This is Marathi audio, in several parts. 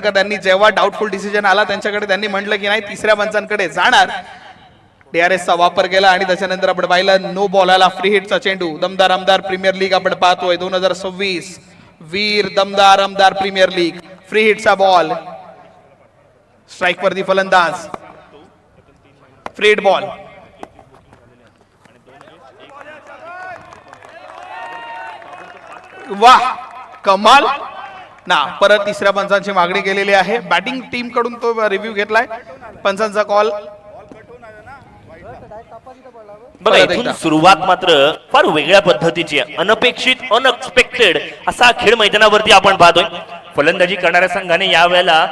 का त्यांनी जेव्हा डाऊटफुल डिसिजन आला त्यांच्याकडे त्यांनी म्हटलं की नाही तिसऱ्या पंचांकडे जाणार. DRS चा वापर केला आणि त्याच्यानंतर आपण पाहिलं नो बॉल आला, फ्री हिटचा चेंडू. दमदार आमदार प्रीमियर लीग आपण पाहतोय 2026 Veer Damdar Aamdar premier league. Free हिटचा बॉल, स्ट्राइक वरती फलंदाज, फ्री हिट बॉल. वाह कमाल ना. परत तिसऱ्या पंचांची मागणी केलेली आहे. बॅटिंग टीम कडून तो रिव्ह्यू घेतलाय. पंचांचा कॉल बघा. इथून सुरुवात मात्र फार वेगळ्या पद्धतीची आहे. अनपेक्षित अनएक्सपेक्टेड असा खेळ मैदानावरती आपण पाहतोय. फलंदाजी करणाऱ्या संघाने यावेळेला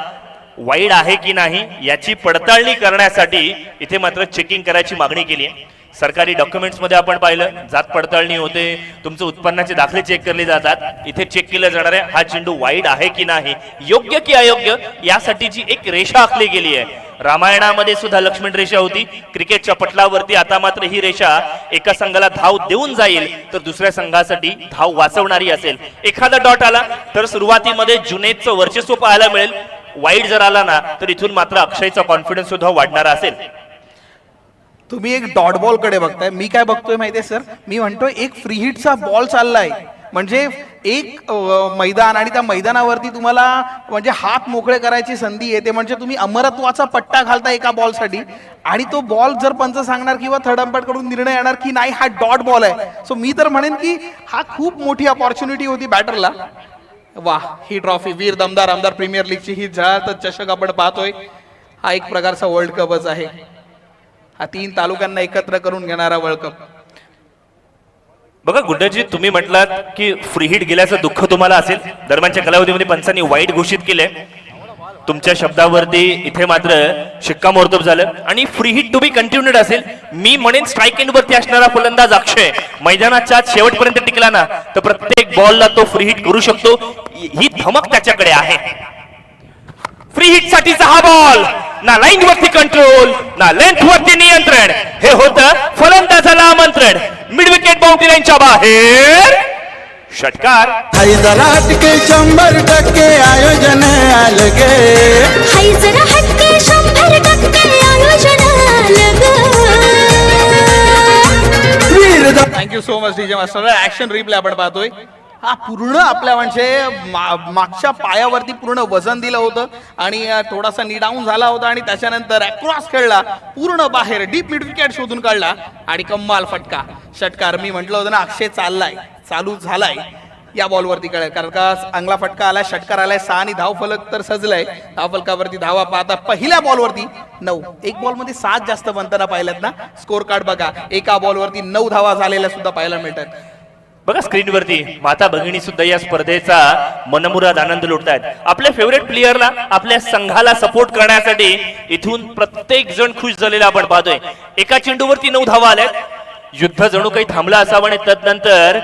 वाईड आहे की नाही याची पडताळणी करण्यासाठी इथे मात्र चेकिंग करायची मागणी केली आहे. सरकारी डॉक्युमेंट्स मध्ये आपण पाहिलं जात पडताळणी होते, तुमचे उत्पन्नाचे दाखले चेक केले जातात. इथे चेक केलं जाणार आहे हा चेंडू वाईड आहे की नाही, योग्य की अयोग्य यासाठीची एक रेषा आखली गेली आहे. रामायणामध्ये सुद्धा लक्ष्मण रेषा होती. क्रिकेटच्या पटलावरती आता मात्र ही रेषा एका संघाला धाव देऊन जाईल तर दुसऱ्या संघासाठी धाव वाचवणारी असेल. एखादा डॉट आला तर सुरुवातीमध्ये जुनेदचं वर्चस्व पाहायला मिळेल. वाईड जर आला ना तर इथून मात्र अक्षयचा कॉन्फिडन्स सुद्धा वाढणारा असेल. तुम्ही एक डॉट बॉल कडे बघताय, मी काय बघतोय माहितीये सर, मी म्हणतोय एक फ्री हिटचा बॉल चाललाय. म्हणजे एक मैदान आणि त्या मैदानावरती तुम्हाला म्हणजे हात मोकळे करायची संधी येते. म्हणजे तुम्ही अमरत्वाचा पट्टा घालता एका बॉलसाठी आणि तो बॉल जर पंच सांगणार किंवा थर्ड अंपायर कडून निर्णय येणार की नाही हा डॉट बॉल आहे. सो मी तर म्हणेन की हा खूप मोठी अपॉर्च्युनिटी होती बॅटरला. वाह ही ट्रॉफी वीर दमदार आमदार प्रीमियर लीगची ही झळाळत चषक आपण पाहतोय. हा एक प्रकारचा वर्ल्ड कपच आहे. हा 3 तालुक्यांना एकत्र करून घेणारा वर्ल्ड कप. बघा गुड्डाजी, तुम्ही म्हटलात की फ्री हिट गेल्याचं दुःख तुम्हाला असेल. दरम्यानच्या कालावधीमध्ये पंचांनी वाईट घोषित केले. तुमच्या शब्दावरती इथे मात्र शिक्कामोर्तब झालं आणि free hit to be continued असेल. मी म्हणेन स्ट्राइक एंड वरती असणारा फलंदाज अक्षय मैदानाच्या शेवटपर्यंत टिकला ना तर प्रत्येक बॉलला तो फ्री हिट करू शकतो. ही धमक त्याच्याकडे आहे. फ्री हिट साठीचा हा बॉल, ना लाईन वरती कंट्रोल ना लेंथ वरती नियंत्रण. हे होतं फलंदाजाला आमंत्रण. मिड विकेट बाउंड्री लाईनच्या बाहेर षटकार. जरा हटके 100% आयोजन अलगे. जरा हटके 100% आयोजन अलग. Thank you so much DJ master. Action replay आपण पाहतोय. हा पूर्ण आपल्या म्हणजे मागच्या पायावरती पूर्ण वजन दिलं होतं आणि थोडासा निडाऊन झाला होता आणि त्याच्यानंतर अक्रॉस खेळला, पूर्ण बाहेर डीप मिड विकेट शोधून काढला आणि कम्माल फटका षटकार. मी म्हटलं होतं ना अक्षय चाललाय, चालू झालाय या बॉलवरती कळेल कारण का चांगला फटका आलाय, षटकार आलाय. 6 आणि धाव फलक तर सजलाय. धाव फलकावरती धावा पाहता पहिल्या बॉलवरती 9. एक बॉल मध्ये 7 जास्त बनताना पाहिल्यात ना. स्कोर कार्ड बघा, एका बॉलवरती 9 धावा झालेल्या सुद्धा पाहायला मिळतात. बघा स्क्रीनवरती माता भगिनी सुद्धा या स्पर्धेचा मनमुराद आनंद लुटतायत. आपल्या फेवरेट प्लेयरला आपल्या संघाला सपोर्ट करण्यासाठी इथून प्रत्येक जण खुश झालेला आपण पाहतोय. एका चेंडूवरती 9 धावा आल्यात. युद्ध जणू काही थांबला असावं आणि तदनंतर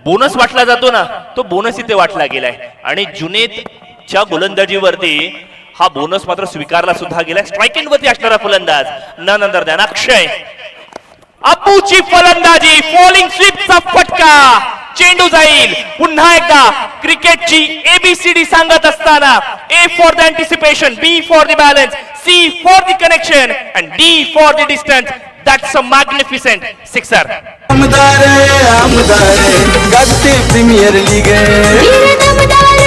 बोनस वाटला जातो ना तो बोनस इथे वाटला गेलाय आणि जुनेदच्या गोलंदाजीवरती हा बोनस मात्र स्वीकारला सुद्धा गेलाय. स्ट्राइक एंड वरती असणारा फलंदाज नन अदर दॅन अक्षय. अपूची फलंदाजी, फॉलिंग स्वीपचा फटका. चेंडू जाईल पुन्हा एकदा. क्रिकेटची ABCD सांगत असताना A for the anticipation, B for the balance, C for the connection and D for the distance. That's a magnificent sixer. Aamdar Gajte premier league. Veer Damdar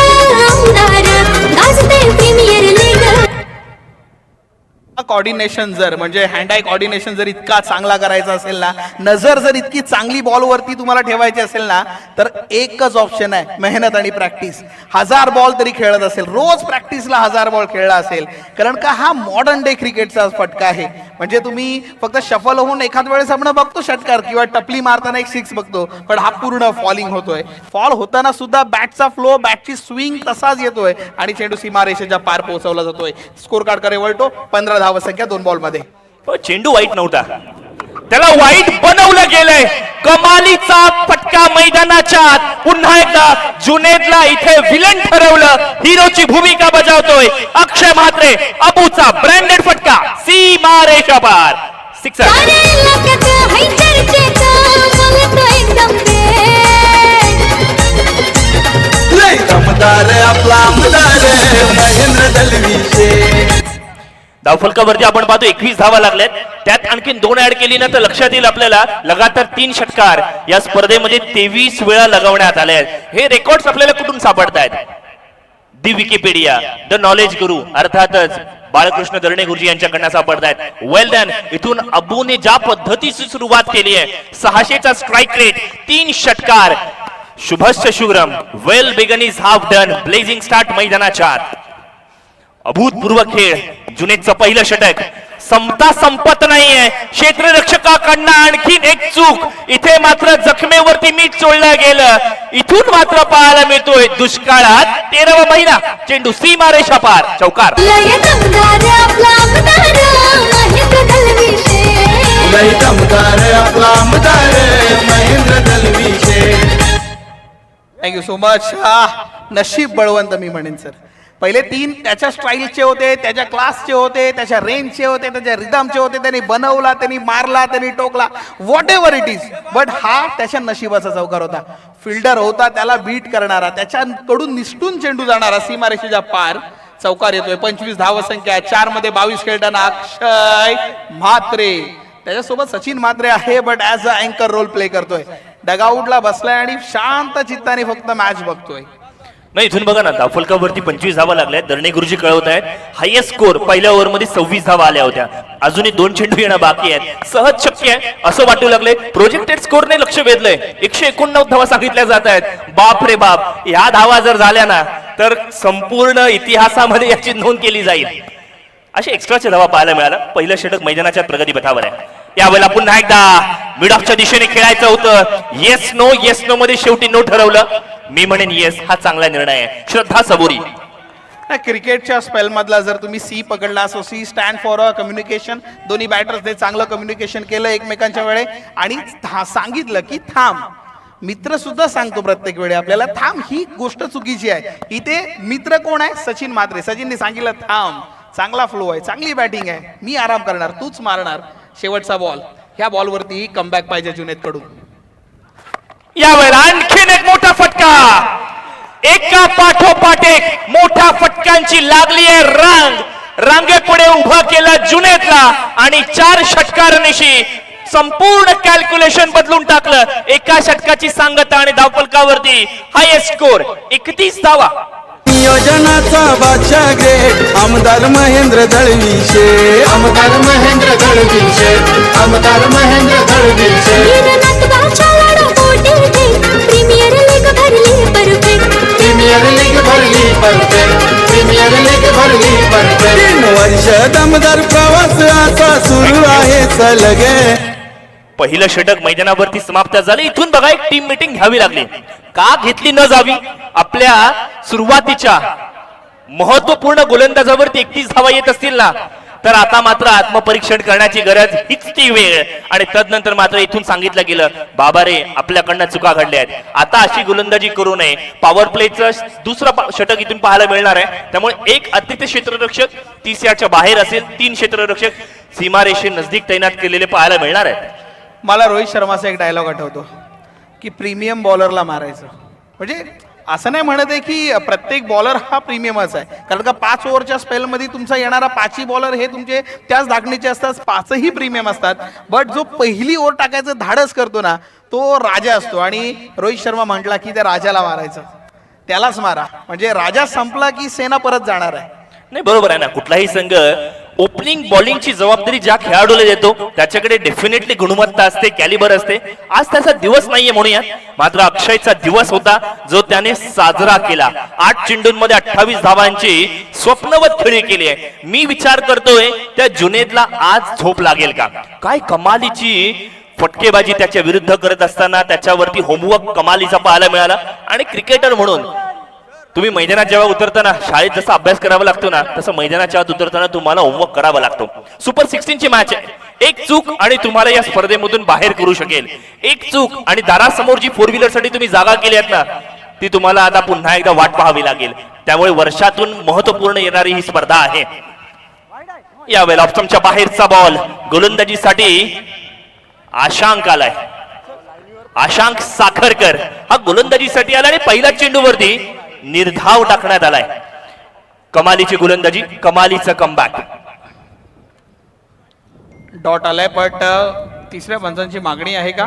Aamdar Gajte premier league. Coordination जर म्हणजे हँड आय कॉर्डिनेशन जर इतका चांगला करायचा असेल ना, नजर जर इतकी चांगली बॉलवरती तुम्हाला ठेवायची असेल ना तर एकच ऑप्शन आहे, मेहनत आणि प्रॅक्टिस. 1000 बॉल तरी खेळत असेल, रोज प्रॅक्टिसला 1000 बॉल खेळला असेल कारण का हा मॉडर्न डे क्रिकेटचा फटका आहे. म्हणजे तुम्ही फक्त शफल होऊन एखाद वेळेस आपण बघतो षटकार किंवा टपली मारताना एक 6 बघतो, पण हा पूर्ण फॉलिंग होतोय. फॉल होताना सुद्धा बॅटचा फ्लो, बॅटची स्विंग तसाच येतोय आणि चेंडू सीमारेषेच्या पार पोहोचवला जातोय. स्कोर कार्ड कडे वळतो. 15 धाव संख्या 2 बॉल मध्ये. चेंडू वाईट नव्हता, त्याला वाईट बनवलं गेलंय. कमालीचा फटका मैदानाच्या आत. पुन्हा एकदा जुनेदला इथे विलन ठरवलं, हिरोची भूमिका बजावतोय अक्षय म्हात्रे. अबूचा ब्रँडेड फटका सीमारेषा पार. सिक्सर. दमदार आपला आमदार महेंद्र धावफलकावरती आपण पाहतो 21 धावा लागल्यात, त्यात आणखी 2 ऍड केली ना तर लक्षात येईल आपल्याला लगातार 3 षटकार या स्पर्धेमध्ये 23 वेळा लगावण्यात आले आहेत. हे रेकॉर्ड्स आपल्याला कुठून सापडतायत? दी विकिपीडिया, द नॉलेज गुरु, अर्थातच बाळकृष्ण दर्णे गुरुजी यांच्याकडनं सापडतायत. वेल डन. इथून अबूने ज्या पद्धतीची सुरुवात केली आहे, 600चा स्ट्राईक रेट, 3 षटकार. शुभस्य शुभ्रम. Well begun is half done. Blazing start मैदानाच्या आत. अभूतपूर्व खेळ. जुनेदचं पहिलं षटक. समता संपत नाहीये. क्षेत्ररक्षकाकडनं आणखीन एक चूक. इथे मात्र जखमेवरती मीठ चोळलं गेलं. इथून मात्र पाहायला मिळतोय दुष्काळात 13वा महिना. चेंडू सीमारेषा पार. चौकार. लय दमदार आपला आमदार महेंद्र दलविशे. लय दमदार आपला आमदार महेंद्र दलविशे. Thank you so much. नशीब बळवंत मी म्हणेन सर. पहिले 3 त्याच्या स्टाईलचे होते, त्याच्या क्लासचे होते, त्याच्या रेंजचे होते, त्याच्या रिदमचे होते. त्यांनी बनवला, त्यांनी मारला, त्यांनी टोकला, whatever it is. But हा त्याच्या नशिबाचा चौकार होता. फिल्डर होता त्याला बीट करणारा, त्याच्याकडून निसटून चेंडू जाणारा, सीमारेषेच्या पार. चौकार येतोय. 25 धावसंख्या, 4 मध्ये 22 खेळताना अक्षय म्हात्रे. त्याच्यासोबत सचिन म्हात्रे आहे, बट ऍज अ अँकर रोल प्ले करतोय. डगआउटला बसलाय आणि शांत चित्ताने फक्त मॅच बघतोय. नाही, इथून बघा ना, धावफलकावरती 25 धावा लागल्या. दर्णे गुरुजी कळवत आहेत हायेस्ट स्कोर पहिल्या ओव्हरमध्ये 26 धावा आल्या होत्या. अजूनही 2 चेंडू येणं बाकी आहेत. सहज शक्य आहे असं वाटू लागले. प्रोजेक्टेड स्कोरने लक्ष वेधलंय. 189 धावा सांगितल्या जात आहेत. बाप रे बाप, ह्या धावा जर झाल्या ना तर संपूर्ण इतिहासामध्ये याची नोंद केली जाईल. अशा एक्स्ट्राच्या धावा पाहायला मिळाला. पहिलं षटक मैदानाच्या प्रगतीपथावर आहे. यावेळेला पुन्हा एकदा मिड ऑफच्या दिशेने खेळायचं होतं. येस नो मध्ये शेवटी नो ठरवलं. मी म्हणेन येस हा चांगला निर्णय आहे. श्रद्धा सबुरी. क्रिकेटच्या स्पेल मधला जर तुम्ही सी पकडला, सो सी स्टँड फॉर अ कम्युनिकेशन. दोन्ही बॅटर्सने चांगलं कम्युनिकेशन केलं एकमेकांच्या वेळे आणि सांगितलं की थांब. मित्र सुद्धा सांगतो प्रत्येक वेळी आपल्याला थांब, ही गोष्ट चुकीची आहे. इथे मित्र कोण आहे? सचिन म्हात्रे. सचिनने सांगितलं थांब, चांगला फ्लो आहे, चांगली बॅटिंग आहे, मी आराम करणार, तूच मारणार. शेवटचा बॉल. ह्या बॉलवरती कमबॅक पाहिजे जुनेद कडून. यावेळेला आणखीन एक मोठा फटका. एका पाठोपाठ एक मोठ्या फटक्यांची लागली आहे रांग. रांगेपुढे उभं केलं जुनेदला आणि 4 षटकारांनिशी संपूर्ण कॅल्क्युलेशन बदलून टाकलं. एका षटकाची सांगता आणि धावफलकावरती हायेस्ट स्कोर 31 धावा. नियोजनाचा बादशाह ग्रेट आमदार महेंद्र दळविशे. आमदार महेंद्र दळविशे. आमदार महेंद्र दळविशे. वीरनाथबाच्या लाडोपोटी थेट प्रीमियर लीग भरली परफेक्ट. प्रीमियर लीग भरली परफेक्ट. प्रीमियर लीग भरली परफेक्ट. 3 वर्ष दमदार प्रवास आता सुरू आहे सलगे. पहिलं षटक मैदानावरती समाप्त झालं. इथून बघा एक टीम मीटिंग घ्यावी लागली. का घेतली न जावी? आपल्या सुरुवातीच्या महत्वपूर्ण गोलंदाजावरती 31 धावा येत असतील ना तर आता मात्र आत्मपरीक्षण करण्याची गरज हीच ती वेळ. आणि तदनंतर मात्र इथून सांगितलं गेलं बाबा रे आपल्याकडनं चुका घडल्या आहेत, आता अशी गोलंदाजी करू नये. पॉवर प्लेचं दुसरं षटक इथून पाहायला मिळणार आहे. त्यामुळे एक अतिरिक्त क्षेत्ररक्षक 30 यार्डच्या बाहेर असेल, 3 क्षेत्ररक्षक सीमारेषे नजदीक तैनात केलेले पाहायला मिळणार आहेत. मला रोहित शर्माचा एक डायलॉग आठवतो की प्रीमियम बॉलरला मारायचं. म्हणजे असं नाही म्हणत आहे की प्रत्येक बॉलर हा प्रीमियमच आहे, कारण का 5 ओव्हरच्या स्पेलमध्ये तुमचा येणारा 5ही बॉलर हे तुमचे त्याच धाकणीचे असतात, 5ही प्रीमियम असतात. बट जो पहिली ओव्हर टाकायचं धाडस करतो ना तो राजा असतो. आणि रोहित शर्मा म्हटला की त्या राजाला मारायचं, त्यालाच मारा. म्हणजे राजा संपला की सेना परत जाणार आहे. नाही, बरोबर आहे ना. कुठलाही संघ ओपनिंग बॉलिंगची जबाबदारी ज्या खेळाडूला देतो त्याच्याकडे डेफिनेटली गुणवत्ता असते, कॅलिबर असते. आज त्याचा दिवस नाहीये म्हणूया, मात्र अक्षयचा दिवस होता जो त्याने साजरा केला. 8 चेंडूंमध्ये 28 धावांची स्वप्नवत खेळी केली आहे. मी विचार करतोय त्या जुनेदला आज झोप लागेल का? काय कमालीची फटकेबाजी त्याच्या विरुद्ध करत असताना त्याच्यावरती होमवर्क कमालीचा पाहायला मिळाला. आणि क्रिकेटर म्हणून तुम्ही मैदानात जेव्हा उतरताना शाळेत जसा अभ्यास करावा लागतो ना तसं मैदानाच्या आत उतरताना तुम्हाला होमवर्क करावा लागतो. सुपर 16ची मॅच आहे. एक चूक आणि तुम्हाला या स्पर्धेमधून बाहेर करू शकेल. एक चूक आणि दारासमोर जी 4 व्हीलर साठी तुम्ही जागा केली आहेत ना ती तुम्हाला आता पुन्हा एकदा वाट पाहावी लागेल. त्यामुळे वर्षातून महत्वपूर्ण येणारी ही स्पर्धा आहे. यावेळेला ऑप्शनच्या बाहेरचा बॉल गोलंदाजीसाठी आशांक आलाय. आशांक साखरकर हा गोलंदाजीसाठी आला आणि पहिल्या चेंडूवरती निर्धाव टाकण्यात आलाय. कमालीची गोलंदाजी, कमालीचं कमबॅक. डॉट आलाय बट तिसऱ्या पंचांची मागणी आहे का?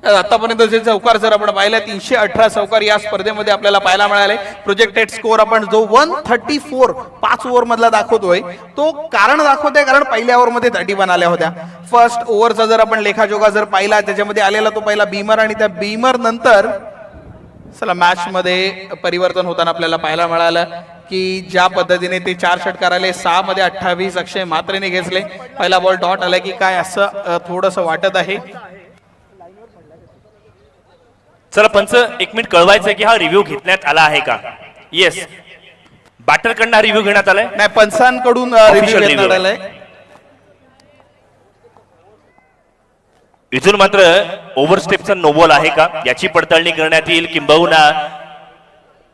आतापर्यंतचे चौकार जर आपण पाहिलं 318 चौकार या स्पर्धेमध्ये आपल्याला पाहायला मिळाले. प्रोजेक्टेड स्कोर आपण जो 134 5 ओव्हर मधला दाखवतोय तो कारण दाखवतोय कारण पहिल्या ओव्हर मध्ये 31 आल्या होत्या. फर्स्ट ओव्हरचा जर आपण लेखाजोखा जर पाहिला त्याच्यामध्ये आलेला तो पहिला बीमर आणि त्या बीमर नंतर चला मॅच मध्ये परिवर्तन होताना आपल्याला पाहायला मिळालं की ज्या पद्धतीने ते 4 षटकार आले 6 मध्ये 28 अक्षय मात्रेने घेतले. पहिला बॉल डॉट आला की काय असं थोडंसं वाटत आहे. चला पंच एक मिनिट कळवायचं की हा रिव्ह्यू घेण्यात आला आहे का? येस, बॅटर कडनं रिव्ह्यू घेण्यात आलाय. नाही, पंचांकडून रिव्ह्यू घेण्यात आलाय. इथून मात्र ओव्हरस्टेपचा नो बॉल आहे का याची पडताळणी करण्यात येईल, किंबहुना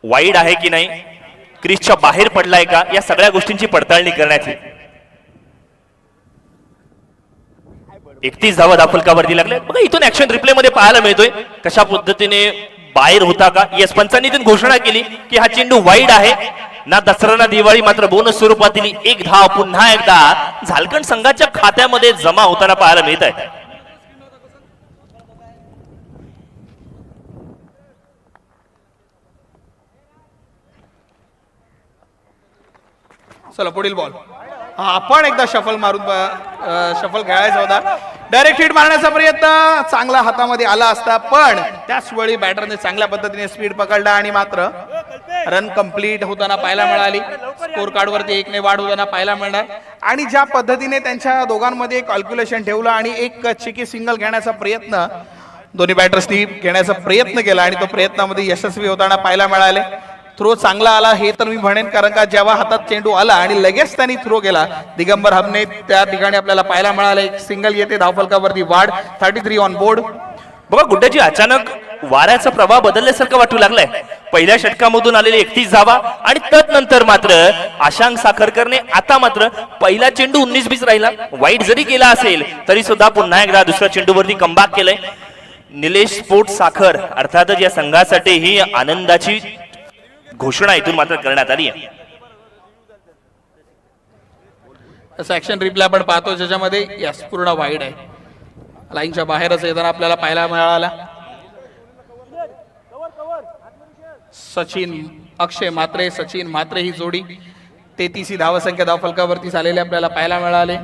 वाईड आहे की नाही, क्रीजच्या बाहेर पडलाय का, या सगळ्या गोष्टींची पडताळणी करण्यात येईल. 31 धावा धाफलकावरती लागले. बघा इथून ऍक्शन रिप्ले मध्ये पाहायला मिळतोय कशा पद्धतीने बाहेर होता का. येस, पंचांनी इथून घोषणा केली की हा चेंडू वाईड आहे. ना दसरा ना दिवाळी मात्र बोनस स्वरूपातील एक धाव पुन्हा एकदा झारखंड संघाच्या खात्यामध्ये जमा होताना पाहायला मिळत आहे. चला पुढील बॉल. हा आपण एकदा शफल मारून शफल खेळायचा होता. डायरेक्ट हिट मारण्याचा प्रयत्न चांगला हातामध्ये आला असता पण त्याच वेळी बॅटरने चांगल्या पद्धतीने स्पीड पकडला आणि मात्र रन कंप्लीट होताना पाहायला मिळाली. स्कोर कार्ड वरती 1 ने वाढ होताना पाहायला मिळणार. आणि ज्या पद्धतीने त्यांच्या दोघांमध्ये कॅल्क्युलेशन ठेवलं आणि एक चिकी सिंगल घेण्याचा प्रयत्न दोन्ही बॅटर्सनी घेण्याचा प्रयत्न केला आणि तो प्रयत्नामध्ये यशस्वी होताना पाहायला मिळाले. थ्रो चांगला आला हे तर मी म्हणेन कारण का जेव्हा हातात चेंडू आला आणि लगेच त्यांनी थ्रो केला दिगंबर हबने त्या ठिकाणी आपल्याला पाहायला मिळाले. सिंगल येते धावफलकावरती वाढ. 33 ऑन बोर्ड. बघा गुड्डाची अचानक वाऱ्याचा प्रवाह बदलल्यासारखं वाटू लागलाय. पहिल्या षटकामधून आलेले 31 धावा आणि तदनंतर मात्र आशांक साखरकरने आता मात्र पहिला चेंडू 19-20 राहिला, वाईट जरी केला असेल तरी सुद्धा पुन्हा एकदा दुसऱ्या चेंडूवरती कमबॅक केलंय. निलेश स्पोर्ट साखर अर्थातच या संघासाठी ही आनंदाची घोषणा इथून मात्र करण्यात आली आहे. ऍक्शन रिप्ले आपण पाहतो ज्याच्यामध्ये यस पूर्ण वाईड आहे, लाईनच्या बाहेरच येताना आपल्याला पाहायला मिळाला. सचिन अक्षय मात्रे सचिन मात्रे ही जोडी 33 धावसंख्या धावफलकावरती झालेले आपल्याला पाहायला मिळाले.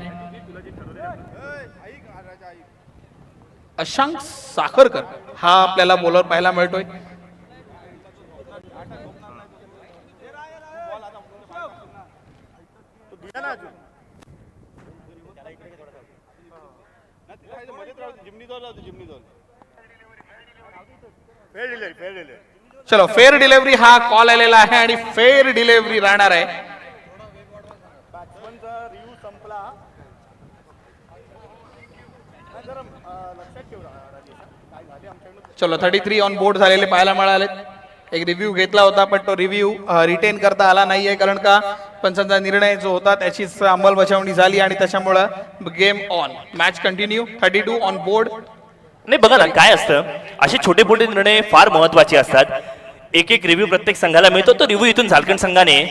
आशांक साखरकर हा आपल्याला बॉलर पाहायला मिळतोय. चलो फेअर डिलिव्हरी हा कॉल आलेला आहे आणि फेअर डिलिव्हरी राहणार आहे. चलो 33 ऑन बोर्ड झालेले पाहायला मिळाले. एक रिव्ह्यू घेतला होता पण तो रिव्ह्यू रिटेन करता आला नाहीये कारण का पंचांचा निर्णय जो होता त्याचीच अंमलबजावणी झाली आणि त्याच्यामुळे game on. Match continue. 32 on board. नाही बघा ना काय असतं, असे छोटे मोठे निर्णय फार महत्वाचे असतात. एक एक रिव्ह्यू प्रत्येक संघाला मिळतो. तो रिव्ह्यू इथून झारखंड संघाने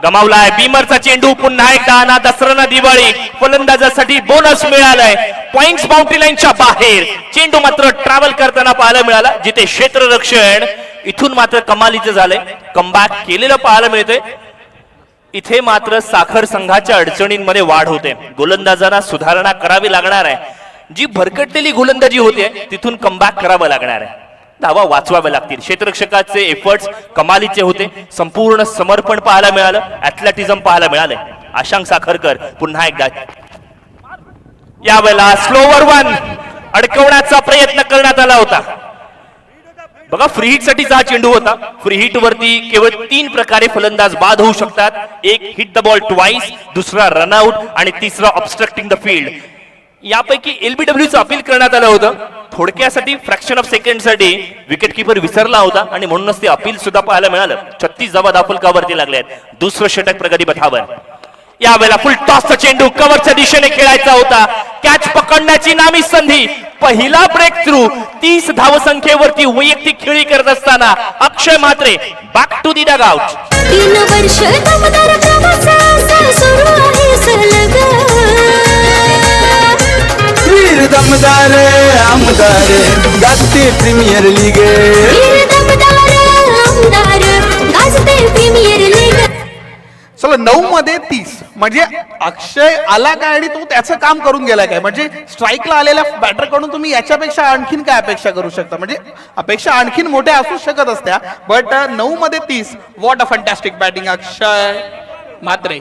गमावलाय. बीमरचा चेंडू पुन्हा एकदा ना दसरा ना दिवाळी फलंदाजासाठी बोनस मिळालाय. पॉइंट्स बाउंड्री लाईनच्या बाहेर चेंडू मात्र ट्रॅव्हल करताना पाहायला मिळाला, जिथे क्षेत्ररक्षण इथून मात्र कमालीचं झालंय. कमबॅक केलेलं पाहायला मिळतंय. इथे मात्र साखर संघाच्या अडचणींमध्ये वाढ होते. गोलंदाजांना सुधारणा करावी लागणार आहे. जी भरकटलेली गोलंदाजी होते तिथून कमबॅक करावं लागणार आहे. धावा वाचवावे लागतील. क्षेत्ररक्षकाचे एफर्ट्स कमालीचे होते. संपूर्ण समर्पण पाहायला मिळालं, ऍथलेटिझम पाहायला मिळालंय. आशांक साखरकर पुन्हा एकदा यावेळेला स्लोवर वन अडकवण्याचा प्रयत्न करण्यात आला होता. बघा फ्री हिट साठी हा चेंडू होता. फ्री हिट वरती केवळ 3 प्रकारे फलंदाज बाद होऊ शकतात. एक हिट द बॉल ट्वाइस, दुसरा रनआउट आणि तिसरा ऑब्स्ट्रक्टिंग द फील्ड. यापैकी एलबीडब्ल्यूचं अपील करण्यात आलं होतं. थोडक्यासाठी फ्रॅक्शन ऑफ सेकंड साठी विकेट किपर विसरला होता आणि म्हणूनच ते अपील सुद्धा पाहायला मिळालं. 36 धावा धावफलकावरती लागले आहेत. दुसरं षटक प्रगती पथावर. यावेळेला फुल टॉसचा चेंडू कव्हरच्या दिशेने खेळायचा होता. कॅच पकडण्याची नामी संधी पहिला ब्रेक थ्रू 30 धावसंख्येवरती वैयक्तिक खेळी करत असताना Akshay Mhatre back to the dugout. 3 वर्ष दमदार प्रवासाचा सुरू आहे सलग वीर Damdar Aamdar Gajte premier league. Veer Damdar Aamdar Gajte premier league. चला 9 मध्ये 30 म्हणजे अक्षय आला काय आणि तो त्याचं काम करून गेलाय काय, म्हणजे स्ट्राईकला आलेल्या बॅटर कडून तुम्ही याच्यापेक्षा आणखीन काय अपेक्षा करू शकता, म्हणजे अपेक्षा आणखीन मोठ्या असू शकत असत्या. बट 9 मध्ये 30 व्हॉट अ फंटॅस्टिक बॅटिंग अक्षय म्हात्रे.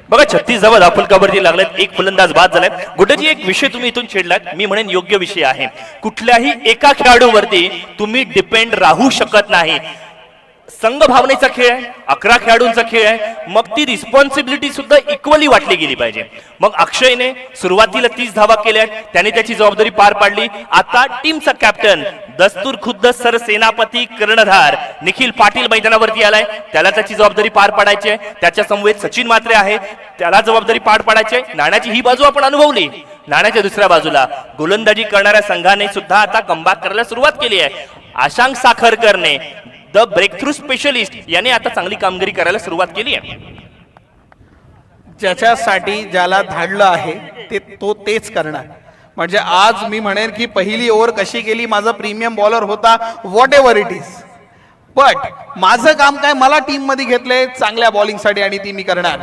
बघा 36 धावा धापलकावरती लागल्यात, एक फलंदाज बाद झालाय. गुड्डाजी एक विषय तुम्ही इथून छेडलात, मी म्हणेन योग्य विषय आहे. कुठल्याही एका खेळाडूवरती तुम्ही डिपेंड राहू शकत नाही. संघ भावनेचा खेळ आहे, 11 खेळाडूंचा खेळ आहे, मग ती रिस्पॉन्सिबिलिटी सुद्धा इक्वली वाटली गेली पाहिजे. मग अक्षयने सुरुवातीला 30 धावा केल्या, त्याने त्याची जबाबदारी पार पाडली. आता टीमचा कॅप्टन दस्तूर खुद्द सरसेनापती कर्णधार निखिल पाटील मैदानावरती आलाय, त्याला त्याची जबाबदारी पार पाडायची आहे. त्याच्या समवेत सचिन म्हात्रे आहे, त्याला जबाबदारी पार पाडायची आहे. नाण्याची ही बाजू आपण अनुभवली, नाण्याच्या दुसऱ्या बाजूला गोलंदाजी करणाऱ्या संघाने सुद्धा आता कमबॅक करायला सुरुवात केली आहे. आशांक साखरकरने द ब्रेक थ्रू स्पेशलिस्ट याने आता चांगली कामगिरी करायला सुरुवात केली आहे. ज्याच्यासाठी ज्याला धाडलं आहे तो तेच करणार. म्हणजे आज मी म्हणेन की पहिली ओव्हर कशी गेली, माझा प्रीमियम बॉलर होता, what ever it is, but माझं काम काय, मला टीम मध्ये घेतलंय चांगल्या बॉलिंगसाठी आणि ती मी करणार.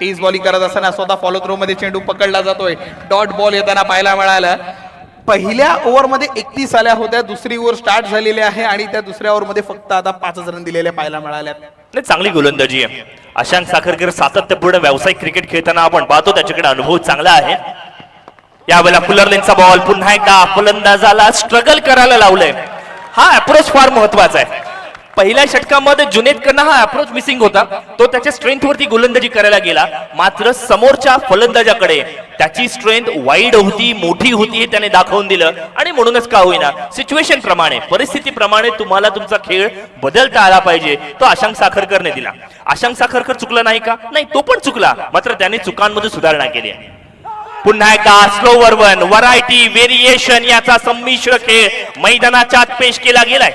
टीज बॉलिंग करत असताना स्वतः फॉलो थ्रो मध्ये चेंडू पकडला जातोय, डॉट बॉल येताना पाहायला मिळाला. पहिल्या ओव्हरमध्ये 31 आल्या होत्या, दुसरी ओव्हर स्टार्ट झालेली आहे आणि त्या दुसऱ्या ओव्हरमध्ये फक्त आता 5 रन दिलेले पाहायला मिळाल्यात. चांगली गोलंदाजी आहे. आशांक साखरकर सातत्यपूर्ण व्यावसायिक क्रिकेट खेळताना आपण पाहतो, त्याच्याकडे अनुभव चांगला आहे. यावेळेला फुलरलेनचा बॉल, पुन्हा एकदा फलंदाजाला स्ट्रगल करायला लावलंय. हा अप्रोच फार महत्वाचा आहे. पहिल्या षटकामध्ये जुनेदकडनं हा अप्रोच मिसिंग होता, तो त्याच्या स्ट्रेंथ वरती गोलंदाजी करायला गेला, मात्र समोरच्या फलंदाजाकडे त्याची स्ट्रेंथ वाईड होती, मोठी होती हे त्याने दाखवून दिलं. आणि म्हणूनच का होईना सिच्युएशन प्रमाणे, परिस्थितीप्रमाणे तुम्हाला तुमचा खेळ बदलता आला पाहिजे, तो आशांक साखरकरने दिला. आशांक साखरकर चुकला नाही का? नाही, तो पण चुकला, मात्र त्याने चुकांमध्ये सुधारणा केली. पुन्हा एकदा स्लोवर वन, व्हरायटी, व्हेरिएशन याचा संमिश्र खेळ मैदानाच्या आत पेश केला गेलाय.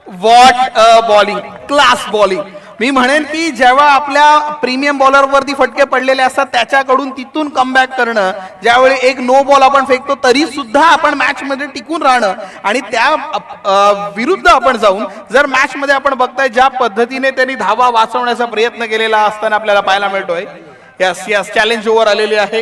What a bowling, class bowling. मी म्हणेन की जेव्हा आपल्या प्रीमियम बॉलर वरती फटके पडलेले असतात त्याच्याकडून तिथून कमबॅक करणं, ज्यावेळी एक नो बॉल आपण फेकतो तरी सुद्धा आपण मॅच मध्ये टिकून राहणं आणि त्या विरुद्ध आपण जाऊन जर मॅच मध्ये आपण बघताय ज्या पद्धतीने त्यांनी धावा वाचवण्याचा प्रयत्न केलेला असताना आपल्याला पाहायला मिळतोय. यस चॅलेंज ओव्हर आलेली आहे,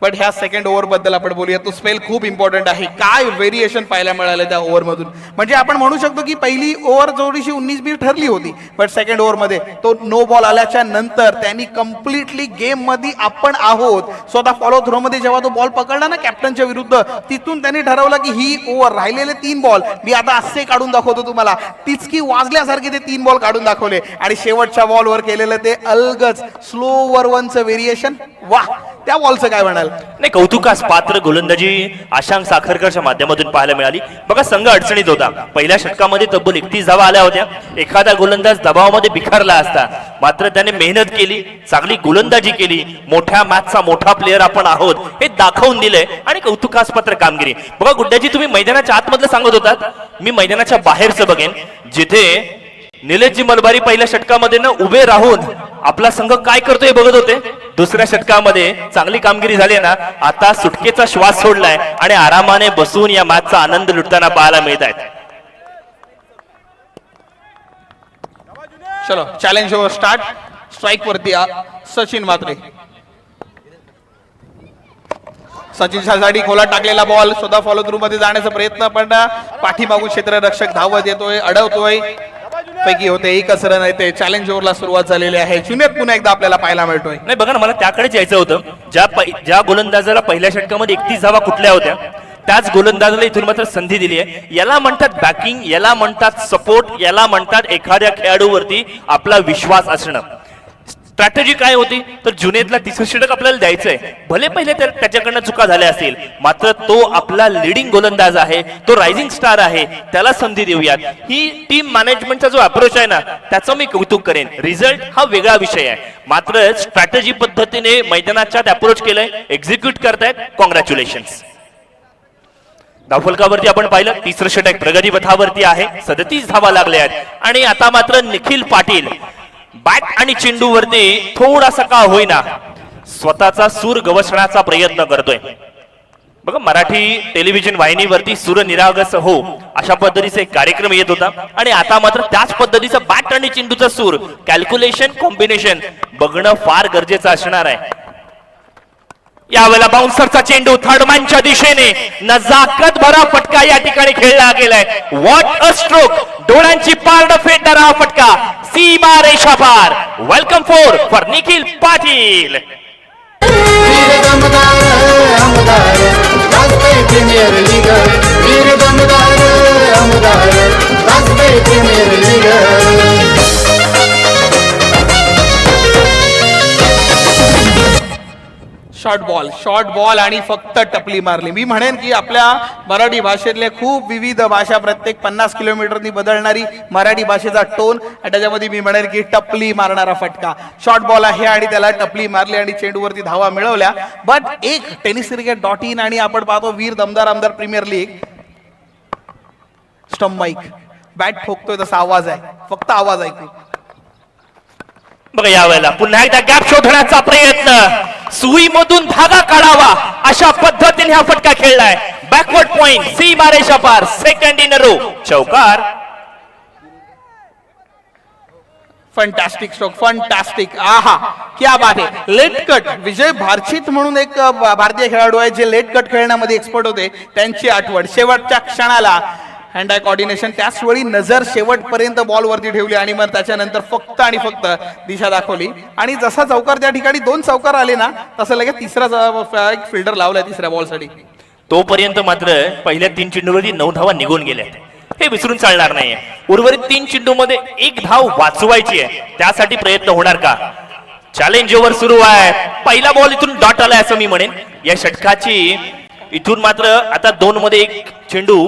बट ह्या सेकंड ओव्हर बद्दल आपण बोलूया. तो स्पेल खूप इम्पॉर्टंट आहे. काय व्हेरिएशन पाहायला मिळालं त्या ओव्हर मधून, म्हणजे आपण म्हणू शकतो की पहिली ओव्हर थोडीशी 19-20 ठरली होती, बट सेकंड ओव्हर मध्ये तो नो बॉल आल्याच्या नंतर त्यांनी कम्प्लिटली गेम मध्ये आपण आहोत. स्वतः फॉलो थ्रो मध्ये जेव्हा तो बॉल पकडला ना कॅप्टनच्या विरुद्ध, तिथून त्यांनी ठरवलं की ही ओव्हर राहिलेले 3 बॉल मी आता असे काढून दाखवतो तुम्हाला. टिचकी वाजल्यासारखे ते 3 बॉल काढून दाखवले आणि शेवटच्या बॉलवर केलेलं ते अलगच स्लोवर वनचं व्हेरिएशन. वा, त्या बॉलचं काय म्हणाल? नाही, कौतुकास पात्र गोलंदाजी आशांक साखरकरच्या माध्यमातून पाहायला मिळाली. बघा संघ अडचणीत होता, पहिल्या षटकामध्ये तब्बल 31 धावा आल्या होत्या. एखादा गोलंदाज दबावामध्ये बिखारला असता, मात्र त्याने मेहनत केली, चांगली गोलंदाजी केली, मोठ्या मॅचचा मोठा प्लेअर आपण आहोत हे दाखवून दिलंय आणि कौतुकास पात्र कामगिरी. बघा गुड्डाजी, तुम्ही मैदानाच्या आतमधलं सांगत होतात, मी मैदानाच्या बाहेरचं बघेन, जिथे निलेशजी मलबारी पहिल्या षटकामध्ये न उभे राहून आपला संघ काय करतोय बघत होते. दुसऱ्या षटकामध्ये चांगली कामगिरी झाली ना, आता सुटकेचा श्वास सोडलाय आणि आरामाने बसून या मॅचचा आनंद लुटताना पाहायला मिळत आहेत. चलो चॅलेंज ओव्हर स्टार्ट. स्ट्राईक वरती सचिन म्हात्रे. सचिनसाठी खोला टाकलेला बॉल, स्वतः फॉलो थ्रू मध्ये जाण्याचा प्रयत्न, पण पाठीमागून क्षेत्ररक्षक धावत येतोय, अडवतोय, पैकी होते, एकच रन येते. चॅलेंज ओव्हरला सुरुवात झालेली आहे. जुनेद पुन्हा एकदा आपल्याला पाहायला मिळतोय. नाही बघा ना, मला त्याकडेच यायचं होतं. ज्या गोलंदाजाला पहिल्या षटकामध्ये 31 धावा कुठल्या होत्या, त्याच गोलंदाजाला इथून मात्र संधी दिली आहे. याला म्हणतात बॅकिंग, याला म्हणतात सपोर्ट, याला म्हणतात एखाद्या खेळाडूवरती आपला विश्वास असणं. स्ट्रॅटेजी काय होती तर जुनेदला तिसरं षटक आपल्याला द्यायचंय. भले पहिले त्याच्याकडनं चुका झाल्या असतील, मात्र तो आपला लिडिंग गोलंदाज आहे, तो रायझिंग स्टार आहे, त्याला संधी देऊयात. ही टीम मॅनेजमेंटचा जो अप्रोच आहे ना, त्याचं मी कौतुक करेन. रिझल्ट हा वेगळा विषय आहे, मात्र स्ट्रॅटेजी पद्धतीने मैदानाच्या अप्रोच केलंय, एक्झिक्यूट करतायत. कॉंग्रॅच्युलेशन्स. धावफलकावरती आपण पाहिलं तिसरं षटक प्रगती पथावरती आहे. 37 धावा लागल्या आहेत आणि आता मात्र निखिल पाटील बॅट आणि चेंडूवरती थोडासा का होईना स्वतःचा सूर गवसण्याचा प्रयत्न करतोय. बघा, मराठी टेलिव्हिजन वाहिनीवरती सूर निरागस हो अशा पद्धतीचा एक कार्यक्रम येत होता आणि आता मात्र त्याच पद्धतीचा बॅट आणि चेंडूचा सूर, कॅल्क्युलेशन, कॉम्बिनेशन बघणं फार गरजेचं असणार आहे. यावेळेला बाउन्सरचा चेंडू थर्डमॅनच्या दिशेने नजाकत भरा फटका या ठिकाणी खेळला गेलाय. व्हॉट अ स्ट्रोक, डोळ्यांची पारड फेडणारा हा फटका सीमा रेषा पार. Welcome for Nikhil Patil. Veer Damdar Aamdar Gajte premier league, Veer Damdar Aamdar Gajte premier league. Short ball आणि फक्त टपली मारली. मी म्हणेन की आपल्या मराठी भाषेतले खूप विविध भाषा, प्रत्येक 50 किलोमीटरनी बदलणारी मराठी भाषेचा टोन, आणि त्याच्यामध्ये मी म्हणेन की टपली मारणारा फटका. शॉर्ट बॉल आहे आणि त्याला टपली मारली आणि चेंडूवरती धावा मिळवल्या. बट एक tenniscricket.in आणि आपण पाहतो Veer Damdar Aamdar premier league, stump mic, bat ठोकतोय तसा आवाज आहे, फक्त आवाज ऐकू. बघा, यावेळेला पुन्हा एकदा गॅप शोधण्याचा प्रयत्न, सुईमधून धागा काढावा अशा पद्धतीने हा फटका खेळलाय. बॅकवर्ड पॉइंट, सीमा रेषा पार, सेकंड इन अ रो, चौकार. Fantastic stroke, fantastic. आहा, क्या बात आहे. लेट कट, विजय भारचित म्हणून एक भारतीय खेळाडू आहे जे लेट कट खेळण्यामध्ये एक्सपर्ट होते, त्यांची आठवण. शेवटच्या क्षणाला हँड आय कॉर्डिनेशन, त्याच वेळी नजर शेवटपर्यंत बॉलवरती ठेवली आणि मग त्याच्यानंतर फक्त आणि फक्त दिशा दाखवली. आणि जसा चौकार त्या ठिकाणी 2 चौकार आले ना, तसं लगेच तिसरा एक फिल्डर लावलाय तिसऱ्या बॉलसाठी. तोपर्यंत मात्र पहिल्या 3 चेंडूवरती 9 धावा निघून गेल्या. हे विसरून चालणार नाहीये. उर्वरित 3 चेंडूमध्ये 1 धाव वाचवायची आहे, त्यासाठी प्रयत्न होणार का? चॅलेंज ओव्हर सुरू आहे. पहिला बॉल इथून डॉट आलाय असं मी म्हणेन या षटकाची. इथून मात्र आता 2 मध्ये 1 चेंडू,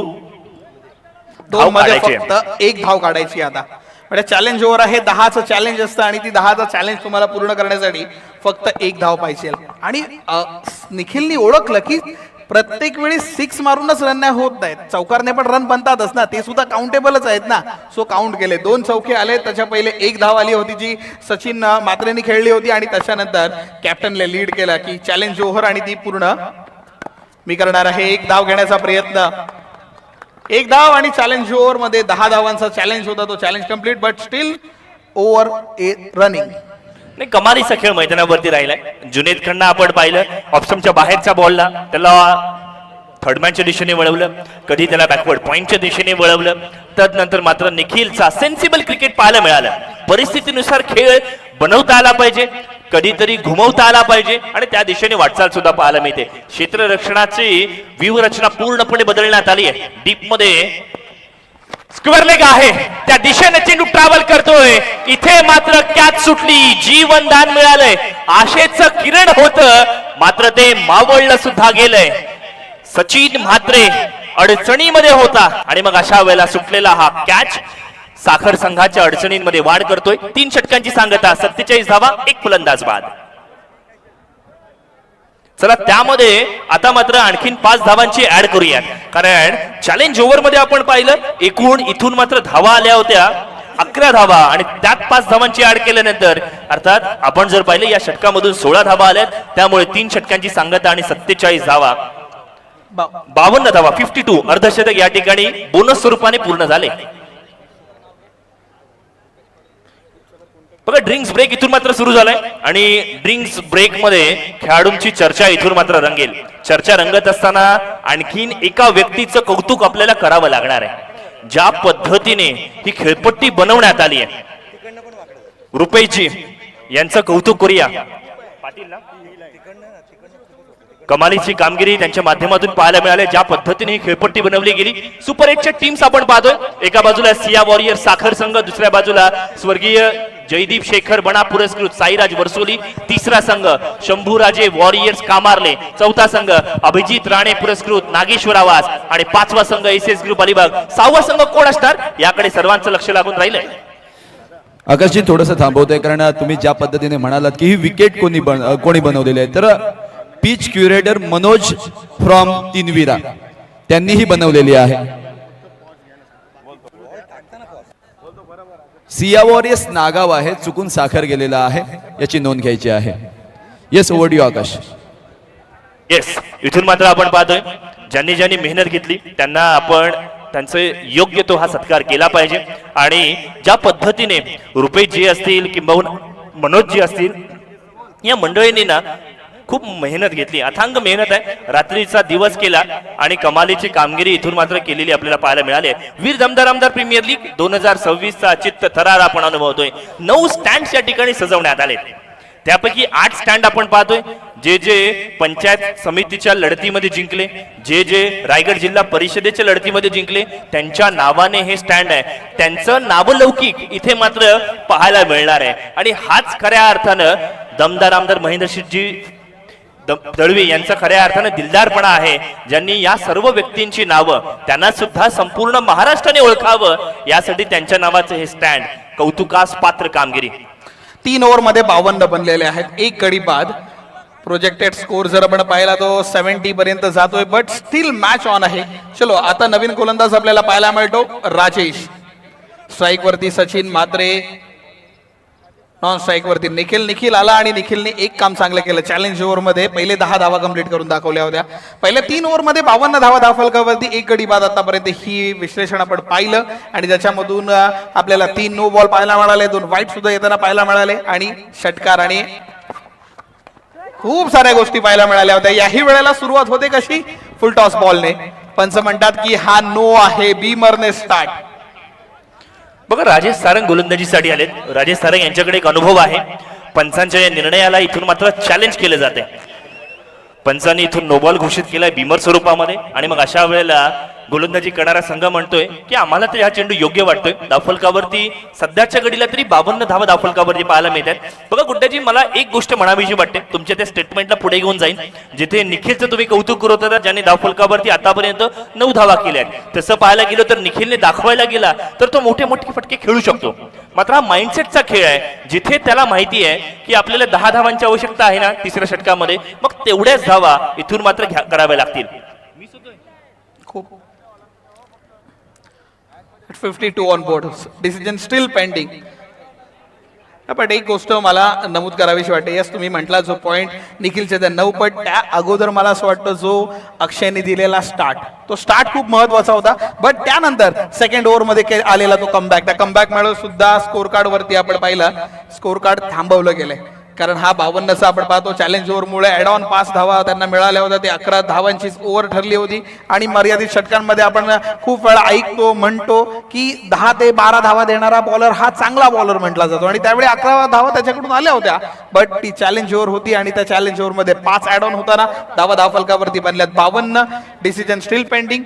2 मध्ये फक्त 1 धाव काढायची आता. म्हणजे चॅलेंज ओव्हर आहे, 10चं चॅलेंज असतं आणि ती 10चं चॅलेंज तुम्हाला पूर्ण करण्यासाठी फक्त 1 धाव पाहिजे. आणि निखिलनी ओळखलं की प्रत्येक वेळी 6 मारूनच रन नाही होत नाहीत, चौकारने पण रन बनतातच ना, ते सुद्धा काउंटेबलच आहेत ना. सो काउंट केले, 2 चौके आले, त्याच्या पहिले 1 धाव आली होती जी सचिन मात्रेनी खेळली होती आणि त्याच्यानंतर कॅप्टनने लीड केला की चॅलेंज ओव्हर आणि ती पूर्ण मी करणार आहे. 1 धाव घेण्याचा प्रयत्न, 1 धाव आणि चॅलेंज ओव्हर मध्ये 10 धावांचा चॅलेंज होता, तो challenge complete, but still over running. नाही, कमालीचा खेळ मैदानावरती राहिलाय. जुनेद खन्ना आपण पाहिलं ऑप्शनच्या बाहेरच्या बॉलला त्याला थर्डमॅनच्या दिशेने वळवलं, कधी त्याला बॅकवर्ड पॉइंटच्या दिशेने वळवलं. तदनंतर मात्र निखिलचा सेन्सिबल क्रिकेट पाहायला मिळालं. परिस्थितीनुसार खेळ बनवता आला पाहिजे, कधीतरी घुमवता आला पाहिजे आणि त्या दिशेने वाटचाल सुद्धा पाहायला मिळते. क्षेत्ररक्षणाची व्यूहरचना पूर्णपणे बदलण्यात आली आहे. डीप मध्ये स्क्वेअर लेग आहे, त्या दिशेने चेंडू ट्रॅव्हल करतोय. इथे मात्र कॅच सुटली, जीवनदान मिळालंय. आशेचं किरण होतं, मात्र ते मावळलं सुद्धा गेलंय. सचिन म्हात्रे अडचणीमध्ये होता आणि मग अशा वेळेला सुटलेला हा कॅच साखर संघाच्या अडचणींमध्ये वाढ करतोय. 3 षटकांची सांगता, 47 धावा, 1 फलंदाज बाद. चला, त्यामध्ये आता मात्र आणखीन 5 धावांची ऍड करूयात, कारण चॅलेंज ओव्हर मध्ये आपण पाहिलं एकूण इथून मात्र धावा आल्या होत्या 11 धावा आणि त्यात 5 धावांची ऍड केल्यानंतर अर्थात आपण जर पाहिलं या षटकामधून 16 धावा आल्यात. त्यामुळे 3 षटकांची सांगता आणि 47 धावा, 52 धावा, 52 अर्धशतक या ठिकाणी बोनस स्वरूपाने पूर्ण झाले. बघा, ड्रिंक्स ब्रेक इथून मात्र सुरू झालाय आणि ड्रिंक्स ब्रेक मध्ये खेळाडूंची चर्चा इथून मात्र रंगेल. चर्चा रंगत असताना आणखीन एका व्यक्तीचं कौतुक आपल्याला करावं लागणार आहे. ज्या पद्धतीने ही खेळपट्टी बनवण्यात आली आहे, रुपेशजी यांचं कौतुक करूया. कमालीची कामगिरी त्यांच्या माध्यमातून पाहायला मिळाली. ज्या पद्धतीने ही खेळपट्टी बनवली गेली, सुपर 8च्या टीम्स आपण पाहतोय. एका बाजूला सिया वॉरियर साखर संघ, दुसऱ्या बाजूला स्वर्गीय जयदीप शेखर बणा पुरस्कृत साईराज वर्सोली, तिसरा संघ शंभूराजे वॉरियर्स कामारले, चौथा संघ अभिजित राणे पुरस्कृत नागेश्वर आवास आणि पाचवा संघ एसएस ग्रुप अलिबाग, सहावा संघ कोण असणार याकडे सर्वांचं लक्ष लागून राहिलंय. आकाशजी थोडंसं थांबवतोय कारण तुम्ही ज्या पद्धतीने म्हणालात की ही विकेट कोणी बनवलेली आहे, तर पिच क्युरेटर मनोज फ्रॉम तिनविरा त्यांनी ही बनवलेली आहे. सिया वॉरियर्स नागाव आहे, चुकून साखर गेलेला आहे, याची नोंद घ्यायची आहे. Yes, over you Akash. Yes, इथून मात्र आपण पाहतोय ज्यांनी ज्यांनी मेहनत घेतली त्यांना आपण त्यांचे योग्य तो हा सत्कार केला पाहिजे. आणि ज्या पद्धतीने रुपेश जी असतील किंबहुना मनोज जी असतील या मंडळींनी ना खूप मेहनत घेतली, अथांग मेहनत आहे, रात्रीचा दिवस केला आणि कमालीची कामगिरी इथून मात्र केलेली आपल्याला पाहायला मिळाली. वीर दमदार आमदार प्रीमियर लीग 2026चा चित्त थरार आपण अनुभवतोय. 9 स्टँड्स या ठिकाणी सजवण्यात आले, त्यापैकी 8 स्टँड आपण पाहतोय जे जे पंचायत समितीच्या लढतीमध्ये जिंकले, जे जे रायगड जिल्हा परिषदेच्या लढतीमध्ये जिंकले त्यांच्या नावाने हे स्टँड आहे. त्यांचं नावलौकिक इथे मात्र पाहायला मिळणार आहे. आणि हाच खऱ्या अर्थानं दमदार आमदार महेंद्रजी दळवी यांचा खऱ्या अर्थानं दिलदारपणा आहे, ज्यांनी या सर्व व्यक्तींची नावं त्यांना सुद्धा संपूर्ण महाराष्ट्राने ओळखावं यासाठी त्यांच्या नावाचं हे स्टँड कौतुकास पात्र कामगिरी. 3 ओव्हरमध्ये 52 बनलेले आहेत, एक गडी बाद. प्रोजेक्टेड स्कोर जर आपण पाहिला तो 70 पर्यंत जातोय, बट स्टील मॅच ऑन आहे. चलो आता नवीन गोलंदाज आपल्याला पाहायला मिळतो राजेश. स्ट्राईक वरती सचिन मात्रे, नॉन स्ट्राईक वरती निखिल आला आणि निखिलने एक काम चांगलं केलं. चॅलेंज ओव्हर मध्ये पहिले 10 धावा कंप्लीट करून दाखवल्या होत्या. पहिल्या 3 ओव्हरमध्ये 52 धावा धावफलकावरती, एक गडी बाद आतापर्यंत ही विश्लेषण आपण पाहिलं. आणि त्याच्यामधून आपल्याला 3 नो बॉल पाहायला मिळाले, 2 वाईट सुद्धा येताना पाहायला मिळाले आणि षटकार आणि खूप साऱ्या गोष्टी पाहायला मिळाल्या होत्या. याही वेळेला सुरुवात होते कशी, फुल टॉस बॉलने. पंच म्हणतात की हा नो आहे, बीमरने स्टार्ट. बघा राजेश सारंग गोलंदाजीसाठी आलेत. राजेश सारंग यांच्याकडे एक अनुभव आहे. पंचांच्या या निर्णयाला इथून मात्र चॅलेंज केले जाते. पंचांनी इथून नो बॉल घोषित केलाय बीमर स्वरूपामध्ये आणि मग अशा वेळेला गोलंदाजी करणारा संघ म्हणतोय की आम्हाला तर हा चेंडू योग्य वाटतोय. धावफलकावरती सध्याच्या घडीला तरी 52 धावा धावफलकावरती पाहायला मिळतात. बघा गुड्डाजी, मला एक गोष्ट म्हणावीशी वाटते, तुमच्या त्या स्टेटमेंटला पुढे घेऊन जाईन. जिथे निखिलचं तुम्ही कौतुक करत होता ज्यांनी धावफलकावरती आतापर्यंत 9 धावा केल्या, तसं पाहायला गेलो तर निखिलने दाखवायला गेला तर तो मोठे मोठे फटके खेळू शकतो. मात्र हा माइंडसेटचा खेळ आहे, जिथे त्याला माहिती आहे की आपल्याला 10 धावांची आवश्यकता आहे ना तिसऱ्या षटकामध्ये, मग तेवढ्याच धावा इथून मात्र कराव्या लागतील. खूप 52 on board, decision steel pending. पण एक गोष्ट मला नमूद करावीशी वाटते. यस, तुम्ही म्हटला जो पॉइंट निखिलचे त्या 9, पण त्या अगोदर मला असं वाटतं जो अक्षयने दिलेला स्टार्ट, तो स्टार्ट खूप महत्वाचा होता. बट त्यानंतर सेकंड ओव्हरमध्ये आलेला तो कमबॅक, त्या कमबॅक मुळे सुद्धा स्कोर कार्ड वरती आपण पाहिलं स्कोर कार्ड थांबवलं गेलंय. कारण हा 52चा आपण पाहतो चॅलेंज ओव्हरमुळे ऍड ऑन 5 धावा त्यांना मिळाल्या होत्या. ते 11 धावांची ओव्हर ठरली होती. आणि मर्यादित षटकांमध्ये आपण खूप वेळा ऐकतो म्हणतो की 10 ते 12 धावा देणारा बॉलर हा चांगला बॉलर म्हटला जातो. आणि त्यावेळी 11 धावा त्याच्याकडून आल्या होत्या, बट ती चॅलेंज ओव्हर होती आणि त्या चॅलेंज ओव्हरमध्ये 5 ऍड ऑन होताना धावा धावफलकावरती बनल्यात 52. Decision steel pending.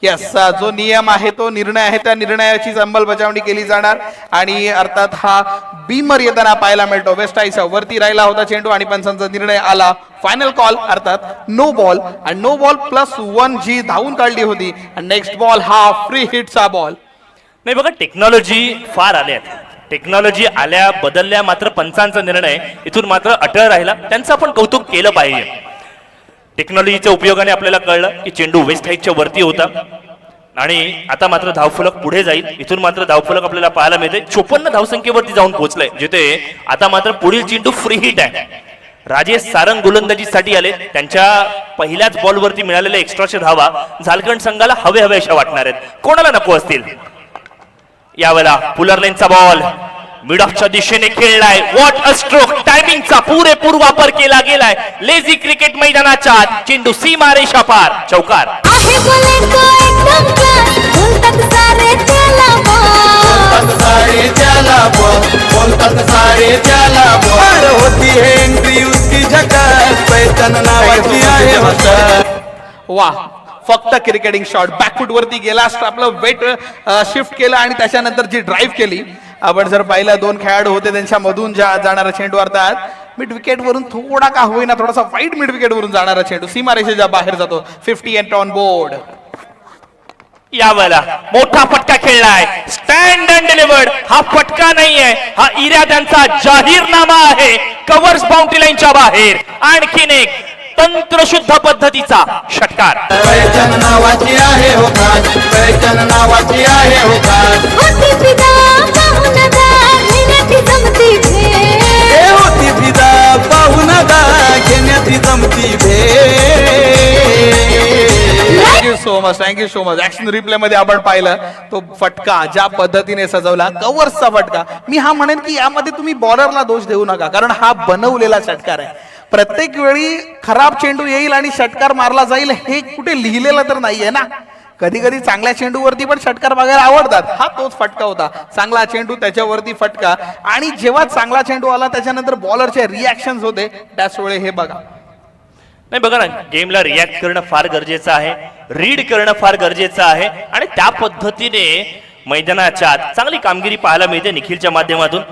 यस, जो नियम आहे तो निर्णय आहे, त्या निर्णयाचीच अंमलबजावणी केली जाणार. आणि अर्थात हा बीमर येताना पाहायला मिळतो. वेस्ट आईचा वरती राहिला होता चेंडू आणि पंचांचा निर्णय आला फायनल कॉल, अर्थात नो बॉल. आणि नो बॉल +1 जी धावून काढली होती. आणि नेक्स्ट बॉल हा फ्री हिटचा बॉल. नाही बघा, टेक्नॉलॉजी फार आल्यात, टेक्नॉलॉजी आल्या बदलल्या, मात्र पंचांचा निर्णय इथून मात्र अटळ राहिला. त्यांचं आपण कौतुक केलं पाहिजे. टेक्नॉलॉजीच्या उपयोगाने आपल्याला कळलं की चेंडू वेस्ट हाईटच्या वरती होता आणि आता मात्र धावफलक पुढे जाईल. इथून मात्र धावफलक आपल्याला पाहायला मिळते 54 धावसंख्येवरती जाऊन पोहोचलाय, जिथे आता मात्र पुढील चेंडू फ्री हिट आहे. राजेश सारंग गोलंदाजीसाठी आले. त्यांच्या पहिल्याच बॉलवरती मिळालेल्या एक्स्ट्राच्या धावा झारखंड संघाला हव्याशा वाटणार आहेत. कोणाला नको असतील. यावेळेला पुलर लेनचा बॉल मिड ऑफच्या दिशेने खेळलाय. व्हॉट अ स्ट्रोक, टायमिंगचा पुरेपूर वापर केला गेलाय. लेझी क्रिकेट मैदानाच्या चेंडू सीमारेषा पार, चौकार. आहे बोलेंको एकदम क्लास, बोलतात सारे त्याला बॉस. बोलतात सारे त्याला बॉल. होती है एंट्री उसकी झकास, पहचान नावाची आहे वसाहत. वाह, फक्त क्रिकेटिंग शॉट बॅकफूट वरती गेला, आपलं वेट शिफ्ट केलं आणि त्याच्यानंतर जी ड्राईव्ह केली आपण जर पाहिलं 2 खेळाडू होते त्यांच्या मधून जाणारा चेंडू अर्थात मिड विकेट वरून थोडा का होईना थोडासा वाईट मिड विकेट वरून जाणारा चेंडू सीमारेषेच्या बाहेर जातो. 50 and ऑन बोर्ड. यावेळेला मोठा फटका खेळलाय, स्टँड अँड डिलिव्हर्ड. हा फटका नाहीये, हा इराद्यांचा जाहीरनामा आहे. कव्हर्स बाउंड्री लाईनच्या बाहेर आणखीन एक तंत्रशुद्ध पद्धतीचा षटकार. पैठण नावाची आहे हो खास, पैठण नावाची आहे हो खास. होती फिदा पाहून जा घेण्याची जमती भेट. हे होती फिदा पाहून गा घेण्याची जमती भेट. Thank you so much. Action replay मध्ये आपण पाहिलं तो फटका ज्या पद्धतीने सजवला, कव्हर्सचा फटका. मी हा म्हणेन की यामध्ये तुम्ही बॉलरला दोष देऊ नका, कारण हा बनवलेला षटकार आहे. प्रत्येक वेळी खराब चेंडू येईल आणि षटकार मारला जाईल हे कुठे लिहिलेलं तर नाहीये ना. कधी कधी चांगल्या चेंडूवरती पण षटकार बघायला आवडतात. हा तोच फटका होता, चांगला चेंडू त्याच्यावरती फटका. आणि जेव्हा चांगला चेंडू आला त्याच्यानंतर बॉलरचे रिॲक्शन होते त्याच वेळी हे बघा. नाही बघा ना, गेमला रिॲक्ट करणं फार गरजेचं आहे, रीड करणं फार गरजेचं आहे आणि त्या पद्धतीने मैदानाच्या आत चांगली कामगिरी पाहायला मिळते निखिलच्या माध्यमातून.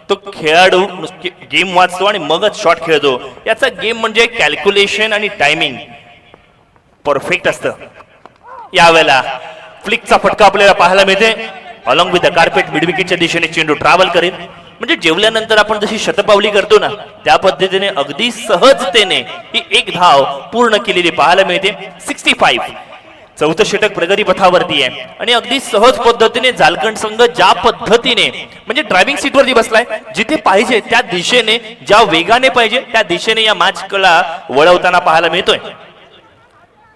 तो खेळाडू गेम वाचतो आणि मगच शॉट खेळतो. याचा गेम म्हणजे कॅल्क्युलेशन आणि टायमिंग परफेक्ट असतं. यावेळेला फ्लिकचा फटका आपल्याला पाहायला मिळते. Along with the carpet mid विकेटच्या दिशेने चेंडू ट्रॅव्हल करेल. म्हणजे जेवल्यानंतर आपण जशी शतपावली करतो ना, त्या पद्धतीने अगदी सहजतेने ही एक धाव पूर्ण केलेली पाहायला मिळते. 65. चौथं षटक प्रगती पथावरती आहे आणि अगदी सहज पद्धतीने झारखंड संघ ज्या पद्धतीने म्हणजे ड्रायव्हिंग सीटवरती बसलाय, जिथे पाहिजे त्या दिशेने, ज्या वेगाने पाहिजे त्या दिशेने या मॅचला वळवताना पाहायला मिळतोय.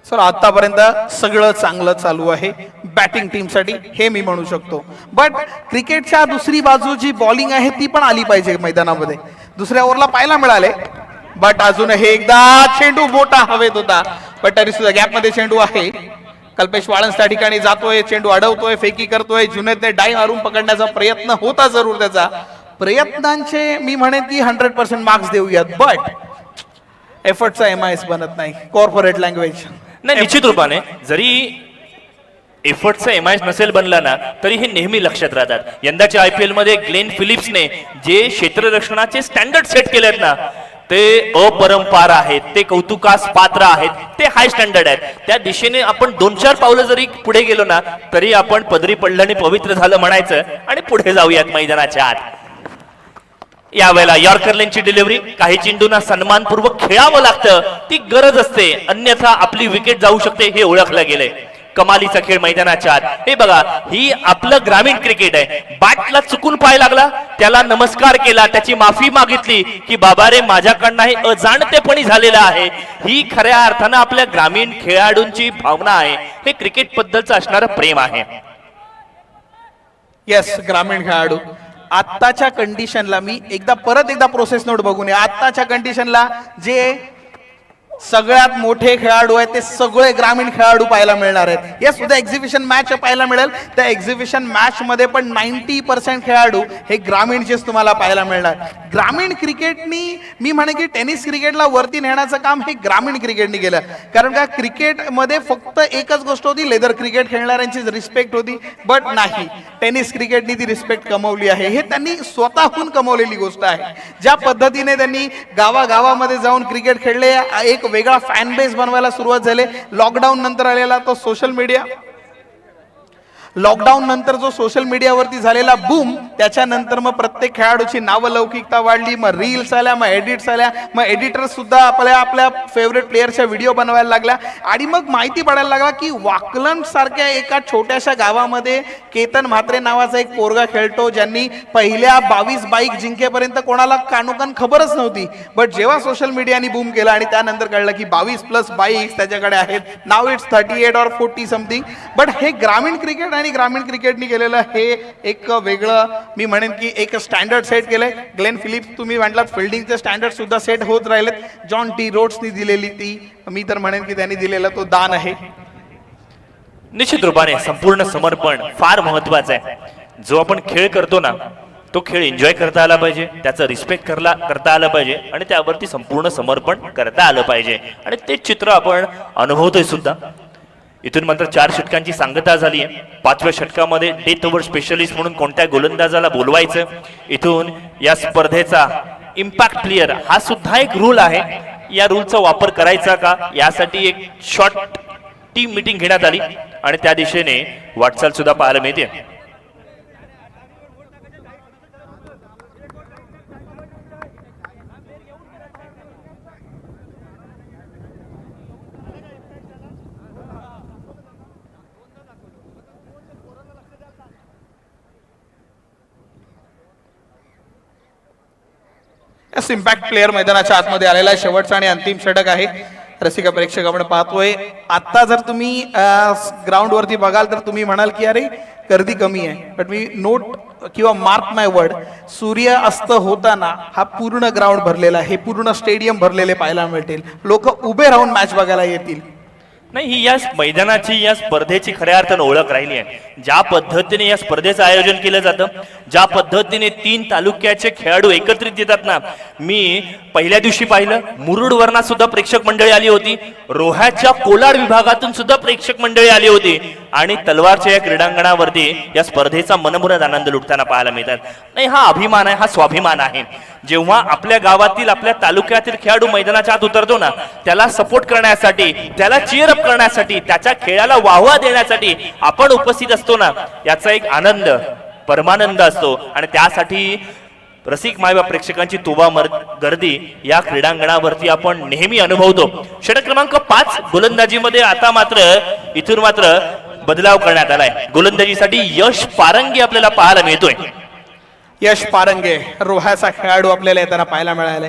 सर आतापर्यंत सगळं चांगलं चालू आहे बॅटिंग टीमसाठी, हे मी म्हणू शकतो. बट क्रिकेटच्या दुसरी बाजू जी बॉलिंग आहे ती पण आली पाहिजे मैदानामध्ये. दुसऱ्या ओव्हरला पाहायला मिळाले, बट अजून हे एकदा चेंडू मोठा हवेत होता. पण तरी सुद्धा गॅपमध्ये चेंडू आहे. कल्पेश वाळंस त्या ठिकाणी जातोय, चेंडू अडवतोय, फेकी करतोय. जुनैदने डाय मारून पकडण्याचा प्रयत्न होता जरूर त्याचा. प्रयत्नांचे मी म्हणेन की 100% मार्क्स देऊयात, बट एफर्टचा एमआयएस बनत नाही. कॉर्पोरेट लँग्वेज नाही, निश्चित रूपाने जरी एफर्टचा एमआयएस नसेल बनला ना, तरी हे नेहमी लक्षात राहतात. यंदाच्या IPL मध्ये ग्लेन फिलिप्सने जे क्षेत्ररक्षणाचे स्टँडर्ड सेट केलेत ना, ते अपरंपार आहेत, ते कौतुकास पात्र आहेत, ते हाय स्टँडर्ड आहेत. त्या दिशेने आपण 2-4 पावलं जरी पुढे गेलो ना, तरी आपण पदरी पडलं आणि पवित्र झालं म्हणायचं आणि पुढे जाऊयात मैदानाच्या आत. यावेळेला यॉर्कर लेनची डिलिव्हरी. काही चेंडूंना सन्मानपूर्वक खेळावं लागतं, ती गरज असते, अन्यथा आपली विकेट जाऊ शकते हे ओळखलं गेलंय. कमालीचा खेळ मैदानाच्या आत. हे बघा, ही आपलं ग्रामीण क्रिकेट आहे. बॅटला चुकून पाय लागला, त्याला नमस्कार केला, त्याची माफी मागितली की बाबा रे माझ्याकडनं हे अजाणतेपणी झालेलं आहे. ही खऱ्या अर्थानं आपल्या ग्रामीण खेळाडूंची भावना आहे. हे क्रिकेट बद्दलचं असणारं प्रेम आहे. येस, ग्रामीण खेळाडू आत्ताच्या कंडिशनला मी परत एकदा प्रोसेस नोट बघून या. आत्ताच्या कंडिशनला जे सगळ्यात मोठे खेळाडू आहेत ते सगळे ग्रामीण खेळाडू पाहायला मिळणार आहेत. या सुद्धा एक्झिबिशन मॅच पाहायला मिळेल. त्या एक्झिबिशन मॅच मध्ये पण 90% खेळाडू हे ग्रामीणचेच तुम्हाला पाहायला मिळणार. ग्रामीण क्रिकेटनी मी म्हणे की टेनिस क्रिकेटला वरती नेण्याचं काम हे ग्रामीण क्रिकेटनी केलं. कारण का क्रिकेटमध्ये फक्त एकच गोष्ट होती, लेदर क्रिकेट खेळणाऱ्यांची रिस्पेक्ट होती, बट नाही, टेनिस क्रिकेटनी ती रिस्पेक्ट कमवली आहे. हे त्यांनी स्वतःहून कमवलेली गोष्ट आहे. ज्या पद्धतीने त्यांनी गावागावामध्ये जाऊन क्रिकेट खेळले, एक वेगळा फॅन बेस बनवायला सुरुवात झाली. लॉकडाऊन नंतर आलेला तो सोशल मीडिया, लॉकडाऊन नंतर जो सोशल मीडियावरती झालेला बूम, त्याच्यानंतर मग प्रत्येक खेळाडूची नावलौकिकता वाढली. मग रील्स आल्या, मग एडिट्स आल्या, मग एडिटर्स सुद्धा आपल्या फेवरेट प्लेअरच्या व्हिडिओ बनवायला लागल्या. आणि मग माहिती पडायला लागला की वाकलन सारख्या एका छोट्याशा गावामध्ये केतन म्हात्रे नावाचा एक पोरगा खेळतो, ज्यांनी पहिल्या 22 बाईक जिंकेपर्यंत कोणाला कानोकान खबरच नव्हती. बट जेव्हा सोशल मीडियाने बूम केला आणि त्यानंतर कळलं की 22+ बाईक्स त्याच्याकडे आहेत, नाव इट्स 38 or 40 समथिंग. बट हे ग्रामीण क्रिकेट आणि ग्रामीण क्रिकेटनी केलेलं हे एक वेगळं मी म्हणेन की एक स्टँडर्ड सेट केलंय. ग्लेन फिलिप्स तुम्ही म्हटलात, फिल्डिंगचे स्टँडर्ड सुद्धा सेट होत राहिलेत. जॉन टी रोड्सनी दिलेली ती मी तर म्हणेन की त्यांनी दिलेला तो दान आहे. निश्चित रूपाने संपूर्ण समर्पण फार महत्वाचं आहे. जो आपण खेळ करतो ना, तो खेळ एन्जॉय करता आला पाहिजे, त्याचं रिस्पेक्ट करता आलं पाहिजे आणि त्यावरती संपूर्ण समर्पण करता आलं पाहिजे. आणि ते चित्र आपण अनुभवतोय सुद्धा. इथून मात्र 4 षटकांची सांगता झाली आहे. 5व्या षटकामध्ये डेथ ओव्हर स्पेशलिस्ट म्हणून कोणत्या गोलंदाजाला बोलवायचं, इथून या स्पर्धेचा इम्पॅक्ट प्लेयर हा सुद्धा एक रूल आहे. या रूलचा वापर करायचा का यासाठी एक शॉर्ट टीम मीटिंग घेण्यात आली आणि त्या दिशेने वाटचाल सुद्धा पाहायला मिळते. इम्पॅक्ट प्लेयर मैदानाच्या आतमध्ये आलेला आहे. शेवटचा आणि अंतिम षटक आहे. रसिका प्रेक्षक आपण पाहतोय. आता जर तुम्ही ग्राउंड वरती बघाल तर तुम्ही म्हणाल की अरे गर्दी कमी आहे, बट मी नोट किंवा मार्क माय वर्ड, सूर्य अस्त होताना हा पूर्ण ग्राउंड भरलेला आहे, हे पूर्ण स्टेडियम भरलेले पाहायला मिळतील. लोक उभे राहून मॅच बघायला येतील. नाही, ही या मैदानाची या स्पर्धेची खऱ्या अर्थानं ओळख राहिली आहे. ज्या पद्धतीने या स्पर्धेचं आयोजन केलं जातं, ज्या पद्धतीने 3 तालुक्याचे खेळाडू एकत्रित येतात ना, मी पहिल्या दिवशी पाहिलं मुरुडवरना सुद्धा प्रेक्षक मंडळी आली होती, रोह्याच्या कोलाड विभागातून सुद्धा प्रेक्षक मंडळी आली होती आणि तलवारच्या या क्रीडांगणावरती या स्पर्धेचा मनमुराद आनंद लुटताना पाहायला मिळतात. नाही, हा अभिमान आहे, हा स्वाभिमान आहे. जेव्हा आपल्या गावातील आपल्या तालुक्यातील खेळाडू मैदानाच्या आत उतरतो ना, त्याला सपोर्ट करण्यासाठी, त्याला चीअर अप करण्यासाठी, त्याच्या खेळाला वाहवा देण्यासाठी आपण उपस्थित असतो ना, याचा एक आनंद परमानंद असतो. आणि त्यासाठी रसिक मायबाप प्रेक्षकांची गर्दी या क्रीडांगणावरती आपण नेहमी अनुभवतो. षटक क्रमांक 5 गोलंदाजीमध्ये आता मात्र इथून मात्र बदलाव करण्यात आलाय. गोलंदाजीसाठी यश पारंगी आपल्याला पाहायला मिळतोय. यश पारंगे रोह्याचा खेळाडू आपल्याला येताना पाहायला मिळाले.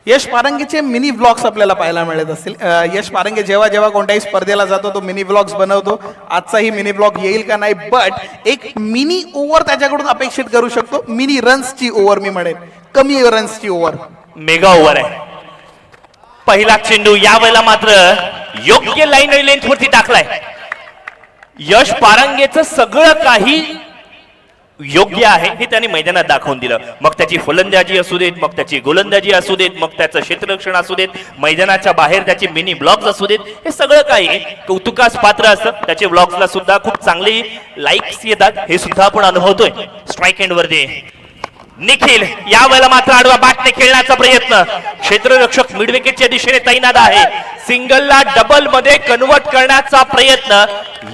यश पारंगेचे मिनी व्लॉग्स आपल्याला पाहायला मिळत असतील. यश पारंगे जेव्हा जेव्हा कोणत्याही स्पर्धेला जातो तो मिनी व्लॉग्स बनवतो. आजचाही मिनी व्लॉग येईल का नाही, बट एक मिनी ओव्हर त्याच्याकडून अपेक्षित करू शकतो. मिनी रन्सची ओव्हर मी म्हणेन, कमी रन्सची ओव्हर, मेगा ओव्हर आहे. पहिला चेंडू यावेळेला मात्र योग्य लाईन आणि लेंथ वरती टाकलाय. यश पारंगेचं सगळं काही योग्य आहे हे त्यांनी मैदानात दाखवून दिलं. मग त्याची फलंदाजी असू देत, मग त्याची गोलंदाजी असू देत, मग त्याचं क्षेत्ररक्षण असू देत, मैदानाच्या बाहेर त्याची मिनी ब्लॉग्स असू देत, हे सगळं काही कौतुकास पात्र असतं. त्याचे ब्लॉग्सला सुद्धा खूप चांगली लाईक्स येतात, हे सुद्धा आपण अनुभवतोय. स्ट्राईक एंड वरती निखिल यावेळेला मात्र आडवा बॅटने खेळण्याचा प्रयत्न. क्षेत्ररक्षक मिड विकेटच्या दिशेने तैनात आहे. सिंगलला डबल मध्ये कन्वर्ट करण्याचा प्रयत्न.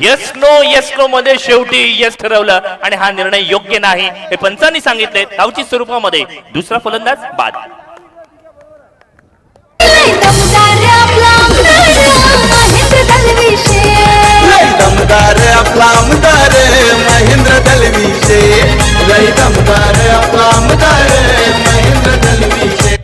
येस नो मध्ये शेवटी येस ठरवलं आणि हा निर्णय योग्य नाही हे पंचांनी सांगितले. धावची स्वरूपामध्ये दुसरा फलंदाज बाद. दमदार आपला आमदार महेंद्र दलविशे, लय दमदार आपला आमदार महेंद्र दलविशे.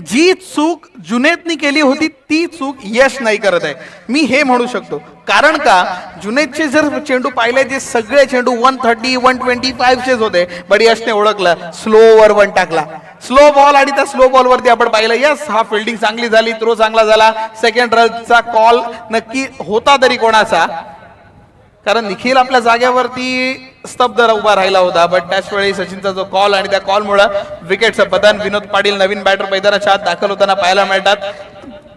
जी चूक जुनैदनी केली होती ती चूक यश नाही करत आहे, मी हे म्हणू शकतो. कारण का, जुनैदचे जर चेंडू पाहिले ते सगळे चेंडू 130 125 चेच होते, बट यशने ओळखलं, स्लो ओव्हर 1 टाकला, स्लो बॉल. आणि त्या स्लो बॉल वरती आपण पाहिलं, यस हा फिल्डिंग चांगली झाली, थ्रो चांगला झाला. सेकंड रनचा कॉल नक्की होता तरी कोणाचा, कारण निखिल आपल्या जागेवरती स्तब्ध उभा राहिला होता, बट त्याच वेळी सचिनचा जो कॉल आणि त्या कॉलमुळे विकेटचं बदन. विनोद पाटील नवीन बॅटर मैदानाच्या आत दाखल होताना पाहायला मिळतात.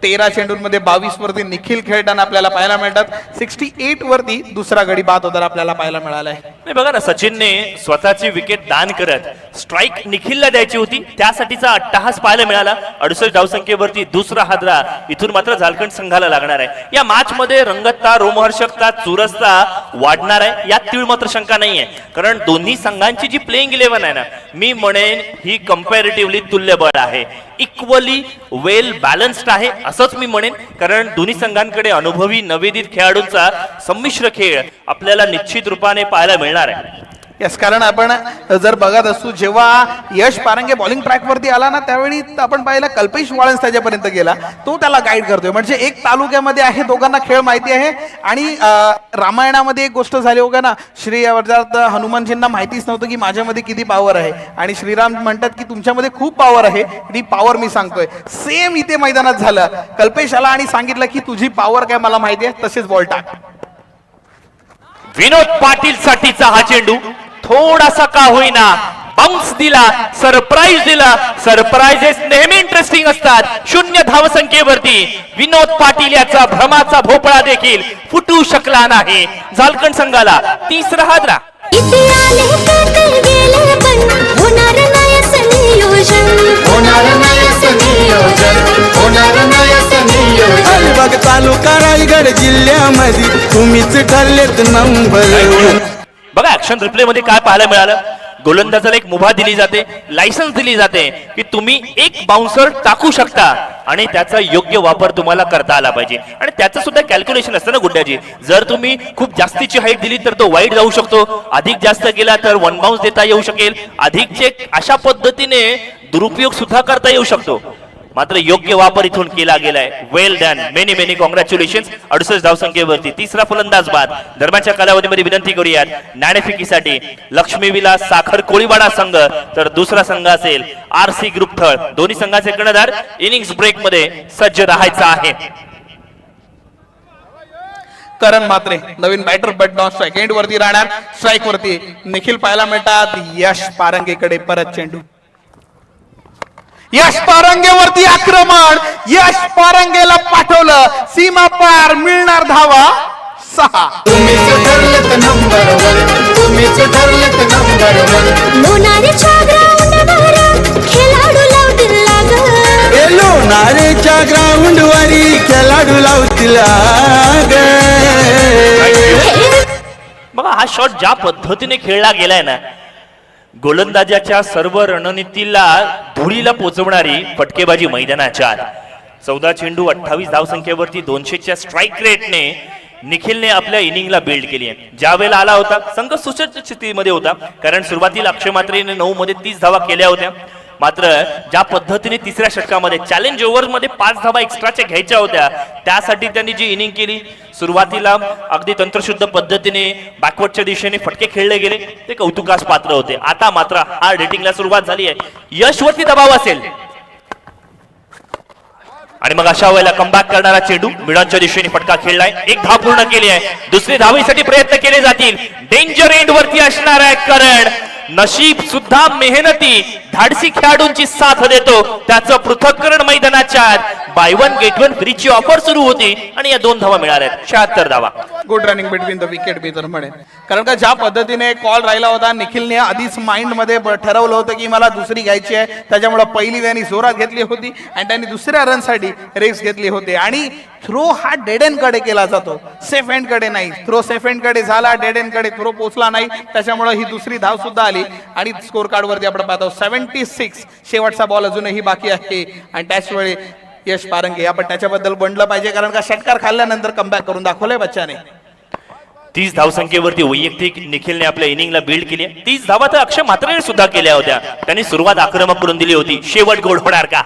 13 चेंडूंमध्ये 22 वरती निखिल खेळताना आपल्याला पाहायला मिळतात. 68 वरती दुसरा गडी बाद होताना आपल्याला पाहायला मिळालाय. नाही बघा ना, सचिनने स्वतःची विकेट दान करत स्ट्राईक निखिलला द्यायची होती, त्यासाठीचा अट्टहास पाहायला मिळाला. 68 धावसंख्येवरती दुसरा हादरा इथून मात्र झारखंड संघाला लागणार आहे. या मॅच मध्ये रंगतता, रोमहर्षकता, चुरसता वाढणार आहे, यात तीळ मात्र शंका नाहीये. कारण दोन्ही संघांची जी प्लेइंग 11 आहे ना, मी म्हणेन ही कंपॅरेटिव्हली तुल्यबळ आहे, इक्वली वेल बॅलन्स्ड आहे असंच मी म्हणेन. कारण दोन्ही संघांकडे अनुभवी नवेदित खेळाडूंचा संमिश्र खेळ आपल्याला निश्चित रूपाने पाहायला मिळणार आहे. यस, कारण आपण जर बघत असू, जेव्हा यश पारंगे बॉलिंग ट्रॅक वरती आला ना, त्यावेळी आपण पाहिलं कल्पेश वाळंस त्याच्यापर्यंत गेला, तो त्याला गाईड करतोय. म्हणजे एक तालुक्यामध्ये आहे, दोघांना खेळ माहिती आहे. आणि रामायणामध्ये एक गोष्ट झाली होती ना, हनुमानजींना माहितीच नव्हतं की माझ्यामध्ये किती पॉवर आहे, आणि श्रीराम म्हणतात की तुमच्यामध्ये खूप पॉवर आहे, ती पॉवर मी सांगतोय. सेम इथे मैदानात झालं. कल्पेश आला आणि सांगितलं की तुझी पॉवर काय मला माहिती आहे, तसेच बॉल टाक. विनोद पाटील साठीचा हा चेंडू थोडासा का होईना बाउन्स दिला, सरप्राईज दिला. सरप्राइजेस नेहमी इंटरेस्टिंग असतात. 0 धावसंख्येवरती विनोद पाटील याचा भ्रमाचा भोपळा देखील फुटू शकला नाही. झारखंड संघाला तिसरा हादरा. इथे आले तर गेले पण होणार नाही असं नियोजन. होणार नाही असं नियोजन, होणार नाही असं नियोजन. अलिबाग तालुका रायगड जिल्ह्यामध्ये तुम्हीच ठरलेत नंबर 1. बघा ऍक्शन रिप्ले मध्ये काय पाहायला मिळालं. गोलंदाजाला एक मुभा दिली जाते, लायसन्स दिली जाते की तुम्ही एक बाउन्सर टाकू शकता आणि त्याचा योग्य वापर तुम्हाला करता आला पाहिजे. आणि त्याचं सुद्धा कॅल्क्युलेशन असतं ना गुड्ड्याजी. जर तुम्ही खूप जास्तीची हाईट दिली तर तो वाईड जाऊ शकतो, अधिक जास्त केला तर 1 बाउन्स देता येऊ शकेल, अधिकचे अशा पद्धतीने दुरुपयोग सुद्धा करता येऊ शकतो. मात्र योग्य वापर इथून केला गेलाय. वेल डन, मेनी मेनी कॉंग्रॅच्युलेशन. 68 धावसंख्येवरती तिसरा फलंदाज बाद. दरम्यानच्या कालावधीमध्ये विनंती करूयात नाणेफेकीसाठी लक्ष्मी विलास साखर कोळीवाडा संघ तर दुसरा संघ असेल RC ग्रुप थळ. दोन्ही संघाचे कर्णधार इनिंग्स ब्रेक मध्ये सज्ज राहायचा आहे. करण म्हात्रे नवीन batter but not strike end वरती राहणार. स्ट्राईक वरती निखिल पाहायला मिळतात. यश पारंगेकडे परत चेंडू. यश पारंगेवरती आक्रमण. यश पारंगेला पाठवलं सीमा पार. मिळणार धावा 6. तुम्हीच ठरलेत नंबर 1, तुम्हीच ठरलेत नंबर 1. लोणारीच्या ग्राउंडवर खेळाडू लावतील लाग. लोणारेच्या ग्राउंड वरी खेळाडू लावतील आग. बघा हा शॉट ज्या पद्धतीने खेळला गेलाय ना, गोलंदाजाच्या सर्व रणनीतीला धुळीला पोचवणारी फटकेबाजी मैदानाच्या आत. 14 चेंडू 28 धावसंख्येवरती 200च्या स्ट्राईक रेटने निखिलने आपल्या इनिंगला बिल्ड केली आहे. ज्या वेळेला आला होता संघ सुसज्ज स्थितीमध्ये होता, कारण सुरुवातीला अक्षय म्हात्रेने 9 मध्ये 30 धावा केल्या होत्या. मात्र ज्या पद्धतीने तिसऱ्या षटकामध्ये चॅलेंज ओव्हर मध्ये 5 धावा एक्स्ट्राच्या घ्यायच्या होत्या, त्यासाठी त्यांनी जी इनिंग केली, सुरुवातीला अगदी तंत्रशुद्ध पद्धतीने बॅकवर्डच्या दिशेने फटके खेळले गेले, ते कौतुकास पात्र होते. आता मात्र हार्ड हिटिंगला सुरुवात झाली आहे. यशवरती दबाव असेल आणि मग अशा वेळेला कमबॅक करणारा चेंडू मिडॉनच्या दिशेने फटका खेळलाय. 1 धाव पूर्ण केली आहे. दुसरी धावेसाठी प्रयत्न केले जातील. डेंजर एंड वरती असणार आहे करण. नशीब सुद्धा मेहनती धाडसी खेळाडूंची साथ देतो. त्याचं पृथक्करण मैदानाच्या बाय 1 गेट 1 फ्रीची ऑफर सुरू होती आणि या 2 धावा मिळाल्या. 76 धावा. Good running between the wicket मी तर म्हणेन. कारण का ज्या पद्धतीने कॉल राहिला होता, निखिलने आधीच माइंड मध्ये ठरवलं होतं की मला दुसरी घ्यायची आहे, त्याच्यामुळे पहिली त्यांनी जोरात घेतली होती आणि त्यांनी दुसऱ्या रनसाठी रेस घेतली होती. आणि थ्रो हा डेड एंड कडे केला जातो, सेफ एंड कडे नाही. थ्रो सेफ एंड कडे झाला, डेड एंड कडे थ्रो पोचला नाही, त्याच्यामुळे ही दुसरी धाव सुद्धा आली. आणि स्कोर कार्ड वरती आपण पाहतो 76. शेवटचा बॉल अजूनही बाकी आहे आणि त्याच वेळी यश पारंगे आपण त्याच्याबद्दल बनलं पाहिजे, कारण का षटकार खाल्ल्यानंतर कमबॅक करून दाखवलंय बच्चाने. 30 धावसंख्येवरती वैयक्तिक निखिलने आपल्या इनिंगला बिल्ड केली. 30 धावा तर अक्षय म्हात्रेने सुद्धा केल्या होत्या. त्यांनी सुरुवात आक्रमक करून दिली होती. शेवट गोड होणार का?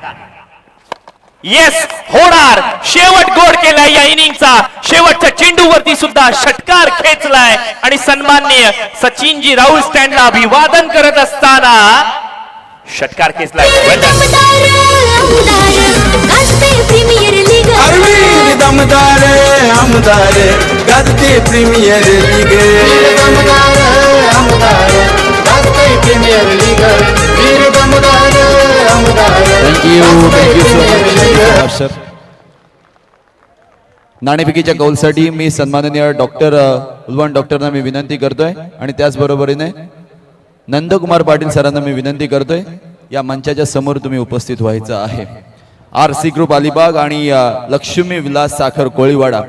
येस, होणार. शेवट गोड केलाय या इनिंगचा. शेवटच्या चेंडूवरती सुद्धा षटकार खेचलाय आणि सन्माननीय सचिनजी राहुल स्टँडला अभिवादन करत असताना षटकार खेचलाय. प्रीमियर लीग अरविंद दमदार आमदार गाजते प्रीमियर लीग. दमदार Aamdar Gajte premier league. Veer Damdar Aamdar. Thank you so much sir. नाणेफेकीच्या कौलसाठी मी सन्माननीय डॉक्टर उल्वान डॉक्टरना मी विनंती करतोय आणि त्याचबरोबरीने नंदकुमार पाटील सरांना मी विनंती करतोय या मंचाच्या समोर तुम्ही उपस्थित व्हायचं आहे. RC ग्रुप अलिबाग आणि लक्ष्मी विलास साखर कोळीवाडा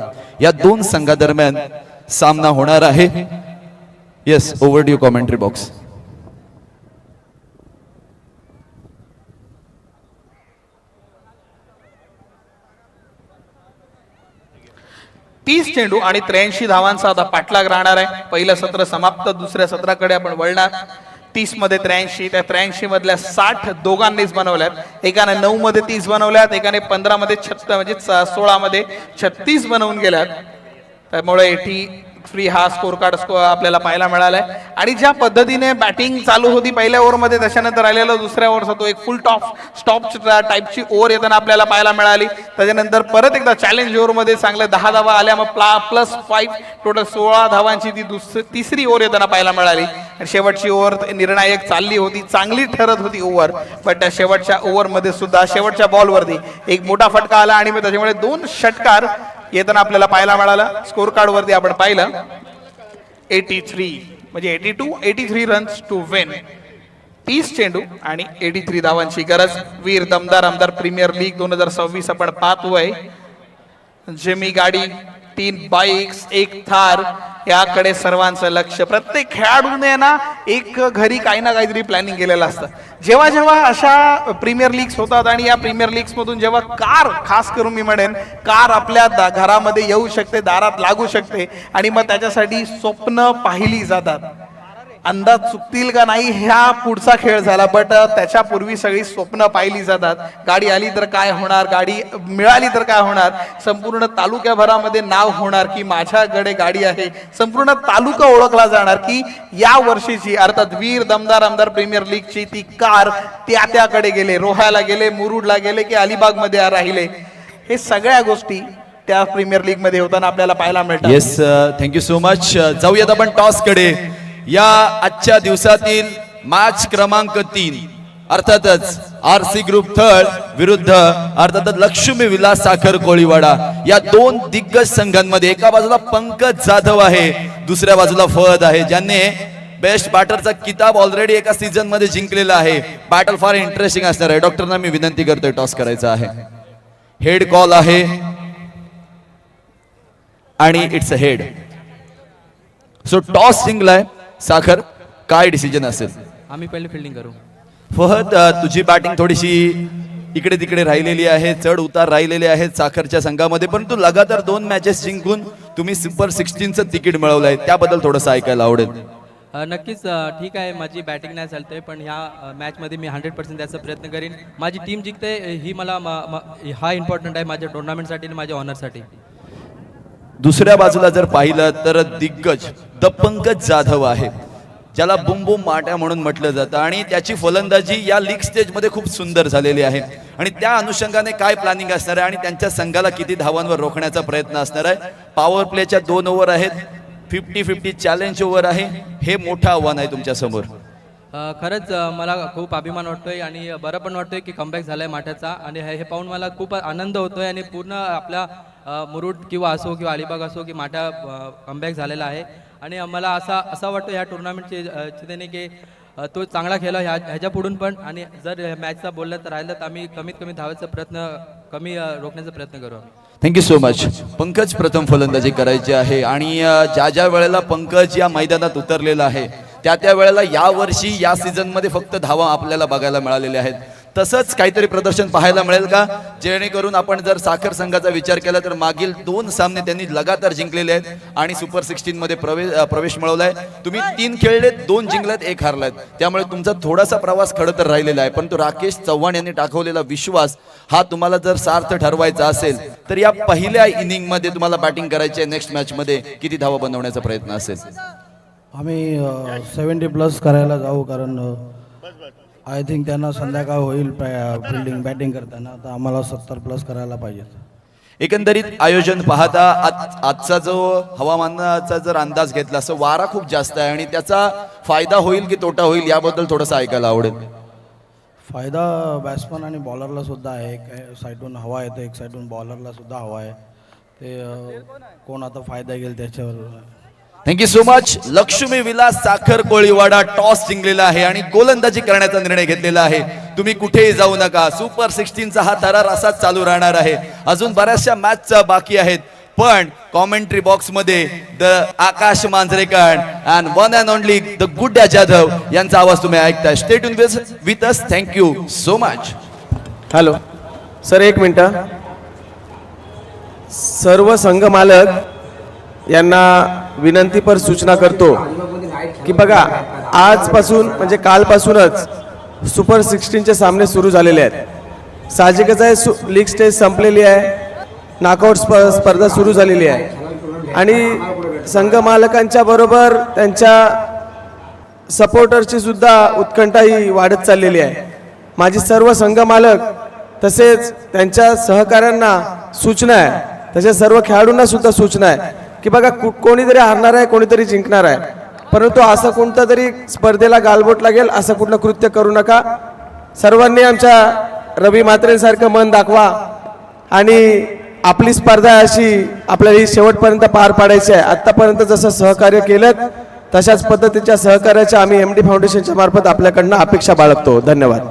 या 2 संघादरम्यान सामना होणार आहे. Yes, over to commentary box. तीस चेंडू आणि 83 धावांचा आता पाठलाग राहणार आहे. पहिलं सत्र समाप्त, दुसऱ्या सत्राकडे आपण वळणार. 30 मध्ये 83, त्या 83 मधल्या 60 दोघांनीच बनवल्यात. एकाने 9 मध्ये 30 बनवल्यात, एकाने 15 मध्ये 16 मध्ये 36 बनवून गेल्यात. त्यामुळे फ्री हा स्कोर कार्ड आपल्याला पाहायला मिळालाय. आणि ज्या पद्धतीने बॅटिंग चालू होती पहिल्या ओव्हरमध्ये, त्याच्यानंतर राहिलेला दुसऱ्या ओव्हरचा तो एक फुल स्टॉप टाईपची ओव्हर येताना आपल्याला पाहायला मिळाली. त्याच्यानंतर परत एकदा चॅलेंज ओव्हरमध्ये चांगल्या 10 धावा आल्या, मग +5 टोटल 16 धावांची ती तिसरी ओव्हर येताना पाहायला मिळाली. आणि शेवटची ओव्हर निर्णायक चालली होती, चांगली ठरत होती ओव्हर, पण त्या शेवटच्या ओव्हरमध्ये सुद्धा शेवटच्या बॉलवरती एक मोठा फटका आला आणि मग त्याच्यामुळे 2 षटकार येताना आपल्याला पाहायला मिळाला. स्कोर कार्ड वरती आपण पाहिलं 83 म्हणजे 83 रन्स टू विन. 30 चेंडू आणि 83 धावांची गरज. वीर दमदार आमदार प्रीमियर लीग 2026 आपण पाहतोय. जिमी गाडी, 3 बाईक्स, 1 थार, याकडे सर्वांचं लक्ष. प्रत्येक खेळाडूने ना एक घरी काही ना काहीतरी प्लॅनिंग केलेलं असतं. जेव्हा जेव्हा अशा प्रीमियर लीग्स होतात आणि या प्रीमियर लीग्स मधून जेव्हा कार, खास करून मी म्हणेन कार आपल्या घरामध्ये येऊ शकते, दारात लागू शकते आणि मग त्याच्यासाठी स्वप्न पाहिली जातात. अंदाज चुकतील का नाही ह्या पुढचा खेळ झाला, बट त्याच्यापूर्वी सगळी स्वप्न पाहिली जातात. गाडी आली तर काय होणार, गाडी मिळाली तर काय होणार, संपूर्ण तालुक्याभरामध्ये नाव होणार की माझ्याकडे गाडी आहे, संपूर्ण तालुका ओळखला जाणार की या वर्षीची अर्थात वीर दमदार आमदार प्रीमियर लीगची ती कार त्याकडे गेले, रोह्याला गेले, मुरुडला गेले की अलिबाग मध्ये राहिले. हे सगळ्या गोष्टी त्या प्रीमियर लीग मध्ये होताना आपल्याला पाहायला मिळतात. Yes, thank you so much. जाऊयात आपण टॉस कडे. या आजच्या दिवसातील मॅच क्रमांक 3 अर्थातच RC ग्रुप थर्ड विरुद्ध अर्थातच लक्ष्मी विलास साखर कोळीवाडा या 2 दिग्गज संघांमध्ये एका बाजूला पंकज जाधव आहे, दुसऱ्या बाजूला फहद आहे, ज्यांनी बेस्ट बॅटरचा किताब ऑलरेडी एका सीझन मध्ये जिंकलेला आहे. बॅटल फार इंटरेस्टिंग असणार आहे. डॉक्टरना मी विनंती करतोय टॉस करायचा आहे. हेड कॉल आहे आणि it's a head. So toss जिंकलाय साखर. काय डिसिजन असेल? आम्ही पहिले फिल्डिंग करू. फहद, तुझी बॅटिंग थोडीशी इकडे तिकडे राहिलेली आहे, चढ उतार राहिलेले आहेत साखरच्या संघामध्ये, परंतु लगातार 2 मॅचेस जिंकून तुम्ही सुपर 16चं तिकीट मिळवलंय, त्याबद्दल थोडंसं ऐकायला आवडेल. नक्कीच ठीक आहे, माझी बॅटिंग नाही चालते, पण ह्या मॅचमध्ये मी 100% द्यायचा प्रयत्न करीन. माझी टीम जिंकते ही मला हा इम्पॉर्टंट आहे माझ्या टुर्नामेंटसाठी आणि माझ्या ऑनरसाठी. दुसऱ्या बाजूला जर पाहिलं तर दिग्गज द पंकज जाधव आहे, ज्याला बुम बुम माट्या म्हणून म्हटलं जातं आणि त्याची फलंदाजी या लीग स्टेजमध्ये खूप सुंदर झालेली आहे. आणि त्या अनुषंगाने काय प्लॅनिंग असणार आहे आणि त्यांच्या संघाला किती धावांवर रोखण्याचा प्रयत्न असणार आहे. पॉवर प्लेच्या 2 ओव्हर आहेत, 50-50 चॅलेंज ओव्हर आहे. हे मोठं आव्हान आहे तुमच्या समोर. खरंच मला खूप अभिमान वाटतोय आणि बरं पण वाटतोय की कमबॅक झालाय माठ्याचा आणि हे पाहून मला खूप आनंद होतोय. आणि पूर्ण आपला मुरुड किंवा असो किंवा अलिबाग असो की माठा कमबॅक झालेला आहे. आणि मला असं वाटतं ह्या टुर्नामेंटचे चितेने की तो चांगला खेळला ह्याच्या पुढून पण. आणि जर मॅचचा बोललं तर राहिलं तर आम्ही कमीत कमी धावायचा प्रयत्न कमी रोखण्याचा प्रयत्न करू. Thank you so much. पंकज प्रथम फलंदाजी करायची आहे आणि ज्या वेळेला पंकज या मैदानात उतरलेला आहे त्या वेळेला या वर्षी या सीझन मध्ये फक्त धावा आपल्याला बघायला मिळालेल्या आहेत. तसंच काहीतरी प्रदर्शन पाहायला मिळेल का, जेणेकरून आपण जर साखर संघाचा विचार केला तर मागील 2 सामने त्यांनी लगातार जिंकलेले आहेत आणि सुपर 16 मध्ये प्रवेश मिळवलाय. तुम्ही 3 खेळलेत, 2 जिंकलेत, 1 हारलात, त्यामुळे तुमचा थोडासा प्रवास खरं तर राहिलेला आहे. परंतु राकेश चव्हाण यांनी टाकवलेला विश्वास हा तुम्हाला जर सार्थ ठरवायचा असेल तर या पहिल्या इनिंग मध्ये तुम्हाला बॅटिंग करायची आहे. नेक्स्ट मॅच मध्ये किती धावा बनवण्याचा प्रयत्न असेल? आम्ही 70+ करायला जाऊ, कारण आय थिंक त्यांना संध्याकाळ होईल फिल्डिंग बॅटिंग करताना, तर आम्हाला 70+ करायला पाहिजे. एकंदरीत आयोजन पाहता आजचा जो हवामानाचा जर अंदाज घेतला असं वारा खूप जास्त आहे आणि त्याचा फायदा होईल की तोटा होईल याबद्दल थोडंसं ऐकायला आवडेल. फायदा बॅट्समन आणि बॉलरला सुद्धा आहे. एक साईडून हवा येते, एक साईडून बॉलरला सुद्धा हवा आहे. ते कोण आता फायदा घेईल त्याच्यावर. Thank you so much. Lakshmi Vilas साखर कोळीवाडा टॉस जिंकलेला आहे आणि गोलंदाजी करण्याचा निर्णय घेतलेला आहे. तुम्ही कुठेही जाऊ नका, सुपर 16चा हा थरार असाच चालू राहणार आहे. अजून बऱ्याचशा मॅच बाकी आहेत, पण कॉमेंट्री बॉक्स मध्ये the Akash Manjrekar and one and only the गुड्डा जाधव यांचा आवाज तुम्ही ऐकताय. Stay tune with us. Thank you so much. Hello sir, 1 minute. सर्व संघ मालक यांना विनंतीपर सूचना करतो की बघा, आजपासून म्हणजे कालपासूनच सुपर 16चे सामने सुरू झालेले आहेत. साहजिकच आहे, लीग स्टेज संपलेली आहे, नॉकआउट स्पर्धा सुरू झालेली आहे. आणि संघ मालकांच्या बरोबर त्यांच्या सपोर्टरची सुद्धा उत्कंठा ही वाढत चाललेली आहे. माझी सर्व संघ मालक तसेच त्यांच्या सहकाऱ्यांना सूचना आहे, तसेच सर्व खेळाडूंना सुद्धा सूचना आहे की बघा कोणीतरी हारणार आहे, कोणीतरी जिंकणार आहे, परंतु असं कोणतं तरी स्पर्धेला गालबोट लागेल असं कुठलं कृत्य करू नका. सर्वांनी आमच्या रवी म्हात्रेंसारखं मन दाखवा आणि आपली स्पर्धा अशी आपल्याला ही शेवटपर्यंत पार पाडायची आहे. आत्तापर्यंत जसं सहकार्य केलं तशाच पद्धतीच्या सहकार्याच्या आम्ही MD फाउंडेशनच्या मार्फत आपल्याकडनं अपेक्षा बाळगतो. धन्यवाद.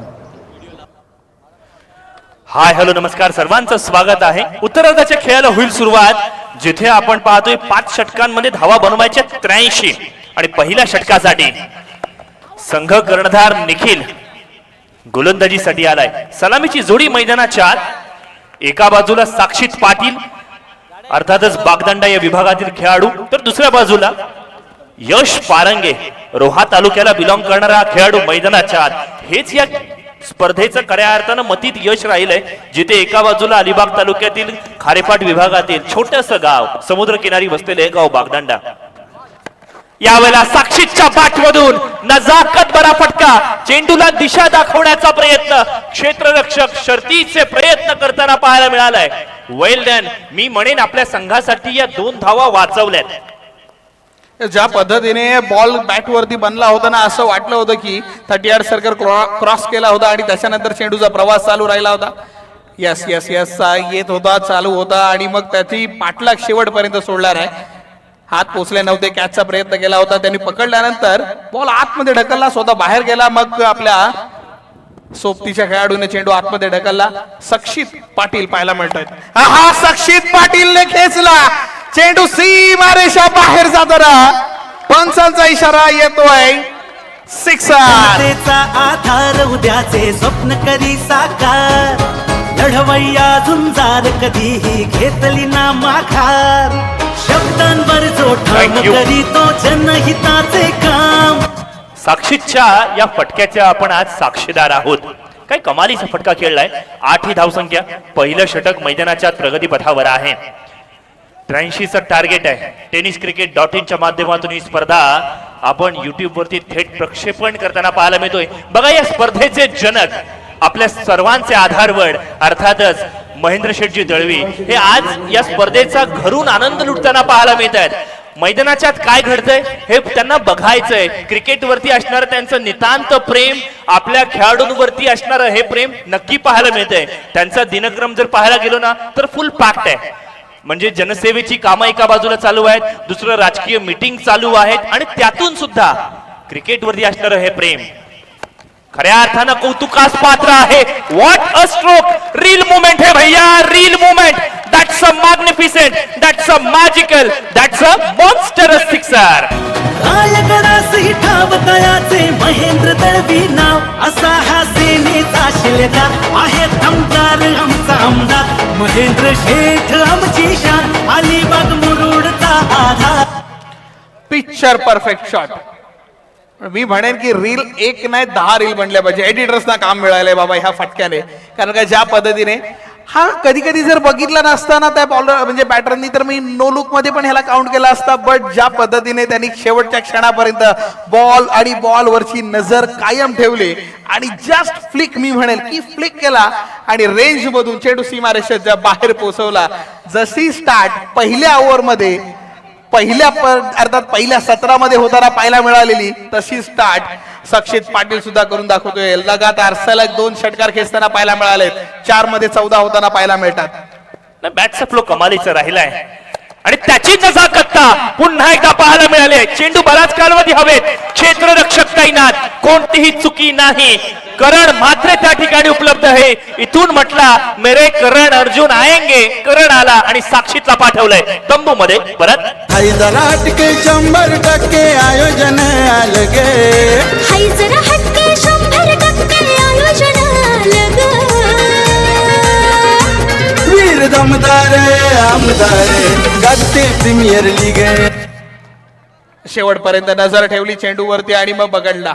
हाय हॅलो नमस्कार, सर्वांचं स्वागत आहे. उत्तरार्धाच्या खेळाला होईल सुरुवात, जिथे आपण पाहतोय 5 षटकांमध्ये धावा बनवायच्या 83 आणि पहिल्या षटकासाठी संघ कर्णधार निखिल गोलंदाजीसाठी आलाय. सलामीची जोडी मैदानाच्या एका बाजूला साक्षीत पाटील अर्थातच बागदंडा या विभागातील खेळाडू, तर दुसऱ्या बाजूला यश पारंगे रोहा तालुक्याला बिलॉंग करणारा खेळाडू मैदानाच्या आत. हेच या स्पर्धेचं खऱ्या अर्थानं मतीत यश राहिलंय, जिथे एका बाजूला अलिबाग तालुक्यातील खारेपाट विभागातील छोटंसं गाव, समुद्रकिनारी बसलेले गाव बागदंडा. यावेळेला साक्षीच्या बॅटमधून नजाकत बरा फटका, चेंडूला दिशा दाखवण्याचा प्रयत्न, क्षेत्ररक्षक शर्तीचे प्रयत्न करताना पाहायला मिळालाय. वेल डन. मी म्हणेन आपल्या संघासाठी या 2 धावा वाचवल्यात. ज्या पद्धतीने बॉल बॅट वरती बनला होता ना, असं वाटलं होतं की 38 सर्कल क्रॉस केला होता आणि त्याच्यानंतर चेंडूचा प्रवास चालू राहिला होता. यस यस यस येत होता, चालू होता आणि मग त्याची पाठलाग शेवटपर्यंत सोडणार आहे. हात पोचले नव्हते, कॅचचा प्रयत्न केला होता, त्यांनी पकडल्यानंतर बॉल आतमध्ये ढकलला, स्वतः बाहेर गेला. मग आपल्या सोबतीच्या खेळाडूने चेंडू आतमध्ये ढकलला. सक्षित पाटील पाहायला मिळतोय. हा सक्षित पाटीलने खेचला, चेंडू सीमारेषा बाहेर जाताना पंचांचा इशारा येतोय. सिक्सर. आधार उद्याचे स्वप्न करी साकार, लढवय्या झुंजार कधीही घेतली ना माघार, शब्दांवर जो ठाम करीतो जनहिताचे काम. साक्षीच्या या फटक्याच्या आपण आज साक्षीदार आहोत. काय कमालीचा फटका खेळलाय. 8 ही धावसंख्या. पहिलं षटक मैदानाच्या प्रगतीपथावर आहे. 83चं टार्गेट आहे. tenniscricket.in च्या माध्यमातून ही स्पर्धा आपण YouTube वरती थेट प्रक्षेपण करताना पाहायला मिळतोय. बघा, या स्पर्धेचे जनक, आपल्या सर्वांचे आधारवड अर्थातच महेंद्र शेठजी दळवी हे आज या स्पर्धेचा घरून आनंद लुटताना पाहायला मिळत आहेत. मैदानाच्यात काय घडतंय हे त्यांना बघायचंय. क्रिकेटवरती असणारं त्यांचं नितांत प्रेम, आपल्या खेळाडूंवरती असणारं हे प्रेम नक्की पाहायला मिळतंय. त्यांचा दिनक्रम जर पाहायला गेलो ना तर फुल पॅक्ड आहे. म्हणजे जनसेवेची कामं एका बाजूला चालू आहेत, दुसरं राजकीय मीटिंग चालू आहेत आणि त्यातून सुद्धा क्रिकेटवरती असणारं हे प्रेम खऱ्या अर्थानं कौतुकास पात्र आहे. What a stroke. Real movement है भैया, real movement. That's a magnificent, that's a magical, that's a monstrous sixer. रायगडासही ठावतयाचे महेंद्र दळवी नाव, असा हा सेनेचा शिलेदार आहे दमदार आमचा आमदार, महेंद्र शेठ आमची शान, अलिबाग मुरुडचा आधार. Picture perfect shot. मी म्हणेन की रील 1 नाही 10 रील बनल्या पाहिजे. एडिटर्सना काम मिळालंय बाबा ह्या फटक्याने. कारण का ज्या पद्धतीने हा कधी कधी जर बघितला नसताना त्या बॉलर म्हणजे बॅटरनी तर मी नो लुक मध्ये पण ह्याला काउंट केला असता. बट ज्या पद्धतीने त्यांनी शेवटच्या क्षणापर्यंत बॉल आणि बॉल वरची नजर कायम ठेवली आणि जस्ट फ्लिक, मी म्हणेल की फ्लिक केला आणि रेंज मधून चेंडू सीमारेषेच्या बाहेर पोहोचवला. जशी स्टार्ट पहिल्या ओव्हर मध्ये अर्थात पहिल्या सत्रामध्ये होताना पाहायला मिळालेली तशी स्टार्ट सक्षित पाटील सुद्धा करून दाखवतोय. लगातार सलग 2 षटकार खेचताना पाहायला मिळाले. 4 मध्ये 14 होताना पाहायला मिळतात. बॅटचा फ्लो कमालीचा राहिलाय आणि त्याची नजाकत्ता पुन्हा एकदा पाहायला मिळाले. चेंडू बराच कालावधी हवेत, क्षेत्ररक्षक तैनात, कोणतीही चुकी नाही. करण मात्र त्या ठिकाणी उपलब्ध आहे. इथून म्हटला मेरे करण अर्जुन आएंगे, करण आला आणि साक्षीतला पाठवलंय तंबू मध्ये परत. हैदराटके 100% आयोजन अलगे, हैजरा हटके 100% आयोजन अलग. वीर दमदार आमदार गाजते प्रीमियर लीग. शेवटपर्यंत नजर ठेवली चेंडूवरती आणि मग बघडला.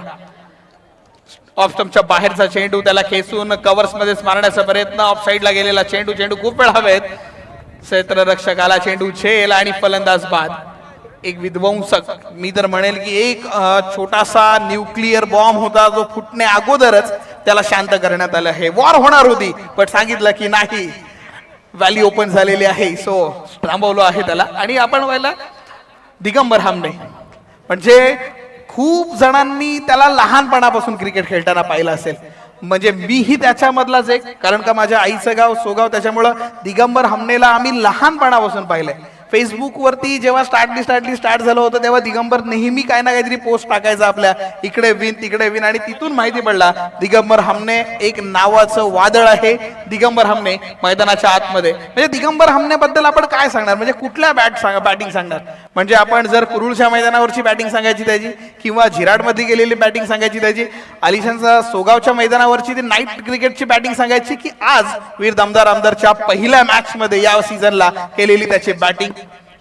ऑफ स्टंपच्या बाहेरचा चेंडू त्याला खेचून कव्हर्स मध्ये मारण्याचा प्रयत्न. ऑफ साईडला गेलेला चेंडू खूप वेळ हवेत. क्षेत्ररक्षकाला चेंडू झेल आणि फलंदाज बाद. एक विध्वंसक, मी तर म्हणेल की एक छोटासा न्यूक्लिअर बॉम्ब होता जो फुटणे अगोदरच त्याला शांत करण्यात आलं. हे वॉर होणार होती पण सांगितलं की नाही, व्हॅली ओपन झालेली आहे, सो थांबवलं आहे त्याला. आणि आपण व्हायला दिगंबर हामने, म्हणजे खूप जणांनी त्याला लहानपणापासून क्रिकेट खेळताना पाहिलं असेल, म्हणजे मीही त्याच्यामधलाच एक, कारण का माझ्या आईचं गाव सोगाव, त्याच्यामुळं दिगंबर हमनेला आम्ही लहानपणापासून पाहिलंय. फेसबुकवरती जेव्हा स्टार्ट झालं होतं तेव्हा दिगंबर नेहमी काय ना काहीतरी पोस्ट टाकायचा आपल्या, इकडे विन तिकडे विन, आणि तिथून माहिती पडला दिगंबर हमने एक नावाचं वादळ आहे. दिगंबर हमने मैदानाच्या आतमध्ये, म्हणजे दिगंबर हमनेबद्दल आपण काय सांगणार, म्हणजे कुठल्या बॅटिंग सांगणार, म्हणजे आपण जर कुरुळच्या मैदानावरची बॅटिंग सांगायची त्याची, किंवा झिराडमध्ये गेलेली बॅटिंग सांगायची त्याची, आलिशानचा सोगावच्या मैदानावरची ती नाईट क्रिकेटची बॅटिंग सांगायची, की आज वीर दमदार आमदारच्या पहिल्या मॅच मध्ये या सीझनला केलेली त्याची बॅटिंग,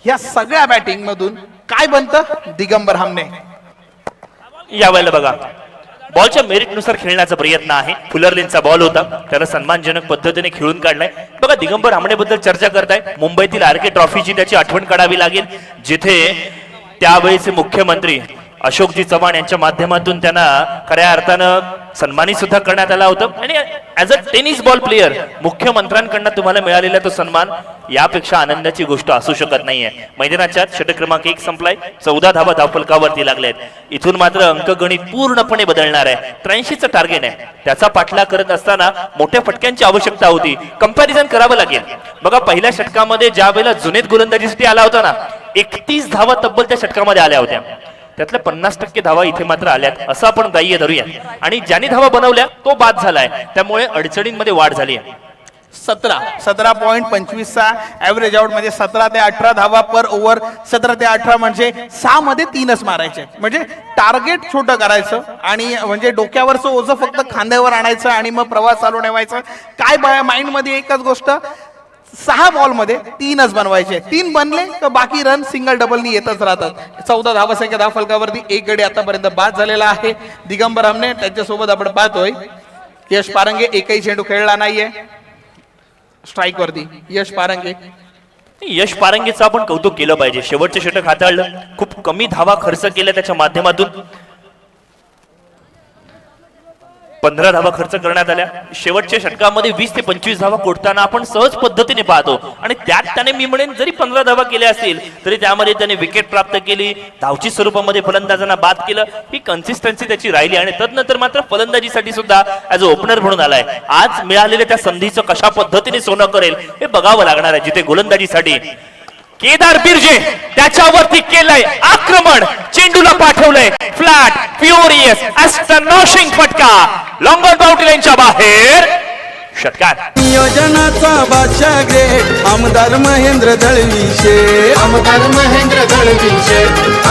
या सगळ्या बॅटिंग मधून काय बनतं, दिगंबर हमने. यावेळेला बघा बॉलच्या मेरिटनुसार खेळण्याचा प्रयत्न आहे. फुलरलिनचा बॉल होता, त्याला सन्मानजनक पद्धतीने खेळून काढलाय. बघा दिगंबर हमनेबद्दल चर्चा करताय, मुंबईतील आर के ट्रॉफीची त्याची आठवण काढावी लागेल, जिथे त्यावेळेचे मुख्यमंत्री अशोकजी चव्हाण यांच्या माध्यमातून त्यांना खऱ्या अर्थानं सन्मानित सुद्धा करण्यात आला होतं. आणि as a tennis ball player मुख्यमंत्र्यांकडनं तुम्हाला मिळालेला तो सन्मान यापेक्षा आनंदाची गोष्ट असू शकत नाहीये. मैदानाच्या षटक क्रमांक 1 संपलाय, 14 धावा धावफलकावरती लागलेत. इथून मात्र अंकगणित पूर्णपणे बदलणार आहे. 83चं टार्गेट आहे, त्याचा पाठलाग करत असताना मोठ्या फटक्यांची आवश्यकता होती. कंपॅरिझन करावं लागेल. बघा पहिल्या षटकामध्ये ज्या वेळेला जुनेद गोलंदाजीसाठी आला होता ना, 31 धावा तब्बल त्या षटकामध्ये आल्या होत्या, त्यातल्या 50% धावा इथे मात्र आल्यात, असं आपण ग्राह्य धरूया. आणि ज्याने धावा बनवल्या तो बाद झालाय, त्यामुळे अडचणींमध्ये वाढ झाली आहे. 17.25चा ऍव्हरेज आउट, म्हणजे 17 ते 18 धावा पर ओव्हर. 17 ते 18 म्हणजे 6 मध्ये 3च मारायचे, म्हणजे टार्गेट छोटं करायचं आणि म्हणजे डोक्यावरचं ओझं फक्त खांद्यावर आणायचं आणि मग प्रवास चालू ठेवायचं. काय माइंड मध्ये एकच गोष्ट, 6 बॉल मध्ये 3च बनवायचे. 3 बनले तर बाकी रन सिंगल डबलनी येतच राहतात. 14 धावासंख्या धावफलकावरती एक गडी आतापर्यंत बाद झालेला आहे दिगंबर हमने. त्यांच्यासोबत आपण पाहतोय यश पारंगे एकही चेंडू खेळला नाहीये स्ट्राईक वरती. यश पारंगे, यश पारंगेचं आपण कौतुक केलं पाहिजे. शेवटचे षटक हाताळलं, खूप कमी धावा खर्च केल्या त्याच्या माध्यमातून. 15 धावा खर्च करण्यात आल्या. शेवटच्या षटकामध्ये 20 ते 25 धावा कोटताना आपण सहज पद्धतीने पाहतो. आणि त्यात त्याने मी म्हणेन जरी 15 धावा केल्या असतील तरी त्यामध्ये त्याने विकेट प्राप्त केली, धावची स्वरूपामध्ये फलंदाजांना बाद केलं. ही कन्सिस्टन्सी त्याची राहिली आणि तदनंतर मात्र फलंदाजीसाठी सुद्धा ऍज अ ओपनर म्हणून आलाय. आज मिळालेल्या त्या संधीचं कशा पद्धतीने सोनं करेल हे बघावं लागणार आहे. जिथे गोलंदाजीसाठी केदार बिर्जे त्याच्यावरती केलंय आक्रमण, चेंडूला पाठवलंय फ्लॅट, फ्युरियस ॲस्टॉनिशिंग फटका, लॉंग ऑन बाउंड्री लाईनच्या बाहेर. षटकार नियोजनाचा बादशाह ग्रेट आमदार महेंद्र दळवी, आमदार महेंद्र दळवी,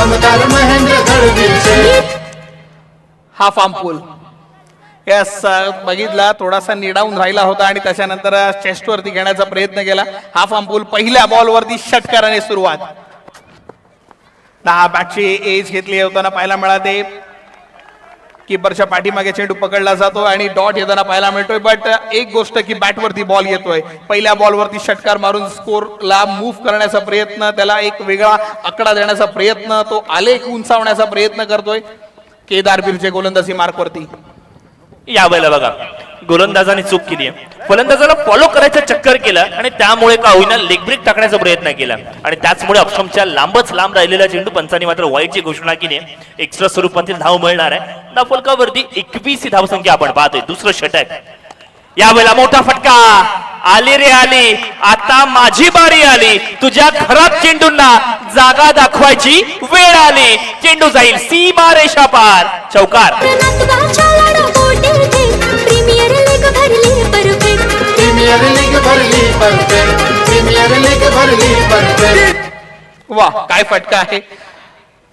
आमदार महेंद्र दळवी. हा फार्म पूल यस बघितला, थोडासा निडावून राहिला होता आणि त्याच्यानंतर चेस्टवरती घेण्याचा प्रयत्न केला. हा फार्म पूल पहिल्या बॉलवरती षटकाराने सुरुवात. 10 बॅटची एज घेतली होताना पाहायला मिळाले. कीपरच्या पाठीमागे चेंडू पकडला जातो आणि डॉट येताना पाहायला मिळतोय. बट एक गोष्ट की बॅटवरती बॉल येतोय, पहिल्या बॉलवरती षटकार मारून स्कोरला मूव्ह करण्याचा प्रयत्न, त्याला एक वेगळा आकडा देण्याचा प्रयत्न, तो आलेख उंचावण्याचा प्रयत्न करतोय केदार बिर्जे गोलंदाजी मार्कवरती. यावेळेला बघा गोलंदाजाने चूक केली आहे. फलंदाजाला फॉलो करायचा चक्कर केला आणि त्यामुळे का होईना लेग ब्रेक टाकण्याचा प्रयत्न केला आणि त्याचमुळे ऑप्शनच्या लांबच लांब राहिलेला चेंडू पंचांनी मात्र वाईटची घोषणा केली आहे. एक्स्ट्रा स्वरूपातील धाव मिळणार आहे. धावफलकावरती 21 ही धावसंख्या आपण पाहतोय. दुसरं षटक. यावेळेला मोठा फटका, आली रे आली, आता माझी बारी आली, तुझ्या खराब चेंडूंना जागा दाखवायची वेळ आली. चेंडू जाईल सीमा रेषा पार. चौकार. प्रीमियर लीग भरली परफेक्ट, प्रीमियर लीग भरली परफेक्ट, प्रीमियर लीग भरली परफेक्ट. वाह काय फटका आहे.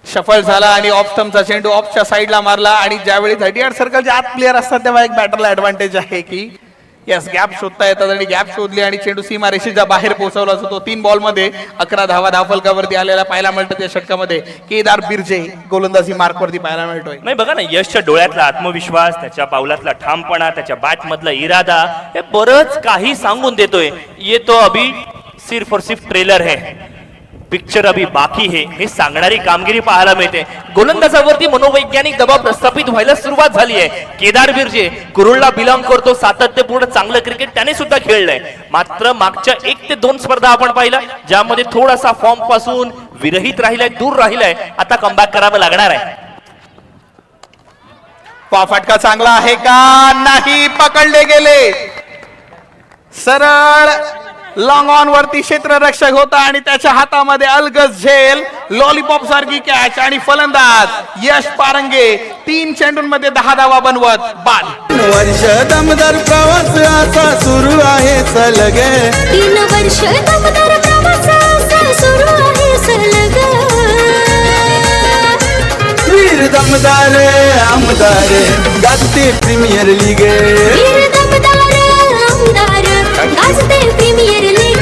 शफल झाला आणि ऑफ स्टंपचा चेंडू ऑफच्या साईडला मारला. आणि ज्यावेळी 38 सर्कलच्या आत प्लेअर असतात तेव्हा एक बॅटरला ऍडव्हान्टेज आहे की यस गॅप शोधता येतात आणि गॅप शोधली आणि चेंडू सीमा रेषेच्या बाहेर पोहोचवला जातो. 3 बॉलमध्ये 11 धावा धावफलकावरती आलेला पाहायला मिळतं. त्या षटकामध्ये केदार बिर्जे गोलंदाजी मार्कवरती पाहायला मिळतोय. नाही बघा ना, यशच्या डोळ्यातला आत्मविश्वास, त्याच्या पावलातला ठामपणा, त्याच्या बॅट मधला इरादा हे बरंच काही सांगून देतोय. ये तो अभी सिर्फ और सिर्फ ट्रेलर है, पिक्चर अभी बाकी है हे सांगणारी कामगिरी पाहायला मिळते. गोलंदाजावरती मनोवैज्ञानिक दबाव प्रस्थापित व्हायला सुरुवात झाली आहे. केदार बिर्जे कुरुळला बिलॉंग करतो, सातत्यपूर्ण चांगलं क्रिकेट त्याने सुद्धा खेळलंय. मात्र मागच्या 1 ते 2 स्पर्धा आपण पाहिला ज्यामध्ये थोडासा फॉर्म पासून विरहित राहिलाय, दूर राहिलाय. आता कमबॅक करावं लागणार आहे. फटका चांगला आहे का नाही, पकडले गेले. सरळ लॉंग ऑन वरती क्षेत्ररक्षक होता आणि त्याच्या हातामध्ये अलगज झेल, लॉलीपॉप सारखी कॅच आणि फलंदाज यश पारंगे 3 चेंडूंमध्ये 10 धावा बनवत बाद. वर्ष दमदार प्रवास असा सुरू आहे सलग. 3 वर्ष दमदार प्रवास असा सुरू आहे सलग. वीर Damdar Aamdar Gajte premier league. Veer Damdar Aamdar Gajte premier league.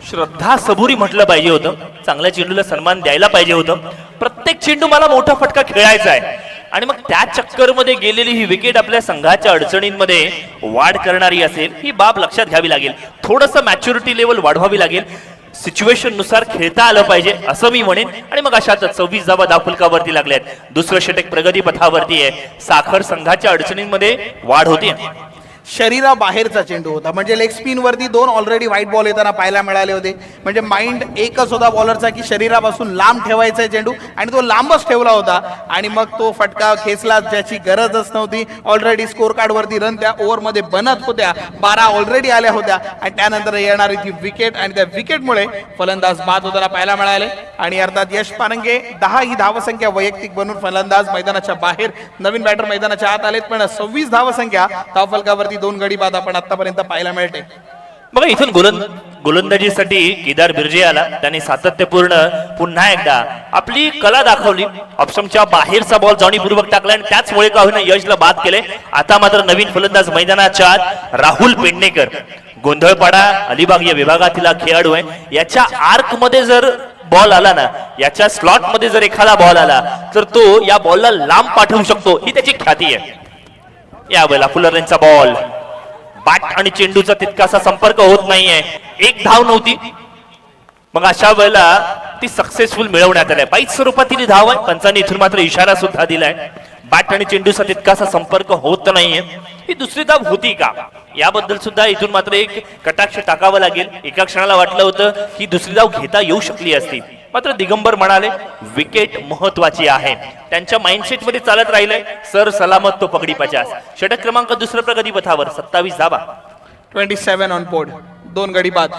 श्रद्धा सबुरी म्हटलं पाहिजे होतं. चांगल्या चेंडूला सन्मान द्यायला पाहिजे होतं. प्रत्येक चेंडू मला मोठा फटका खेळायचा आहे आणि मग त्या चक्करमध्ये गेलेली ही विकेट आपल्या संघाच्या अडचणींमध्ये वाढ करणारी असेल, ही बाब लक्षात घ्यावी लागेल. थोडंसं मॅच्युरिटी लेवल वाढवावी लागेल. सिच्युएशन नुसार खेळता आलं पाहिजे असं मी म्हणेन. आणि मग अशातच 26 धावा धावफलकावरती लागल्यात. दुसरं षटक प्रगती पथावरती आहे. साखर संघाच्या अडचणींमध्ये वाढ होती. शरीराबाहेरचा चेंडू होता, म्हणजे लेग स्पिन वरती 2 ऑलरेडी व्हाईट बॉल येताना पाहायला मिळाले होते. म्हणजे माइंड एकच होता बॉलरचा की शरीरापासून लांब ठेवायचा चेंडू, आणि तो लांबच ठेवला होता आणि मग तो फटका खेचला ज्याची गरजच नव्हती. ऑलरेडी स्कोर कार्ड वरती रन त्या ओव्हरमध्ये बनत होत्या, 12 ऑलरेडी आल्या होत्या आणि त्यानंतर येणारी ती विकेट आणि त्या विकेटमुळे फलंदाज बाद होताना पाहायला मिळाले. आणि अर्थात यश पारंगे 10 ही धावसंख्या वैयक्तिक बनून फलंदाज मैदानाच्या बाहेर, नवीन बॅटर मैदानाच्या आत आलेत. पण 26 धावसंख्या धावफलकावरती 2 गडी बाद आपण आतापर्यंत पाहायला मिळते. बघा इथून गोलंदाजीसाठी केदार बिर्जे आला. त्याने सातत्यपूर्ण पुन्हा एकदा आपली कला दाखवली. ऑप्शनच्या बाहेरचा बॉल जाणीवपूर्वक टाकला आणि त्याचमुळे का होईना यशला बाद केले. आता मात्र नवीन फलंदाज मैदानाच्या आत राहुल पेडणेकर. गोंधळपाडा अलिबाग या विभागातील खेळाडू आहे. याच्या आर्क मध्ये जर बॉल आला ना, याच्या स्लॉट मध्ये जर एखादा बॉल आला तर तो या बॉलला लांब पाठवू शकतो, ही त्याची ख्याती आहे. यावेळेला फुलरचा बॉल, बॅट आणि चेंडूचा तितकासा संपर्क होत नाहीये. 1 धाव नव्हती. मग अशा वेळेला ती सक्सेसफुल मिळवण्यात आली. 22 स्वरूपातील धाव आहे. पंचांनी इथून मात्र इशारा सुद्धा दिलाय. बॅट आणि चेंडूचा तितकासा संपर्क होत नाहीये. ही दुसरी धाव होती का, याबद्दल सुद्धा इथून मात्र एक कटाक्ष टाकावं लागेल. एका क्षणाला वाटलं होतं की दुसरी धाव घेता येऊ शकली असती, मात्र दिगंबर म्हणाले विकेट महत्वाची आहे. त्यांच्या माइंडसेट मध्ये चालत राहिले. सर सलामत तो पगडी 50. षटक क्रमांक दुसरं प्रगती पथावर 27 धावा. 27 ऑन बोर्ड, 2 गडी बाद.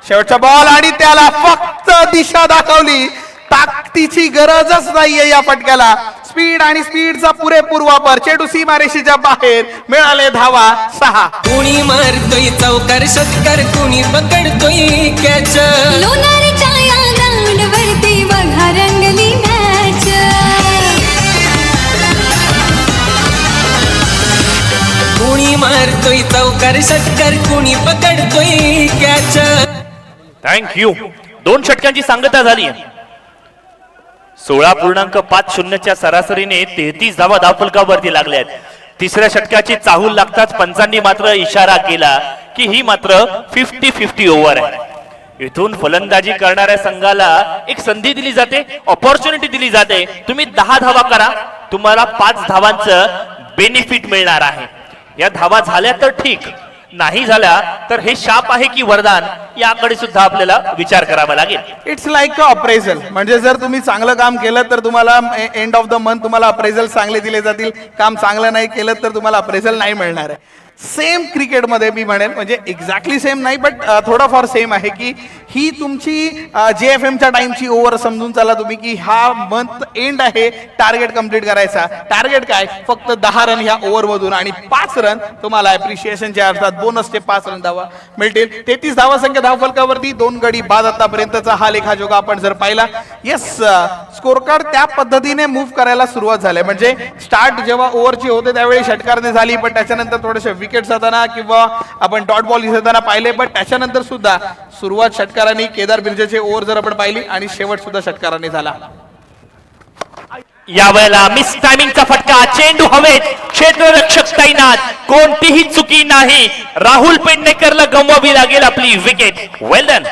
शेवटचा बॉल आणि त्याला फक्त दिशा दाखवली. ताकदीची गरजच नाहीये या फटक्याला. स्पीड आणि स्पीडचा पुरेपूर वापर. चेंडू सीमारेषेच्या बाहेर. मिळाले धावा 6. कुणी मारतोय चौकार षटकार, कुणी पकडतोय कॅच. लोणारीच्या या ग्राउंड वरती बघा रंगली मॅच. कुणी मारतोय चौकार षटकार, कुणी पकडतोय कॅच. थँक्यू. 2 षटकांची सांगता झाली. 16.50च्या सरासरीने 33 धावा धावफलकावरती लागल्यात. तिसऱ्या षटकाची चाहूल लागताच पंचांनी मात्र इशारा केला की ही मात्र 50-50 ओव्हर आहे. इथून फलंदाजी करणाऱ्या संघाला एक संधी दिली जाते, ऑपॉर्च्युनिटी दिली जाते. तुम्ही 10 धावा करा, तुम्हाला 5 धावांचं बेनिफिट मिळणार आहे. या धावा झाल्या तर ठीक, नाही झाल्या तर हे शाप आहे की वरदान, याकडे सुद्धा आपल्याला विचार करावा लागेल. It's like appraisal. म्हणजे जर तुम्ही चांगलं काम केलं तर तुम्हाला एंड ऑफ द मंथ तुम्हाला अप्रेझल चांगले दिले जातील. काम चांगलं नाही केलं तर तुम्हाला अप्रेझल नाही मिळणार आहे. सेम क्रिकेटमध्ये मी म्हणेन, म्हणजे एक्झॅक्टली सेम नाही बट थोडाफार सेम आहे की ही तुमची JFMच्या टाइमची ओव्हर समजून चाला तुम्ही की हा मंथ एंड आहे, टार्गेट कंप्लीट करायचा. टार्गेट काय, फक्त 10 रन ह्या ओव्हरमधून आणि 5 रन तुम्हाला अप्रिशिएशनच्या अर्थात बोनसचे 5 रन धावा मिळतील. 33 धावासंख्या धावफलकावरती 2 गडी बाद आतापर्यंतचा हा लेखाजोखा आपण जर पाहिला. येस, स्कोर कार्ड त्या पद्धतीने मूव्ह करायला सुरुवात झाली. म्हणजे स्टार्ट जेव्हा ओव्हरची होते त्यावेळी षटकारने झाली, पण त्याच्यानंतर थोडेसे विकेट जाताना किंवा आपण डॉट बॉल दिसताना पाहिले. पण त्याच्यानंतर सुद्धा सुरुवात षटकारांनी केदार बिर्जेचे ओव्हर जर आपण पाहिली आणि शेवट सुद्धा षटकारांनी झाला. यावेळेला मिस टायमिंगचा फटका, चेंडू हवेत, क्षेत्ररक्षक तैनात, कोणतीही चुकी नाही. राहुल पेडणेकरला गमवावी लागेल आपली विकेट. वेल डन.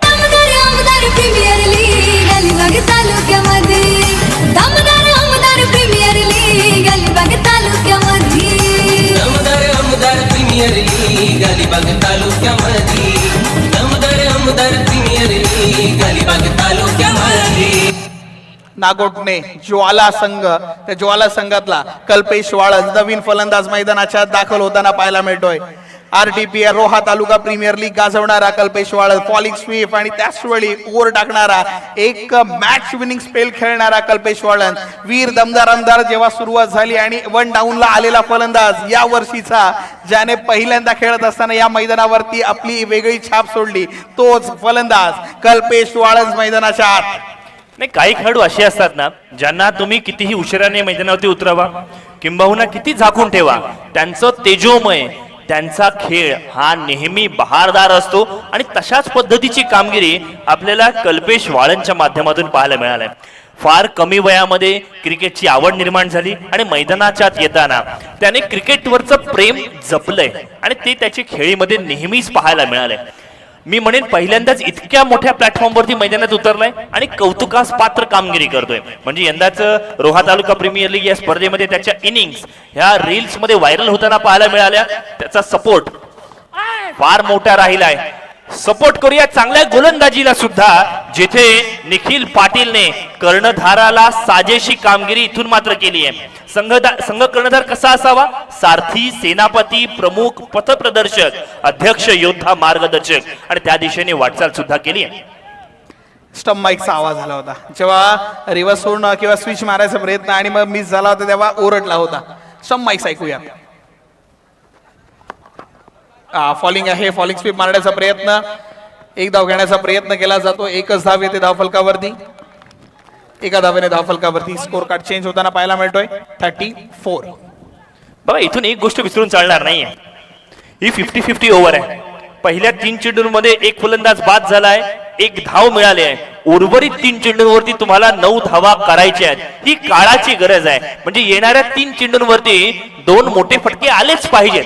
आमदार प्रीमियर लीग अलिबाग तालुक्यामध्ये आमदार प्रीमियर लीग अलिबाग तालुक्यामध्ये आमदार प्रीमियर लीग अलिबाग तालुक्यामध्ये आमदार प्रीमियर लीग अलिबाग तालुक्यामध्ये. नागोटणे ज्वाला संघ, त्या ज्वाला संघातला कल्पेश वाळद नवीन फलंदाज मैदानाच्या दाखल होताना पाहायला मिळतोय. RTPR Roha taluka premier league गाजवणारा कल्पेश वाळद, फॉलिंग स्वीप आणि त्याच वेळी ओव्हर टाकणारा, एक मॅच विनिंग स्पेल खेळणारा कल्पेश वाळद, वीर दमदार आमदार जेव्हा सुरुवात झाली आणि 1 डाऊनला आलेला फलंदाज या वर्षीचा, ज्याने पहिल्यांदा खेळत असताना या मैदानावरती आपली वेगळी छाप सोडली, तोच फलंदाज कल्पेश वाळद मैदानाच्या आत. नाही, काही खेळाडू असे असतात ना, ज्यांना तुम्ही कितीही उशिराने मैदानावरती उतरवा किंबहुना किती झाकून ठेवा, त्यांचं तेजोमय, त्यांचा खेळ हा नेहमी बहारदार असतो. आणि तशाच पद्धतीची कामगिरी आपल्याला कल्पेश वाळंच्या माध्यमातून पाहायला मिळालंय. फार कमी वयामध्ये क्रिकेटची आवड निर्माण झाली आणि मैदानाच्या आत येताना त्याने क्रिकेटवरचं प्रेम जपलंय आणि ते त्याच्या खेळीमध्ये नेहमीच पाहायला मिळालंय. मी म्हणेन पहिल्यांदाच इतक्या मोठ्या प्लॅटफॉर्मवरती मैदानात उतरलाय आणि कौतुकास पात्र कामगिरी करतोय. म्हणजे यंदाच रोहा तालुका प्रीमियर लीग या स्पर्धेमध्ये त्याच्या इनिंग्स ह्या रील्स मध्ये व्हायरल होताना पाहायला मिळाल्या. त्याचा सपोर्ट फार मोठा राहिलाय. सपोर्ट करूया चांगल्या गोलंदाजीला सुद्धा, जिथे निखिल पाटीलने कर्णधाराला साजेशी कामगिरी इथून मात्र केली आहे. संघ कर्णधार कसा असावा? सारथी, सेनापती, प्रमुख, पथप्रदर्शक, अध्यक्ष, योद्धा, मार्गदर्शक, आणि त्या दिशेने वाटचाल सुद्धा केली आहे. स्टंप माईकचा आवाज आला होता जेव्हा रिव्हर्स होणं किंवा स्विच मारायचा प्रयत्न आणि मग मिस झाला होता तेव्हा ओरडला होता. स्टंप माईक ऐकूया. फॉलिंग आहे, फॉलिंग स्वीप मारण्याचा प्रयत्न, एक धाव घेण्याचा प्रयत्न केला जातो. एकच धाव येते धावफलकावरती, एका धावेने धावफलकावरती स्कोर कार्ड चेंज होताना पाहायला मिळतोय. 34. बघा, इथून एक गोष्ट विसरून चालणार नाहीये, ही 50-50 ओव्हर आहे. पहिल्या 3 चेंडूंमध्ये एक फलंदाज बाद झालाय, 1 धाव मिळाली आहे. उर्वरित 3 चेंडूंवरती तुम्हाला 9 धावा करायच्या आहेत. ही काळाची गरज आहे. म्हणजे येणाऱ्या 3 चेंडूंवरती 2 मोठे फटके आलेच पाहिजेत.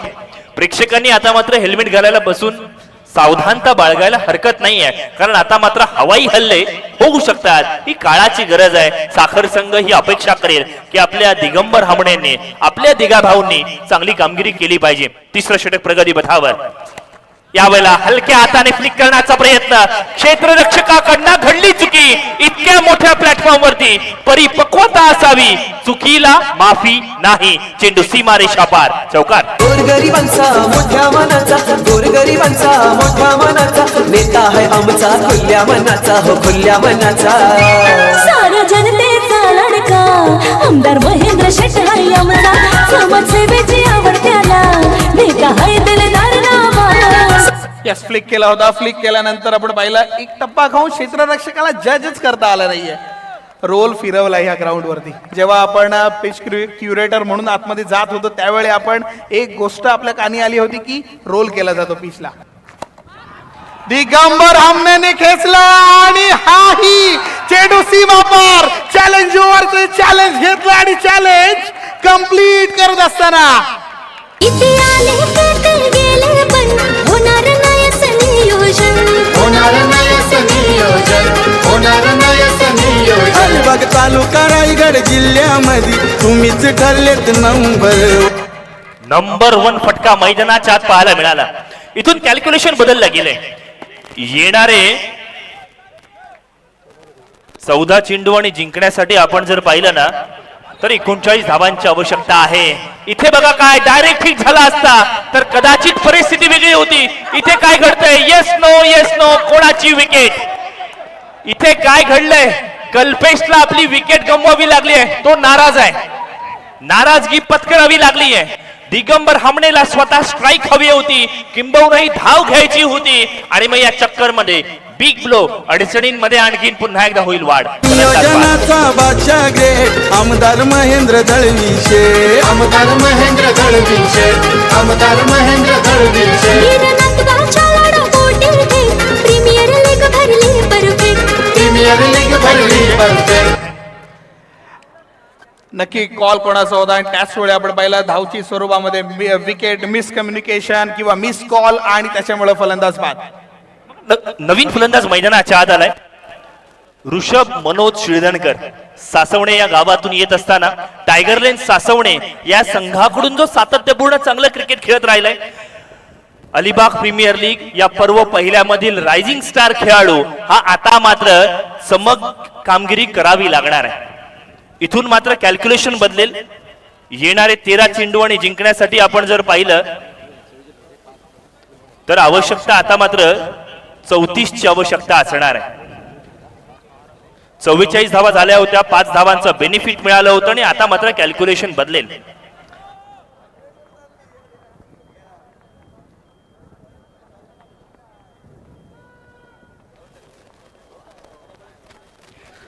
प्रेक्षकांनी आता मात्र हेल्मेट घालायला बसून सावधानता बाळगायला हरकत नाहीये, कारण आता मात्र हवाई हल्ले होऊ शकतात. ही काळाची गरज आहे. साखर संघ ही अपेक्षा करेल की आपल्या दिगंबर हमणेंनी, आपल्या दिगा भाऊंनी चांगली कामगिरी केली पाहिजे. 3रं षटक प्रगती पथावर. यावेळेला हलक्या हाताने फ्लिक करण्याचा प्रयत्न, क्षेत्ररक्षकाकडनं घडली चुकी. इतक्या मोठ्या प्लॅटफॉर्म वरती परिपक्वता असावी, चुकीला माफी नाही. चेंडू सीमारेषा पार, चौकार. गोरगरिबांचा मोठ्या मनाचा, गोरगरिबांचा मोठ्या मनाचा, नेता आहे आमचा खुल्या मनाचा, हो खुल्या मनाचा. साऱ्या जनतेचा लाडका आमदार महेंद्र शेट आहे आमचा, समाजसेवेची आवड त्याला, नेता आहे दिलदार नामा. यस, फ्लिक केला होता. फ्लिक केल्यानंतर आपण पाहिलं एक टप्पा खाऊन क्षेत्ररक्षकाला जजच करता आला नाहीये. रोल फिरवला ह्या ग्राउंड वरती. जेव्हा आपण पिच क्युरेटर म्हणून आतमध्ये जात होतो त्यावेळी आपण एक गोष्ट आपल्या कानी आली होती की रोल केला जातो पिचला. दिगंबर हमनेने खेचला आणि हाही चेंडू सीमा पार. चॅलेंज ओव्हरचे चॅलेंज घेतलं आणि चॅलेंज कंप्लीट करत असताना इथे आले ते गेले पण होणार नाही असं नियोजन, होणार नाही असं नियोजन, होणार नाही असं नियोजन. अलिबाग तालुका रायगड जिल्ह्यामध्ये तुम्हीच ठरलेत नंबर 1 फटका मैदानाच्या आत पाहायला मिळाला. इथून कॅल्क्युलेशन बदललं गेले. येणारे 14 चेंडू आणि जिंकण्यासाठी आपण जर पाहिलं ना तर 39 धावांची आवश्यकता आहे. इथे बघा काय डायरेक्ट हिट झाला असता तर कदाचित परिस्थिती वेगळी होती. इथे काय घडतंय? येस नो, कोणाची विकेट? इथे काय घडलंय? कल्पेशला आपली विकेट गमवावी लागली आहे. तो नाराज आहे, नाराजगी पत्करावी लागली आहे. दिगंबर हमणेला स्वतः स्ट्राईक हवी होती, किंबहुनाही धाव घ्यायची होती. आणि मग या चक्कर मध्ये बिग ब्लो, अडचणींमध्ये आणखीन पुन्हा एकदा होईल वाढ. नियोजनाचा बादशाह ग्रेट आमदार महेंद्र दळवीशे, आमदार महेंद्र दळवीशे, आमदार महेंद्र दळवीशे. वीरनाथबाच्या लाडापोटी ते प्रीमियर लीग भरली परफेक्ट, प्रीमियर लीग भरली परफेक्ट. नक्की कॉल कोणाचा होता आणि त्याच वेळी आपण पाहिलं धावची स्वरूपामध्ये विकेट मिसकम्युनिकेशन किंवा मिस कॉल आणि त्याच्यामुळे फलंदाज बाद. नवीन फलंदाज मैदानाच्या आत आलाय ऋषभ मनोज शिळदणकर. सासवणे या गावातून येत असताना टायगर लेन सासवणे या संघाकडून जो सातत्यपूर्ण चांगलं क्रिकेट खेळत राहिलाय. अलिबाग प्रीमियर लीग या पर्व पहिल्यामधील रायझिंग स्टार खेळाडू हा आता मात्र समग कामगिरी करावी लागणार आहे. इथून मात्र कॅल्क्युलेशन बदलेल. येणारे 13 चेंडू आणि जिंकण्यासाठी आपण जर पाहिलं तर आवश्यकता आता मात्र 34 ची आवश्यकता असणार आहे. 44 धावा झाल्या होत्या, 5 धावांचं बेनिफिट मिळालं होतं आणि आता मात्र कॅल्क्युलेशन बदलेल.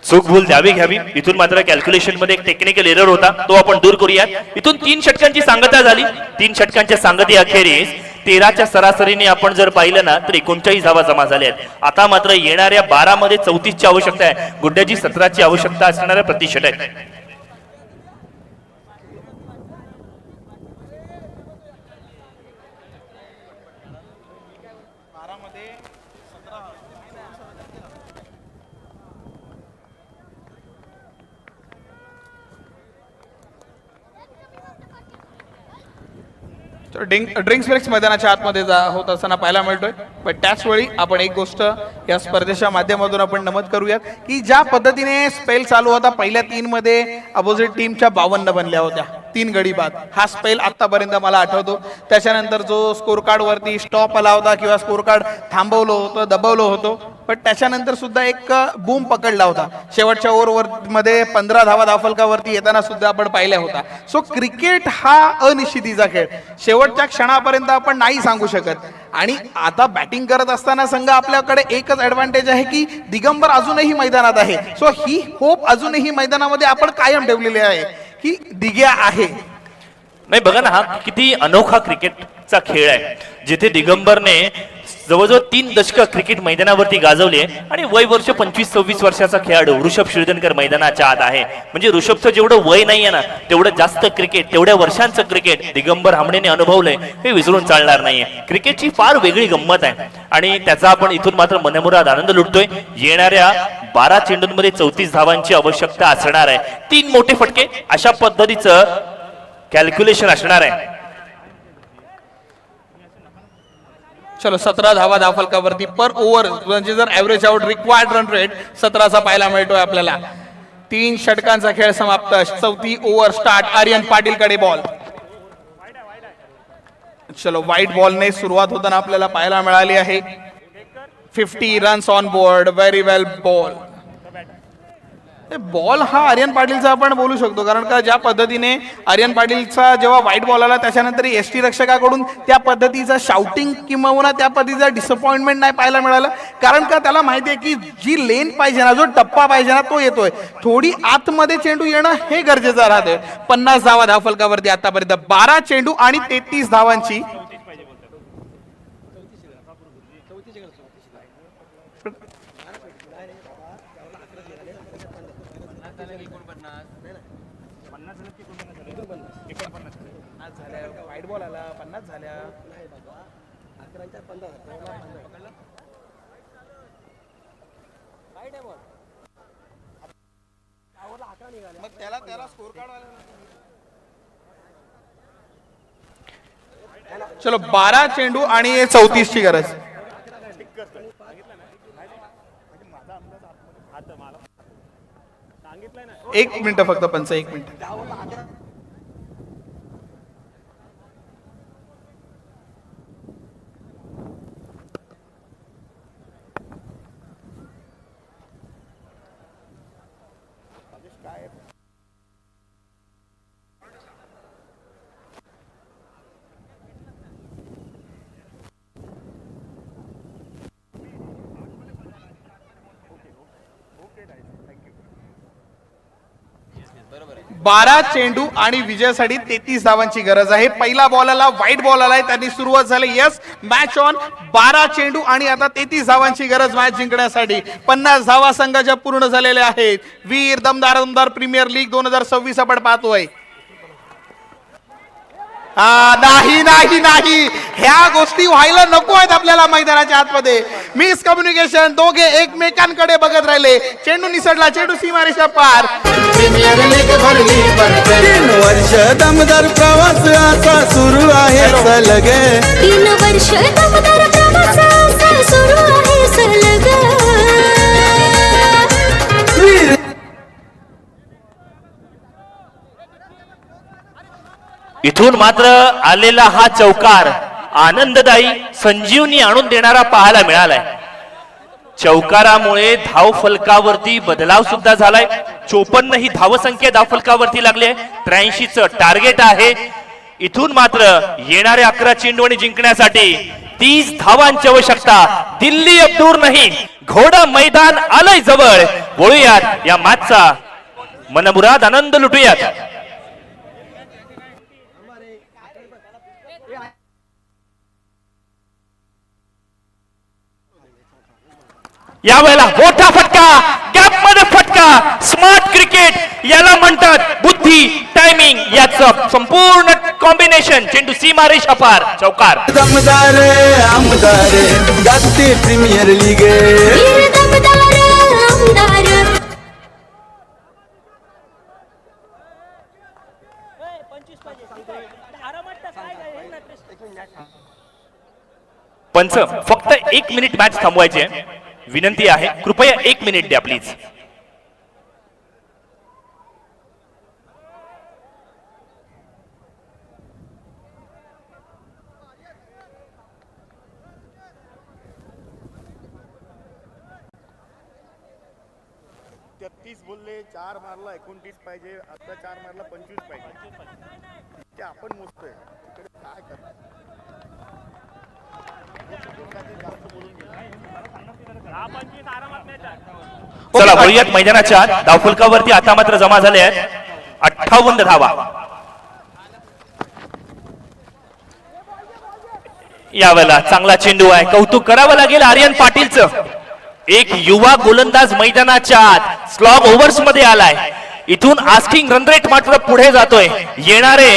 चूक भूल द्यावी घ्यावी. इथून मात्र कॅल्क्युलेशन मध्ये एक टेक्निकल एरर होता, तो आपण दूर करूयात. इथून 3 षटकांची सांगता झाली. 3 षटकांच्या सांगती अखेरीस 13च्या सरासरीने आपण जर पाहिलं ना तर 39 धावा जमा झाल्या आहेत. आता मात्र येणाऱ्या 12 मध्ये 34 ची आवश्यकता आहे. गुड्ड्याची 17 ची आवश्यकता असणाऱ्या प्रति षटक. ड्रिंक्स ब्रेक्स मैदानाच्या आतमध्ये होत असताना पाहायला मिळतोय. पण त्याच वेळी आपण एक गोष्ट या स्पर्धेच्या माध्यमातून आपण नमूद करूयात की ज्या पद्धतीने स्पेल चालू होता पहिल्या 3 मध्ये अपोजिट टीमच्या 52 बनल्या होत्या, 3 गडी बाद. हा स्पेल आतापर्यंत मला आठवतो. त्याच्यानंतर जो स्कोर कार्ड वरती स्टॉप आला होता किंवा स्कोर कार्ड थांबवलं होतं, दबवलं होतं, पण त्याच्यानंतर सुद्धा एक बूम पकडला होता. शेवटच्या ओव्हर मध्ये 15 धावा धावफलकावरती येताना सुद्धा आपण पाहिल्या होता. सो क्रिकेट हा अनिश्चितीचा खेळ. शेवटच्या क्षणापर्यंत आपण नाही सांगू शकत. आणि आता बॅटिंग करत असताना संघ आपल्याकडे एकच ऍडव्हान्टेज आहे की दिगंबर अजूनही मैदानात आहे. सो ही होप अजूनही मैदानामध्ये आपण कायम ठेवलेली आहे की दिग्या आहे. नाही बघा ना, हा किती अनोखा क्रिकेटचा खेळ आहे जिथे दिगंबरने जवळजवळ 3 दशक क्रिकेट मैदानावरती गाजवले आणि वय वर्ष 25-26 वर्षाचा खेळाडू ऋषभ शिळदणकर मैदानाच्या आत आहे. म्हणजे ऋषभचं जेवढं वय नाहीये ना तेवढं जास्त क्रिकेट, तेवढ्या वर्षांचं क्रिकेट दिगंबर हामणेने अनुभवलंय हे विसरून चालणार नाहीये. क्रिकेटची फार वेगळी गंमत आहे आणि त्याचा आपण इथून मात्र मनमुराद आनंद लुटतोय. येणाऱ्या 12 चेंडूंमध्ये 34 धावांची आवश्यकता असणार आहे. 3 मोठे फटके अशा पद्धतीचं कॅल्क्युलेशन असणार आहे. चलो 17 धावा धावफलकावरती पर ओव्हर म्हणजे जर average out required run rate 17चा पाहायला मिळतोय आपल्याला. 3 षटकांचा खेळ समाप्त. 4थी ओव्हर स्टार्ट. आर्यन पाटील कडे बॉल. चलो व्हाईट बॉलने सुरुवात होताना आपल्याला पाहायला मिळाली आहे. 50 runs on board. Very well ball. Ball हा आर्यन पाटीलचा आपण बोलू शकतो कारण का ज्या पद्धतीने आर्यन पाटीलचा जेव्हा व्हाईट बॉल आला त्याच्यानंतर एसटी रक्षकाकडून त्या पद्धतीचा शाउटिंग किंवा त्या पद्धतीचा डिसअपॉइंटमेंट नाही पाहायला मिळालं. कारण का त्याला माहिती आहे की जी लेन पाहिजे ना, जो टप्पा पाहिजे ना तो येतोय. थोडी आतमध्ये चेंडू येणं हे गरजेचं राहतंय. 50 धावा धावफलकावरती आतापर्यंत 12 चेंडू आणि 33 धावांची व्हाईट बॉल आला. 50 झाल्या. मग त्याला स्कोर कार्ड. चलो 12 चेंडू आणि 34 ची गरज. एक मिनिट फक्त पंच, 1 मिनिट. 12 चेंडू आणि विजयासाठी 33 धावांची गरज आहे. पहिला बॉल आला, व्हाईट बॉल आलाय, त्यांनी सुरुवात झाली. Yes, match on. 12 चेंडू आणि आता 33 धावांची गरज मॅच जिंकण्यासाठी. 50 धावा संघाच्या पूर्ण झालेल्या आहेत. वीर दमदार प्रीमियर लीग 2026 आपण पाहतोय. नाही नाही नाही, ह्या गोष्टी व्हायला नको आहेत आपल्याला मैदानाच्या आतमध्ये. मिस कम्युनिकेशन, दोघे एकमेकांकडे बघत राहिले. चेंडू निसटला, चेंडू सीमारेषा पार. प्रीमियर लीग भरली पडते 3 वर्ष दमदार प्रवास असा सुरू आहे सलग. 3 वर्ष दमदार प्रवास असा सुरू आहे सलग. इथून मात्र आलेला हा चौकार आनंददायी संजीवनी आणून देणारा पाहायला मिळालाय. चौकारामुळे धाव फलकावरती बदलाव सुद्धा झालाय. 54 ही धावसंख्या धाव फलकावरती लागली आहे. 83 चं टार्गेट आहे. इथून मात्र येणाऱ्या 11 चेंडू आणि जिंकण्यासाठी 30 धावांची आवश्यकता. दिल्ली अब दूर नाही, घोडा मैदान आलंय जवळ. बोलूयात या मॅचचा मनमुराद आनंद लुटूयात. यावेळेला मोठा फटका, गॅप मध्ये फटका. स्मार्ट क्रिकेट याला म्हणतात. बुद्धी, टायमिंग याचं संपूर्ण कॉम्बिनेशन. चेंडू सीमारेषा पार, चौकार. दमदार आमदार गाजते प्रीमियर लीग. वीर दमदार आमदार. पंच, फक्त 1 मिनिट मॅच थांबवायची आहे. विनंती आहे, कृपया 1 मिनिट द्या प्लीज. बोलले 4 मारला 29 पाहिजे, आता 4 मारला 25 पाहिजे. ते आपण मोजतोय काय करणार. चला बोलूयात मैदानाच्या धावफलकावरती आता मात्र जमा झाले आहेत 58 धावा. यावेळेला चांगला चेंडू आहे. कौतुक करावं लागेल आर्यन पाटीलचं. एक युवा गोलंदाज मैदानाच्या आत स्लॉग ओव्हर्स मध्ये आलाय. इथून आस्किंग रन रेट मात्र पुढे जातोय. येणारे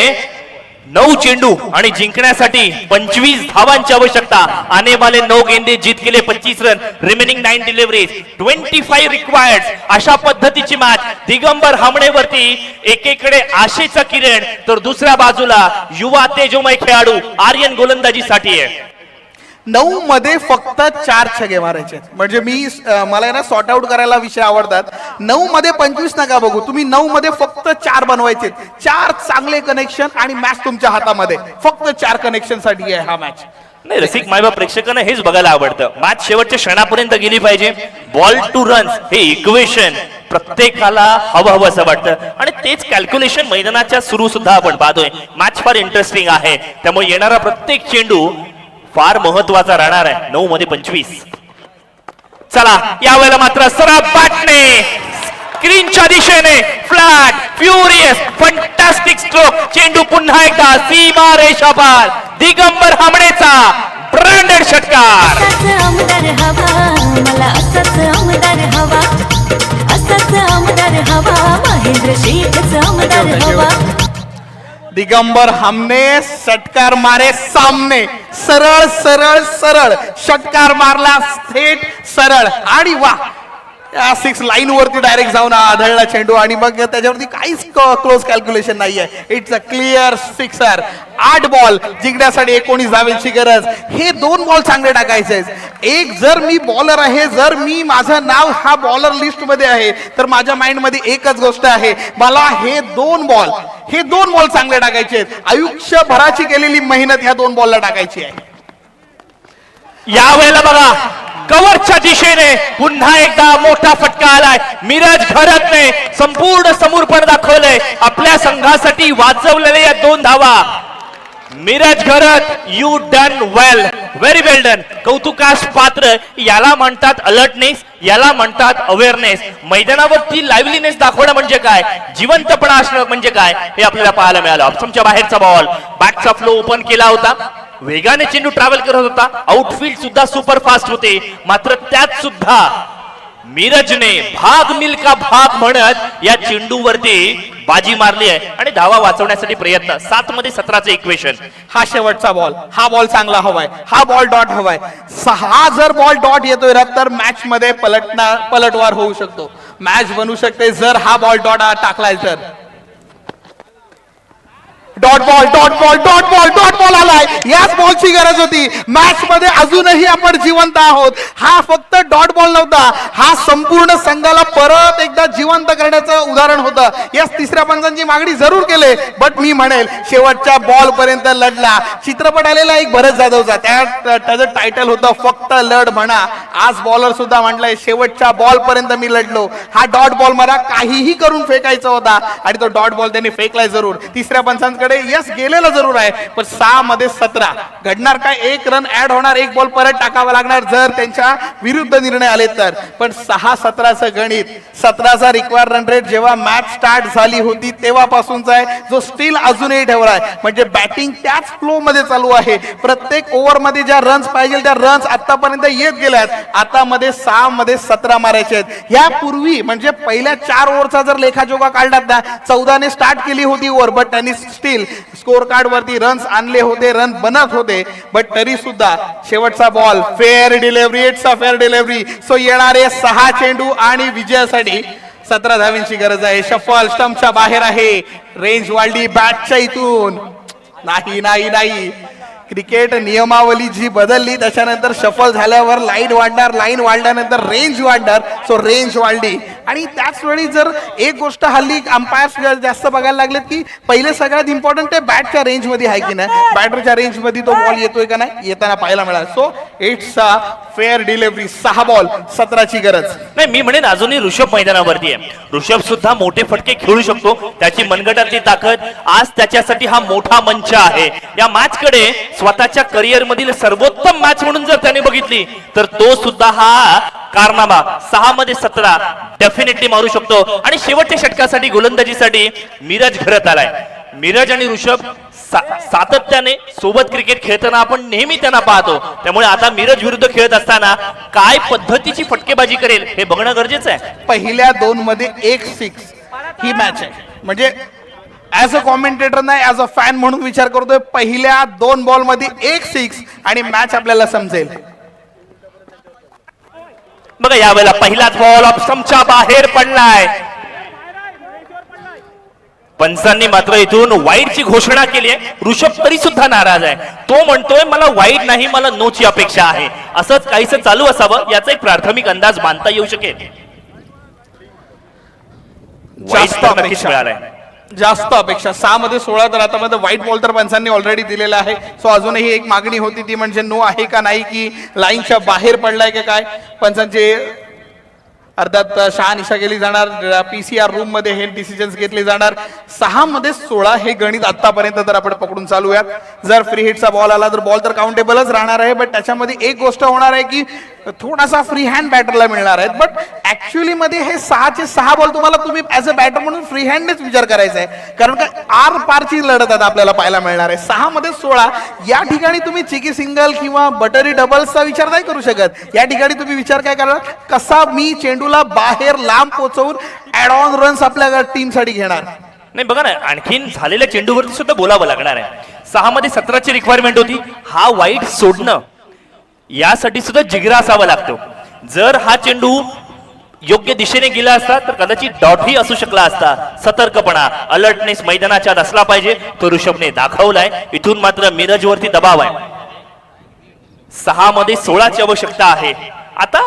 9 चेंडू आणि जिंकण्यासाठी 25 धावांची आवश्यकता. आने वाले 9 गेंदे जीत केले 25 रन. Remaining 9 deliveries 25 required. अशा पद्धतीची मॅच दिगंबर हामणेवरती एकीकडे आशेचा किरण तर दुसऱ्या बाजूला युवा तेजोमय खेळाडू आर्यन गोलंदाजीसाठी आहे. 9 मध्ये फक्त 4 छगे मारायचे. म्हणजे मला ना सॉर्ट आउट करायला विषय आवडतात. 9 मध्ये 25 नका बघू तुम्ही. 9 मध्ये फक्त 4 बनवायचे. 4 चांगले कनेक्शन आणि मॅच तुमच्या हातामध्ये. फक्त 4 कनेक्शन साठी आहे हा मॅच. नाही, रसिक मायबा प्रेक्षकांना हेच बघायला आवडतं. मॅच शेवटच्या क्षणापर्यंत गेली पाहिजे. बॉल टू रन्स हे इक्वेशन प्रत्येकाला हवं असं वाटतं आणि तेच कॅल्क्युलेशन मैदानाच्या सुरू सुद्धा आपण पाहतोय. मॅच फार इंटरेस्टिंग आहे. त्यामुळे येणारा प्रत्येक चेंडू फार महत्वाचा राहणार आहे. 9 मध्ये 25. चला यावेळेला मात्र सराफ बॅटने स्क्रीनच्या दिशेने फ्लॅट फ्युरियस फंटास्टिक स्ट्रोक. चेंडू पुन्हा एकदा सीमा रेषा पार. दिगंबर हामणेचा ब्रँडेड षटकार. असाच आमदार हवा मला, असाच आमदार हवा, असाच आमदार हवा. महेंद्र शेठच आमदार हवा. दिगंबर हमने षटकार मारे सामने. सरळ सरळ सरळ षटकार मारला, थेट सरळ. आणि वा, 6 लाईन वरती डायरेक्ट जाऊन आढळला चेंडू आणि मग त्याच्यावरती काहीच क्लोज कॅल्क्युलेशन नाहीये. It's a clear sixer. 8 ball जिंकण्यासाठी 19 धावेची गरज. हे 2 बॉल चांगले टाकायचे. एक जर मी बॉलर आहे, जर मी माझं नाव हा बॉलर लिस्ट मध्ये आहे तर माझ्या माइंड मध्ये एकच गोष्ट आहे, मला हे 2 बॉल चांगले टाकायचे. आयुष्यभराची केलेली मेहनत ह्या 2 बॉलला टाकायची आहे. यावेळेला बघा कव्हरच्या दिशेने पुन्हा एकदा मोठा फटका आलाय. मिरज घरतने संपूर्ण समर्पण दाखवलंय. आपल्या संघासाठी वाचवलेल्या या 2 धावा. Miraj Gharat, you done well. Very well done. कौतुकास पात्र. याला म्हणतात अलर्टनेस, याला म्हणतात अवेअरनेस. मैदानावरती लाईव्हलीनेस दाखवणं म्हणजे काय, जिवंतपणा असणं म्हणजे काय, हे आपल्याला पाहायला मिळालं. ऑप्शनच्या बाहेरचा बॉल, बॅकचा फ्लो ओपन केला होता, वेगाने चेंडू ट्रॅव्हल करत होता, आउटफील्ड सुद्धा सुपर फास्ट होते. मात्र त्यात सुद्धा मिरजने भाग मिल्का भाग म्हणत या चेंडूवरती बाजी मारली आहे आणि धावा वाचवण्यासाठी प्रयत्न. 7 मध्ये 17चं इक्वेशन. हा शेवटचा बॉल, हा बॉल चांगला हवाय, हा बॉल डॉट हवाय. 6 जर बॉल डॉट येतोय तर मॅच मध्ये पलटवार होऊ शकतो, मॅच बनू शकते जर हा बॉल डॉट टाकलाय तर. Dot ball, dot ball, dot ball, dot ball आलाय. याच बॉलची गरज होती. मॅच मध्ये अजूनही आपण जिवंत आहोत. हा फक्त डॉट बॉल नव्हता, हा संपूर्ण संघाला परत एकदा जिवंत करण्याचं उदाहरण होतं. याच तिसऱ्या पंचांची मागणी जरूर केले, बट मी म्हणेल शेवटच्या बॉल पर्यंत लढला. चित्रपट आलेला एक भरत जाधवचा, त्याचं टायटल होतं फक्त लढ म्हणा. आज बॉलर सुद्धा म्हटलंय शेवटच्या बॉल पर्यंत मी लढलो. हा डॉट बॉल मला काहीही करून फेकायचा होता आणि तो डॉट बॉल त्यांनी फेकलाय जरूर. तिसऱ्या पंचांकडे यस गेलेला जरूर आहे, पण 6 मध्ये 17 घडणार काय, 1 रन ऍड होणार, 1 बॉल परत टाकावा लागणार जर त्यांच्या विरुद्ध निर्णय आले तर. पण 6-17चं गणित, 17चा रिक्वायर्ड रन रेट जेव्हा मॅच स्टार्ट झाली होती तेव्हापासूनचा आहे, जो स्टील अजूनही ठेवलाय. म्हणजे बॅटिंग त्याच फ्लो मध्ये चालू आहे. प्रत्येक ओव्हर मध्ये ज्या रन्स पाहिजे त्या रन्स आतापर्यंत येत गेल्यात. आता मध्ये 6 मध्ये 17 मारायचे आहेत. यापूर्वी म्हणजे पहिल्या 4 ओव्हरचा जर लेखाजोखा काढलात ना, 14 ने स्टार्ट केली होती ओव्हर, बट त्यांनी स्टील स्कोर कार्ड वरती रन्स आणले होते, रन बनत होते. बट तरी सुद्धा शेवटचा ball fair delivery, it's a fair delivery. So येणारे 6 चेंडू आणि विजयासाठी 17 धावींची गरज आहे. शफल स्टंपच्या बाहेर आहे, रेंज वाढली बॅटच्या इथून. नाही नाही नाही, क्रिकेट नियमावली जी बदलली त्याच्यानंतर शफल झाल्यावर लाईन वाढणार, लाईन वाढल्यानंतर रेंज वाढणार. सो रेंज वाढली आणि त्याच वेळी जर एक गोष्ट हल्ली अंपायर जास्त बघायला लागलेत की पहिले सगळ्यात इम्पॉर्टंट ते बॅटच्या रेंज मध्ये आहे की नाही, बॅटरच्या रेंज मध्ये तो बॉल येतोय का नाही, येताना पाहायला मिळाला. So it's a fair delivery. 6 ball 17ची गरज नाही. मी म्हणेन अजूनही ऋषभ मैदानावरती आहे. ऋषभ सुद्धा मोठे फटके खेळू शकतो, त्याची मनगटातली ताकद. आज त्याच्यासाठी हा मोठा मंच आहे. या मॅच कडे स्वतःच्या करिअर मधील सर्वोत्तम मॅच म्हणून जर त्याने बघितली तर तो सुद्धा हा कारनामा. 6 मध्ये 17 डेफिनेटली मारू शकतो. आणि शेवटच्या षटकासाठी गोलंदाजीसाठी मिरज घरत आलाय. मिरज आणि ऋषभ सातत्याने सोबत क्रिकेट खेळताना आपण नेहमी त्यांना पाहतो. त्यामुळे आता मिरज विरुद्ध खेळत असताना काय पद्धतीची फटकेबाजी करेल हे बघणं गरजेचं आहे. पहिल्या 2 मध्ये 1 6 ही मॅच आहे. म्हणजे ऍज अ कॉमेंटेटर नाही, ऍज अ फॅन म्हणून विचार करतोय. पहिल्या 2 बॉल मध्ये 1 6 आणि मॅच आपल्याला समजेल. बघा यावेळेला पहिलाच बॉल ऑफ स्टंपच्या बाहेर पडलाय. पंचांनी मात्र इथून वाईडची घोषणा केली आहे. ऋषभ तरी सुद्धा नाराज आहे. तो म्हणतोय मला वाईड नाही, मला नोची अपेक्षा आहे. असंच काहीसं चालू असावं याचा एक प्राथमिक अंदाज बांधता येऊ शकेल. जास्त अपेक्षा 6 मध्ये 16 तर आता मध्ये व्हाईट बॉल तर पंचांनी ऑलरेडी दिलेला आहे. सो अजूनही एक मागणी होती ती म्हणजे नो आहे का नाही, की लाईनच्या बाहेर पडलाय की काय. पंचांचे अर्थात शहानिशा केली जाणार, पीसीआर रूम मध्ये हे डिसिजन्स घेतले जाणार. 6 मध्ये 16 हे गणित आतापर्यंत तर आपण पकडून चालूयात. जर फ्री हिटचा बॉल आला तर बॉल तर काउंटेबलच राहणार आहे, बट त्याच्यामध्ये एक गोष्ट होणार आहे की थोडासा फ्री हँड बॅटरला मिळणार आहे. बट ऍक्च्युअली मध्ये हे 6चे 6 बॉल तुम्ही ऍज अ बॅटर म्हणून फ्री हँडनेच विचार करायचा आहे, कारण का आर पारची लढत आता आपल्याला पाहायला मिळणार आहे. 6 मध्ये 16 या ठिकाणी तुम्ही चिकी सिंगल किंवा बटरी डबल्सचा विचार नाही करू शकत. या ठिकाणी तुम्ही विचार काय करा, कसा मी चेंडूला बाहेर लांब पोहोचवून ऍड ऑन रन्स आपल्या टीमसाठी घेणार. नाही बघा ना, आणखीन झालेल्या चेंडूवरती सुद्धा बोलावं लागणार आहे. 6 मध्ये 17ची रिक्वायरमेंट होती. हा वाईट सोडणं यासाठी सुद्धा जिगरा असावा लागतो. जर हा चेंडू योग्य दिशेने गेला असता तर कदाचित डॉटही असू शकला असता. सतर्कपणा, अलर्टनेस मैदानाच्या असला पाहिजे, तो ऋषभने दाखवलाय. इथून मात्र मिरजवरती दबाव आहे. 6 मध्ये 16ची आवश्यकता आहे. आता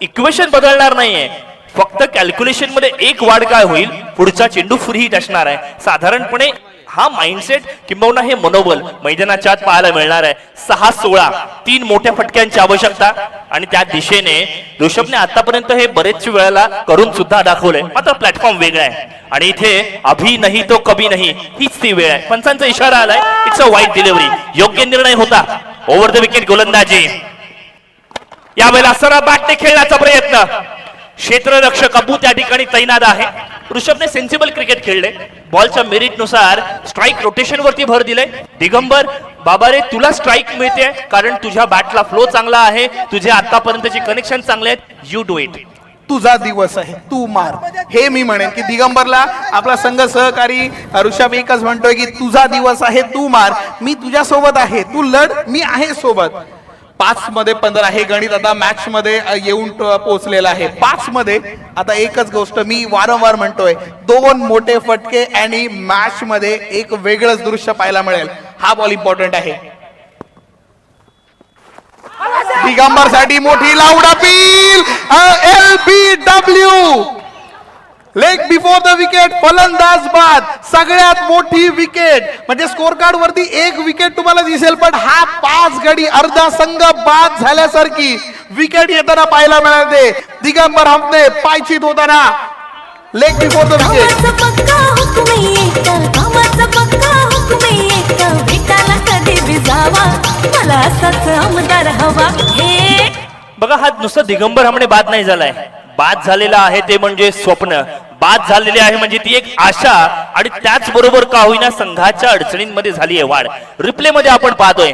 इक्वेशन बदलणार नाहीये, फक्त कॅल्क्युलेशन मध्ये एक वाढ काय होईल, पुढचा चेंडू फ्री हिट असणार आहे. साधारणपणे हा माइंडसेट किंबहुना हे मनोबल मैदानाच्या आत पाहायला मिळणार आहे. 6-16 3 मोठ्या फटक्यांची आवश्यकता आणि त्या दिशेने ऋषभने आतापर्यंत हे बरेच वेळेला करून सुद्धा दाखवलंय. मात्र प्लॅटफॉर्म वेगळा आहे. आणि इथे अभी नाही तो कभी नाही हीच ती वेळ आहे. पंचांचा इशारा आलाय. इट्स अ वाईट डिलिव्हरी. योग्य निर्णय होता. ओव्हर द विकेट गोलंदाजी. यावेळेला सरळ बॅटने खेळण्याचा प्रयत्न. क्षेत्ररक्षक अबू त्या ठिकाणी तैनात आहे. ऋषभने सेन्सिबल क्रिकेट खेळले. बॉलच्या मेरिट नुसार स्ट्राईक रोटेशन वरती भर दिले. दिगंबर बाबा रे तुला स्ट्राईक मिळते कारण तुझ्या बॅटला फ्लो चांगला आहे, तुझे आतापर्यंतचे कनेक्शन चांगले आहेत. You do it. तुझा दिवस आहे, तू मार. हे मी म्हणेन की दिगंबरला आपला संघ सहकारी ऋषभ एकच म्हणतोय की तुझा दिवस आहे, तू मार. मी तुझ्या सोबत आहे, तू लढ, मी आहे सोबत. 5 मध्ये 15 हे गणित आता मॅच मध्ये येऊन पोहोचलेलं आहे. 5 मध्ये आता एकच गोष्ट मी वारंवार म्हणतोय, 2 मोठे फटके आणि मॅच मध्ये एक वेगळंच दृश्य पाहायला मिळेल. हा बॉल इम्पॉर्टंट आहे. दिगंबर साठी मोठी loud appeal. LBW leg before the wicket, फलंदाज बाद. सगळ्यात मोठी विकेट म्हणजे स्कोर कार्ड वरती 1 विकेट तुम्हाला दिसेल, पण हा 5 गडी अर्धा संघ बाद झाल्यासारखी विकेट येताना पाहायला मिळाले. दिगंबर हमने पायचीत होताना लेग बिफोर द विकेट. कामाचा पक्का हुकूम येता, कामाचा पक्का हुकूम येता, भेटायला कधी बी जावा, मला असाच आमदार हवा. हे बघा, हा नुसतं दिगंबर हमने बाद नाही झालाय. बाद झालेला आहे ते म्हणजे स्वप्न. बाद झालेली आहे म्हणजे ती एक आशा. आणि त्याचबरोबर का होईना संघाच्या अडचणींमध्ये झाली आहे वाढ. रिप्ले मध्ये आपण पाहतोय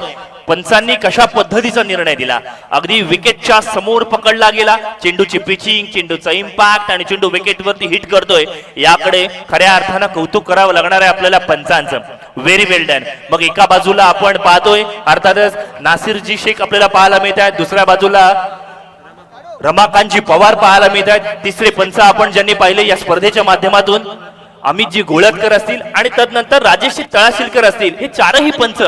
पंचांनी कशा पद्धतीचा निर्णय दिला. अगदी विकेटच्या समोर पकडला गेला. चेंडूची पिचिंग, चेंडूचा इम्पॅक्ट आणि चेंडू विकेटवरती हिट करतोय. याकडे खऱ्या अर्थानं कौतुक करावं लागणार आहे आपल्याला पंचांचं. Very well done. मग एका बाजूला आपण पाहतोय अर्थातच नासिरजी शेख आपल्याला पाहायला मिळत आहेत. दुसऱ्या बाजूला रमाकांतजी पवार पाहायला मिळत आहेत. तिसरे पंच आपण ज्यांनी पाहिले या स्पर्धेच्या माध्यमातून अमितजी गोळतकर असतील आणि तदनंतर राजेशजी तळाशिलकर असतील. हे चारही पंच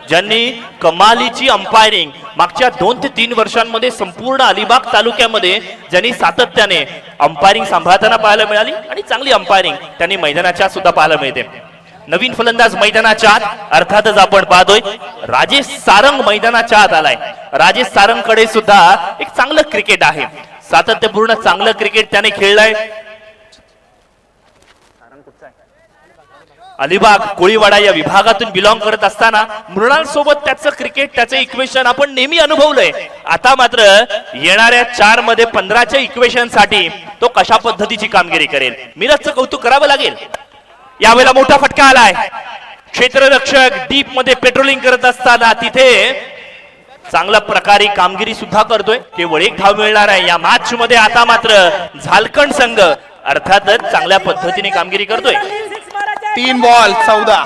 ज्यांनी कमालीची अंपायरिंग मागच्या 2 ते 3 वर्षांमध्ये संपूर्ण अलिबाग तालुक्यामध्ये ज्यांनी सातत्याने अंपायरिंग सांभाळताना पाहायला मिळाली आणि चांगली अंपायरिंग त्यांनी मैदानाच्या सुद्धा पाहायला मिळते. नवीन फलंदाज मैदानाच्या आत अर्थातच आपण पाहतोय राजेश सारंग मैदानाच्या आत आलाय. राजेश सारंग कडे सुद्धा एक चांगलं क्रिकेट आहे. सातत्यपूर्ण चांगलं क्रिकेट त्याने खेळलंय. अलिबाग कोळीवाडा या विभागातून बिलॉंग करत असताना मृणाल सोबत त्याचं क्रिकेट, त्याचं इक्वेशन आपण नेहमी अनुभवलंय. आता मात्र येणाऱ्या 4 मध्ये 15च्या इक्वेशन साठी तो कशा पद्धतीची कामगिरी करेल, मिरजचं कौतुक करावं लागेल. यावेळेला मोठा फटका आलाय. क्षेत्ररक्षक डीप मध्ये पेट्रोलिंग करत असताना तिथे चांगल्या प्रकारे कामगिरी सुद्धा करतोय. केवळ 1 धाव मिळणार आहे या मॅच मध्ये. आता मात्र झालखंड संघ अर्थातच चांगल्या पद्धतीने कामगिरी करतोय. 3 बॉल 14.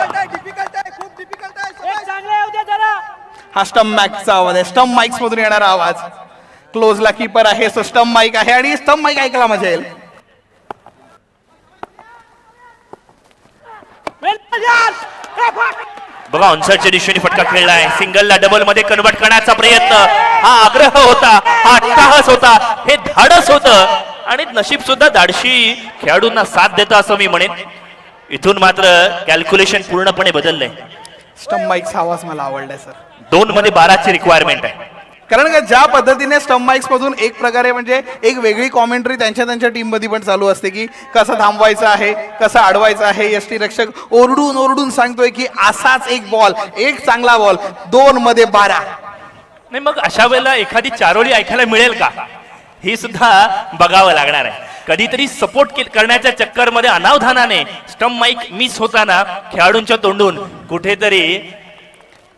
हा स्टंप माईकचा आवाज आहे. स्टंप माईक्स मधून येणारा आवाज. क्लोजला कीपर आहे, सो स्टंप माईक आहे आणि स्टंप माईक ऐकायला मजा येईल. बघा ऑनसाइडच्या दिशेने फटका खेळलाय. सिंगलला डबल मध्ये कन्वर्ट करण्याचा प्रयत्न. हा आग्रह होता, हा अट्टाहास होता, हे धाडस होतं आणि नशीब सुद्धा धाडशी खेळाडूंना साथ देतं असं मी म्हणेन. इथून मात्र कॅल्क्युलेशन पूर्णपणे बदललंय. स्टंप माईकचा आवाज मला आवडलाय सर. 2 मध्ये 12ची रिक्वायरमेंट आहे. कारण का ज्या पद्धतीने स्टंप माईक्स मधून एक प्रकारे म्हणजे एक वेगळी कॉमेंट्री त्यांच्या टीम मध्ये पण चालू असते की कसं थांबवायचं आहे, कसं अडवायचं आहे. यष्टी रक्षक ओरडून ओरडून सांगतोय की असाच एक बॉल, एक चांगला बॉल. 2 मध्ये 12. नाही मग अशा वेळेला एखादी चारोळी ऐकायला मिळेल का, हे सुद्धा बघावं लागणार आहे. कधीतरी सपोर्ट करण्याच्या चक्करमध्ये अनावधानाने स्टंप माईक मिस होताना खेळाडूंच्या तोंडून कुठेतरी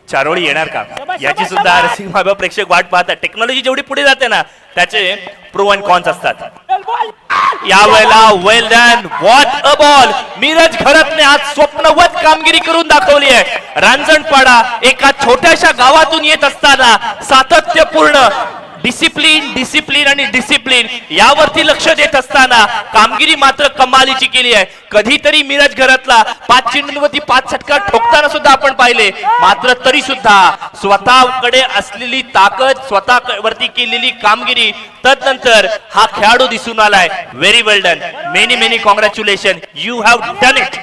चारोळी येणार का, याची सुद्धा रसिक बाबा प्रेक्षक वाट पाहतात. टेक्नॉलॉजी जेवढी पुढे जाते ना त्याचे प्रो अँड कॉन्स असतात. यावेळेला well done. What a ball. Miraj घरतने आज स्वप्नवत कामगिरी करून दाखवली आहे. रांजणपाडा एका छोट्याशा गावातून येत असताना सातत्यपूर्ण डिसिप्लिन आणि डिसिप्लिन यावरती लक्ष देत असताना कामगिरी मात्र कमालीची केली आहे. कधीतरी मिरज घरातला 5 चेंडूंवरती 5 षटकार ठोकताना सुद्धा आपण पाहिले. मात्र तरी सुद्धा स्वतःकडे असलेली ताकद, स्वतःवरती केलेली कामगिरी, तदनंतर हा खेळाडू दिसून आलाय. Very well done. Many congratulation. You have done it.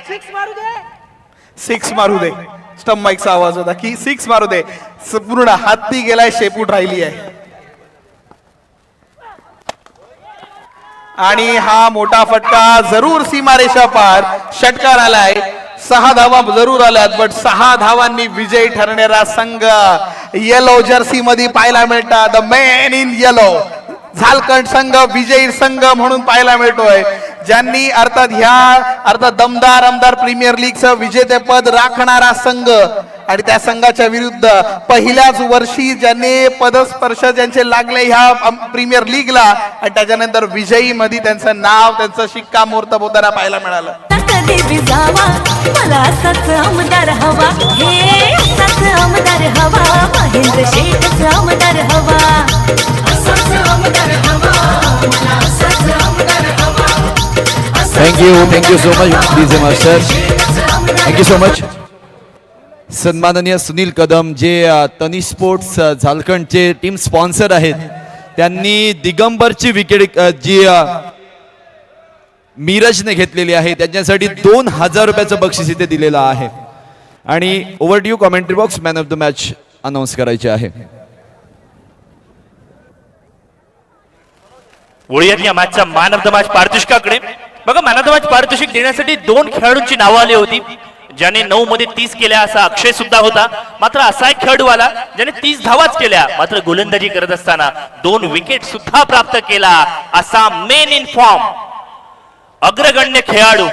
6 मारू दे. स्टंप माईकचा आवाज होता की 6 मारू दे. पूर्ण हाती गेलाय, शेपूट राहिली आहे. आणि हा मोठा फटका जरूर सीमारेषा पार, षटकार आलाय, 6 धावा जरूर आल्यात, बट 6 धावांनी विजयी ठरणारा संघ येलो जर्सी मध्ये पाहायला मिळतात. The man in yellow Jharkhand संघ विजयी संघ म्हणून पाहायला मिळतोय, ज्यांनी अर्थात दमदार आमदार प्रीमियर लीगचं विजेतेपद राखणारा संघ आणि त्या संघाच्या विरुद्ध पहिल्याच वर्षी ज्यांनी पदस्पर्श ज्यांचे लागले ह्या प्रीमियर लीगला आणि त्याच्यानंतर विजयी मध्ये त्यांचं नाव, त्यांचं शिक्कामोर्तब होताना पाहायला मिळालं. कधी बी जावा मला असाच आमदार हवा, हे असाच आमदार हवा, महेंद्र शेठच आमदार हवा, असाच आमदार हवा, मला असाच आमदार हवा. Thank you so much DJ master, thank you so much. सन्माननीय सुनील कदम जे तनी स्पोर्ट्स झारखंडचे टीम स्पॉन्सर आहेत, त्यांनी दिगंबरची विकेट जी मीरजने घेतलेली आहे त्यांच्यासाठी 2000 रुपयाचं बक्षीस इथे दिलेलं आहे. आणि over to you commentary box, man of the match announce करायचे आहे. वळूयात या मॅचचा मॅन ऑफ द मॅच पारितोषिकाकडे. बघा, मॅन ऑफ द मॅच पारितोषिक देण्यासाठी 2 खेळाडूंची नावं आली होती, ज्याने 9 मध्ये 30 केल्या असा अक्षय सुद्धा होता. मात्र असा एक खेळाडू आला ज्याने 30 धावाच केल्या, मात्र गोलंदाजी करत असताना 2 विकेट सुद्धा प्राप्त केला असा मेन इन फॉर्म अग्रगण्य खेळाडू,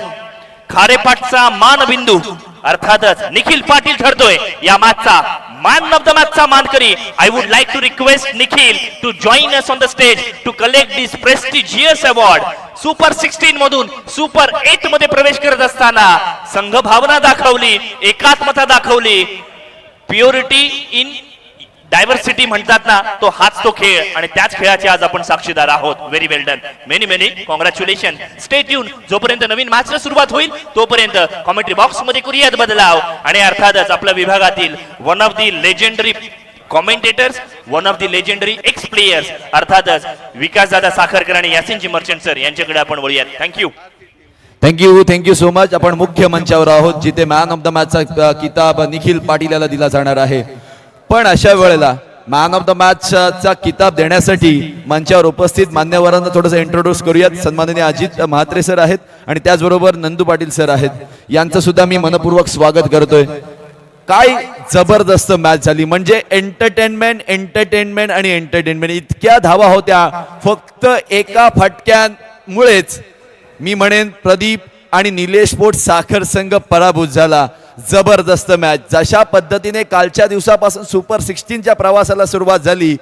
खारेपाटचा मानबिंदू अर्थातच निखिल पाटील ठरतोय या मॅचचा मॅन ऑफ द मॅचचा मानकरी. I would like to request Nikhil to join us on the stage to collect this prestigious award. Super 16 मधून सुपर 8 मध्ये प्रवेश करत असताना संघ भावना दाखवली, एकात्मता दाखवली, प्युरिटी इन डायव्हर्सिटी म्हणतात ना, तो हाच तो खेळ आणि त्याच खेळाचे आज आपण साक्षीदार आहोत. Very well done, many many congratulation. Stay tune. जोपर्यंत नवीन मॅचला सुरुवात होईल तोपर्यंत कॉमेंट्री बॉक्स मध्ये करूयात बदलाव आणि अर्थातच आपल्या विभागातील one of the legendary commentators, one of the legendary x players अर्थातच विकासदादा साखरकर आणि यासिनजी मर्चंट सर यांच्याकडे आपण वळूयात. Thank you so much. आपण मुख्य मंचावर आहोत जिथे मॅन ऑफ द मॅचचा किताब निखिल पाटील याला दिला जाणार आहे. पण अशा वेळेला मॅन ऑफ द मॅचचा किताब देण्यासाठी मंचावर उपस्थित मान्यवरांना थोडंसं इंट्रोड्यूस करूयात. सन्माननीय अजित म्हात्रे सर आहेत आणि त्याचबरोबर नंदू पाटील सर आहेत, यांचं सुद्धा मी मनपूर्वक स्वागत करतोय. काय जबरदस्त मॅच झाली, म्हणजे एंटरटेनमेंट आणि एंटरटेनमेंट. इतक्या धावा होत्या फक्त एका फटक्यामुळेच मी म्हणेन प्रदीप आणि निलेश स्पोर्ट साखर संघ पराभूत झाला. जबरदस्त मॅच. जशा पद्धतीने कालच्या दिवसापासून सुपर 16च्या प्रवासाला सुरुवात झाली,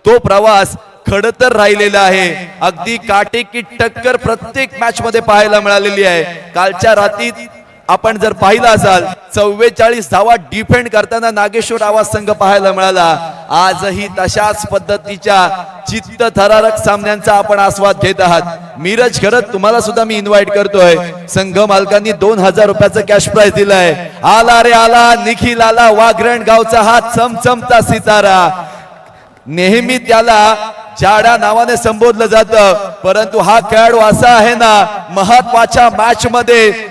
तो प्रवास खडतर राहिलेला आहे. अगदी काटेकी टक्कर प्रत्येक मॅच मध्ये पाहायला मिळालेली आहे. कालच्या रात्रीत आपण जर पाहिलं असाल 44 धावा डिफेंड करताना नागेश्वर आवाज संघ पाहायला मिळाला. आजही तशाच पद्धतीच्या चित्त थरारक सामन्यांचा आपण आस्वाद घेत आहात. मीरज खरंच तुम्हाला सुद्धा मी इन्व्हाइट करतोय. संघ मालकांनी 2000 रुपयाचं कॅश प्राइज दिलाय. आला रे आला, निखिल आला, वाघरण गावचा हा चमचमता सितारा. नेहमी त्याला जाड्या नावाने संबोधलं जातं, परंतु हा खेळाडू असा आहे ना, महत्वाच्या मॅच मध्ये